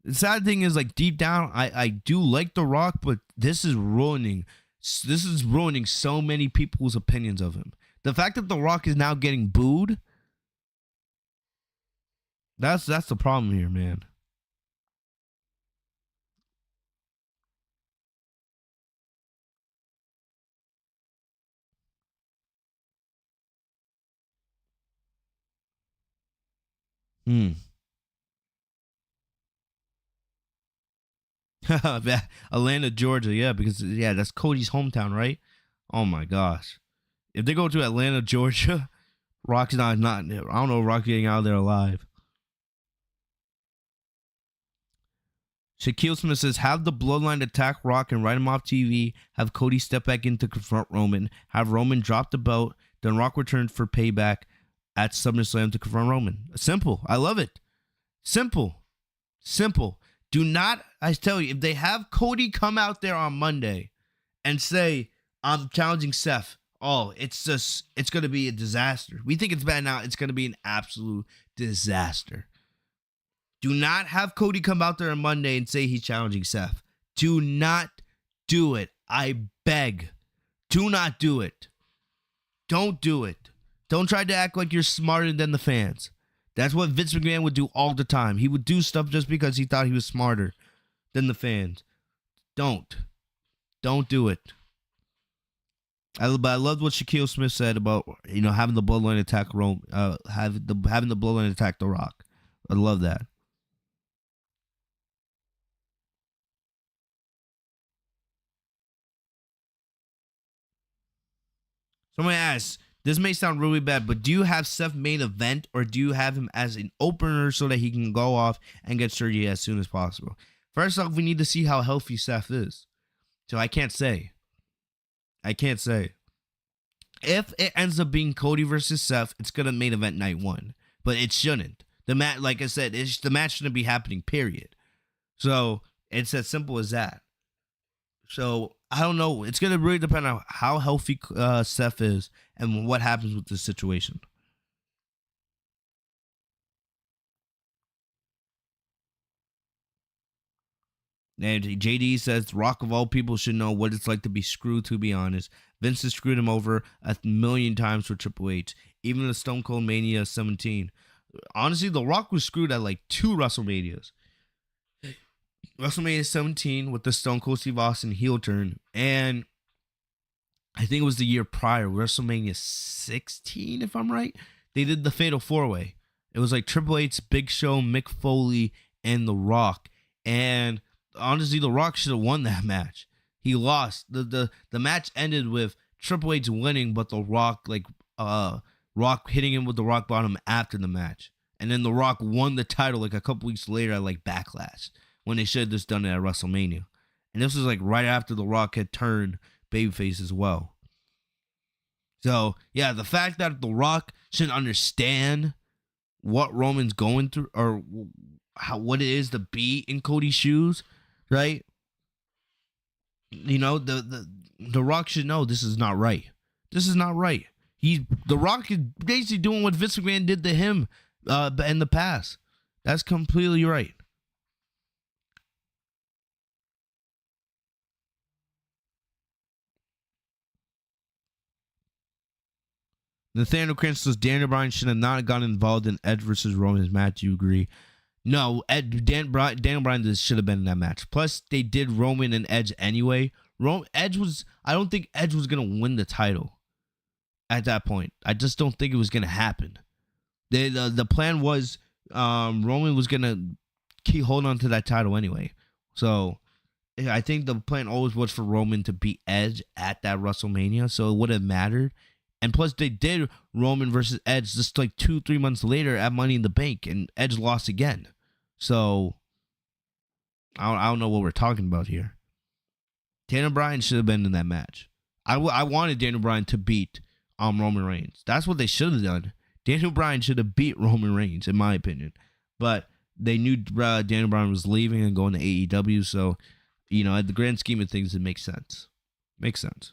The sad thing is, deep down, I do like The Rock, but this is ruining so many people's opinions of him. The fact that The Rock is now getting booed, that's the problem here, man. Atlanta, Georgia, yeah, because that's Cody's hometown, right? Oh my gosh. If they go to Atlanta, Georgia, Rock's not I don't know if Rock's getting out of there alive. Shaquille Smith says, have the Bloodline attack Rock and write him off TV. Have Cody step back in to confront Roman. Have Roman drop the belt. Then Rock return for payback at SummerSlam to confront Roman. Simple. I love it. Simple. Do not, I tell you, if they have Cody come out there on Monday and say, I'm challenging Seth, it's going to be a disaster. We think it's bad now. It's going to be an absolute disaster. Do not have Cody come out there on Monday and say he's challenging Seth. Do not do it. I beg. Do not do it. Don't do it. Don't try to act like you're smarter than the fans. That's what Vince McMahon would do all the time. He would do stuff just because he thought he was smarter than the fans. Don't do it. I loved what Shaquille Smith said about having the Bloodline attack having the Bloodline attack The Rock. I love that. Somebody asks, this may sound really bad, but do you have Seth main event or do you have him as an opener so that he can go off and get surgery as soon as possible? First off, we need to see how healthy Seth is. So I can't say. If it ends up being Cody versus Seth, it's going to main event night 1. But it shouldn't. The match, like I said, the match shouldn't be happening, period. So it's as simple as that. So I don't know. It's going to really depend on how healthy Seth is and what happens with this situation. And JD says, Rock of all people should know what it's like to be screwed, to be honest. Vince has screwed him over 1,000,000 times for Triple H. even the Stone Cold Mania 17. Honestly, The Rock was screwed at like 2 WrestleManias. WrestleMania 17 with the Stone Cold Steve Austin heel turn, and I think it was the year prior, WrestleMania 16, if I'm right. They did the Fatal 4-Way. It was like Triple H, Big Show, Mick Foley, and The Rock. And honestly, The Rock should have won that match. He lost. The match ended with Triple H winning, but The Rock, Rock hitting him with the Rock Bottom after the match. And then The Rock won the title like a couple weeks later at like Backlash, when they should have just done it at WrestleMania. And this was like right after The Rock had turned babyface as well. So, yeah, the fact that The Rock shouldn't understand what Roman's going through, or what it is to be in Cody's shoes, right? You know, the Rock should know this is not right. This is not right. The Rock is basically doing what Vince McMahon did to him in the past. That's completely right. Nathaniel Cranston says Daniel Bryan should have not gotten involved in Edge versus Roman's match. You agree? No, Daniel Bryan should have been in that match. Plus, they did Roman and Edge anyway. I don't think Edge was going to win the title at that point. I just don't think it was going to happen. The plan was Roman was going to keep holding on to that title anyway. So, I think the plan always was for Roman to beat Edge at that WrestleMania, so it would have mattered. And plus, they did Roman versus Edge just like 2-3 months later at Money in the Bank, and Edge lost again. So, I don't know what we're talking about here. Daniel Bryan should have been in that match. I wanted Daniel Bryan to beat Roman Reigns. That's what they should have done. Daniel Bryan should have beat Roman Reigns, in my opinion. But they knew Daniel Bryan was leaving and going to AEW, so, you know, at the grand scheme of things, it makes sense. Makes sense.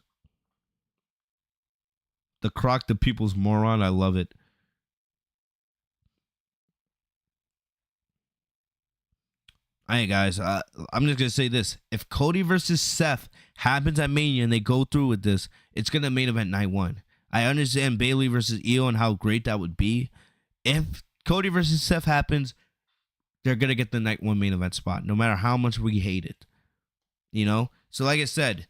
The Croc, the people's moron. I love it. All right, guys. I'm just going to say this. If Cody versus Seth happens at Mania and they go through with this, it's going to main event night 1. I understand Bayley versus Io and how great that would be. If Cody versus Seth happens, they're going to get the night 1 main event spot, no matter how much we hate it. You know? So like I said,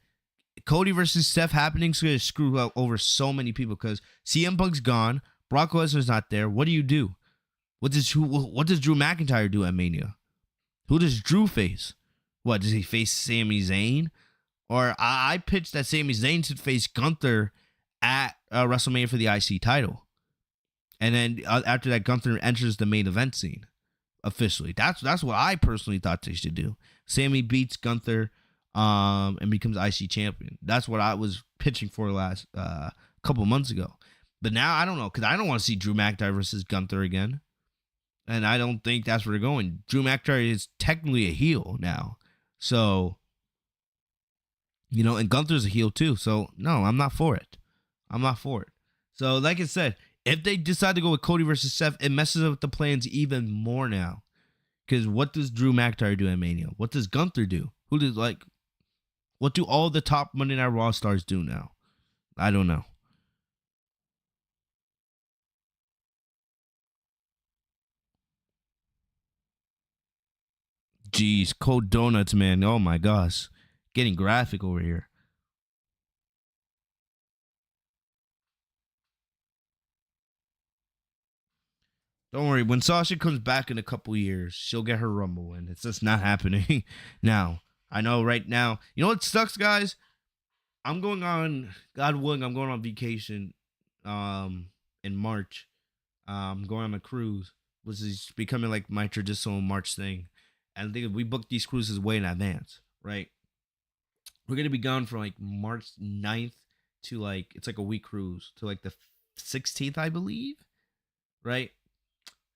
Cody versus Seth happening is going to screw up over so many people because CM Punk's gone. Brock Lesnar's not there. What do you do? What does Drew McIntyre do at Mania? Who does Drew face? What, does he face Sami Zayn? Or I pitched that Sami Zayn should face Gunther at WrestleMania for the IC title. And then after that, Gunther enters the main event scene officially. That's what I personally thought they should do. Sami beats Gunther and becomes IC champion. That's what I was pitching for last couple months ago. But now I don't know, because I don't want to see Drew McIntyre versus Gunther again. And I don't think that's where they're going. Drew McIntyre is technically a heel now. So, you know, and Gunther's a heel too. So, no, I'm not for it. I'm not for it. So, like I said, if they decide to go with Cody versus Seth, it messes up the plans even more now. Because what does Drew McIntyre do at Mania? What does Gunther do? What do all the top Monday Night Raw stars do now? I don't know. Jeez, cold donuts, man. Oh my gosh. Getting graphic over here. Don't worry. When Sasha comes back in a couple years, she'll get her Rumble win. It's just not happening now. I know right now. You know what sucks, guys? I'm going on, God willing, I'm going on vacation in March. I'm going on a cruise, which is becoming like my traditional March thing. And I think we booked these cruises way in advance, right? We're going to be gone from like March 9th to like, it's like a week cruise to like the 16th, I believe, right?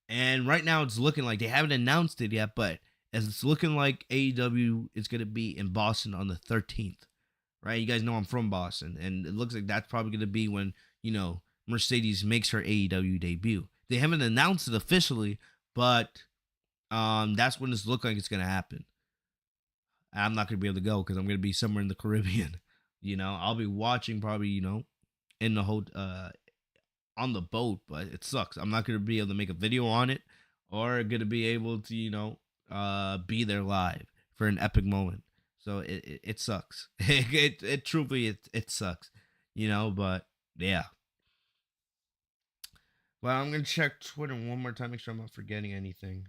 And right now it's looking like they haven't announced it yet, but as it's looking like AEW is going to be in Boston on the 13th, right? You guys know I'm from Boston, and it looks like that's probably going to be when, you know, Mercedes makes her AEW debut. They haven't announced it officially, but that's when it's looking like it's going to happen. I'm not going to be able to go because I'm going to be somewhere in the Caribbean. You know, I'll be watching probably, you know, in the whole on the boat, but it sucks. I'm not gonna be able to make a video on it or gonna be able to, be there live for an epic moment. So it sucks. It truly it sucks, but yeah. Well, I'm gonna check Twitter one more time, make sure I'm not forgetting anything.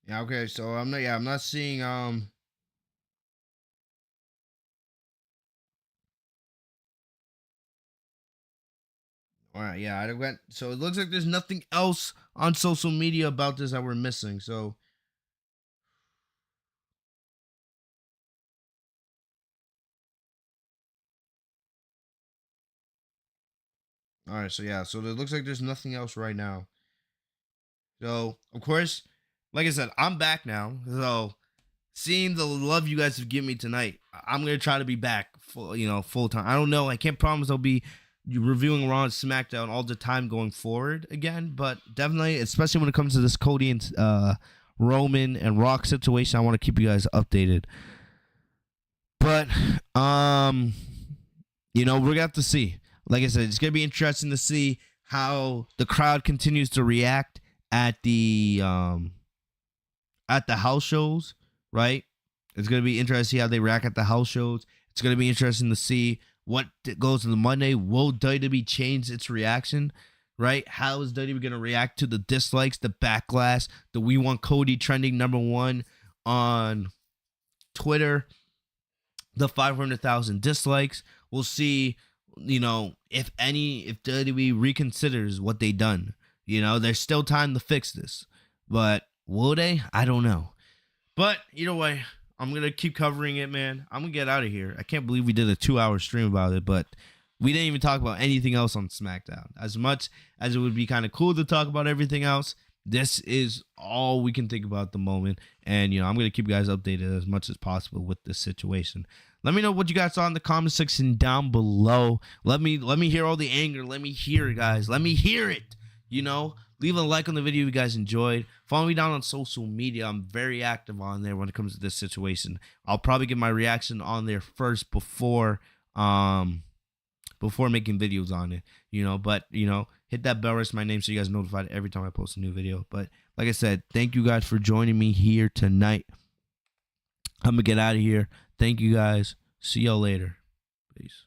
Yeah, okay, so I'm not seeing all right, yeah, I went. So it looks like there's nothing else on social media about this that we're missing. So, all right, so yeah, so it looks like there's nothing else right now. So, of course, like I said, I'm back now. So, seeing the love you guys have given me tonight, I'm gonna try to be back full time. I don't know. I can't promise I'll be reviewing Raw and SmackDown all the time going forward again, but definitely, especially when it comes to this Cody and Roman and Rock situation, I want to keep you guys updated. But we're gonna have to see. Like I said, it's gonna be interesting to see how the crowd continues to react at the house shows, right? It's gonna be interesting to see how they react at the house shows. It's gonna be interesting to see what goes in the Monday. Will WWE change its reaction, right? How is WWE gonna react to the dislikes, the backlash, the "We Want Cody" trending #1 on Twitter, the 500,000 dislikes? We'll see, if WWE reconsiders what they done. There's still time to fix this, but will they? I don't know. But either way, I'm going to keep covering it, man. I'm going to get out of here. I can't believe we did a 2-hour stream about it, but we didn't even talk about anything else on SmackDown. As much as it would be kind of cool to talk about everything else, this is all we can think about at the moment. And, I'm going to keep you guys updated as much as possible with this situation. Let me know what you guys saw in the comment section down below. Let me hear all the anger. Let me hear it, guys. Let me hear it. Leave a like on the video if you guys enjoyed. Follow me down on social media. I'm very active on there when it comes to this situation. I'll probably get my reaction on there first before making videos on it. But hit that bell, rest my name so you guys are notified every time I post a new video. But like I said, thank you guys for joining me here tonight. I'm gonna get out of here. Thank you guys. See y'all later. Peace.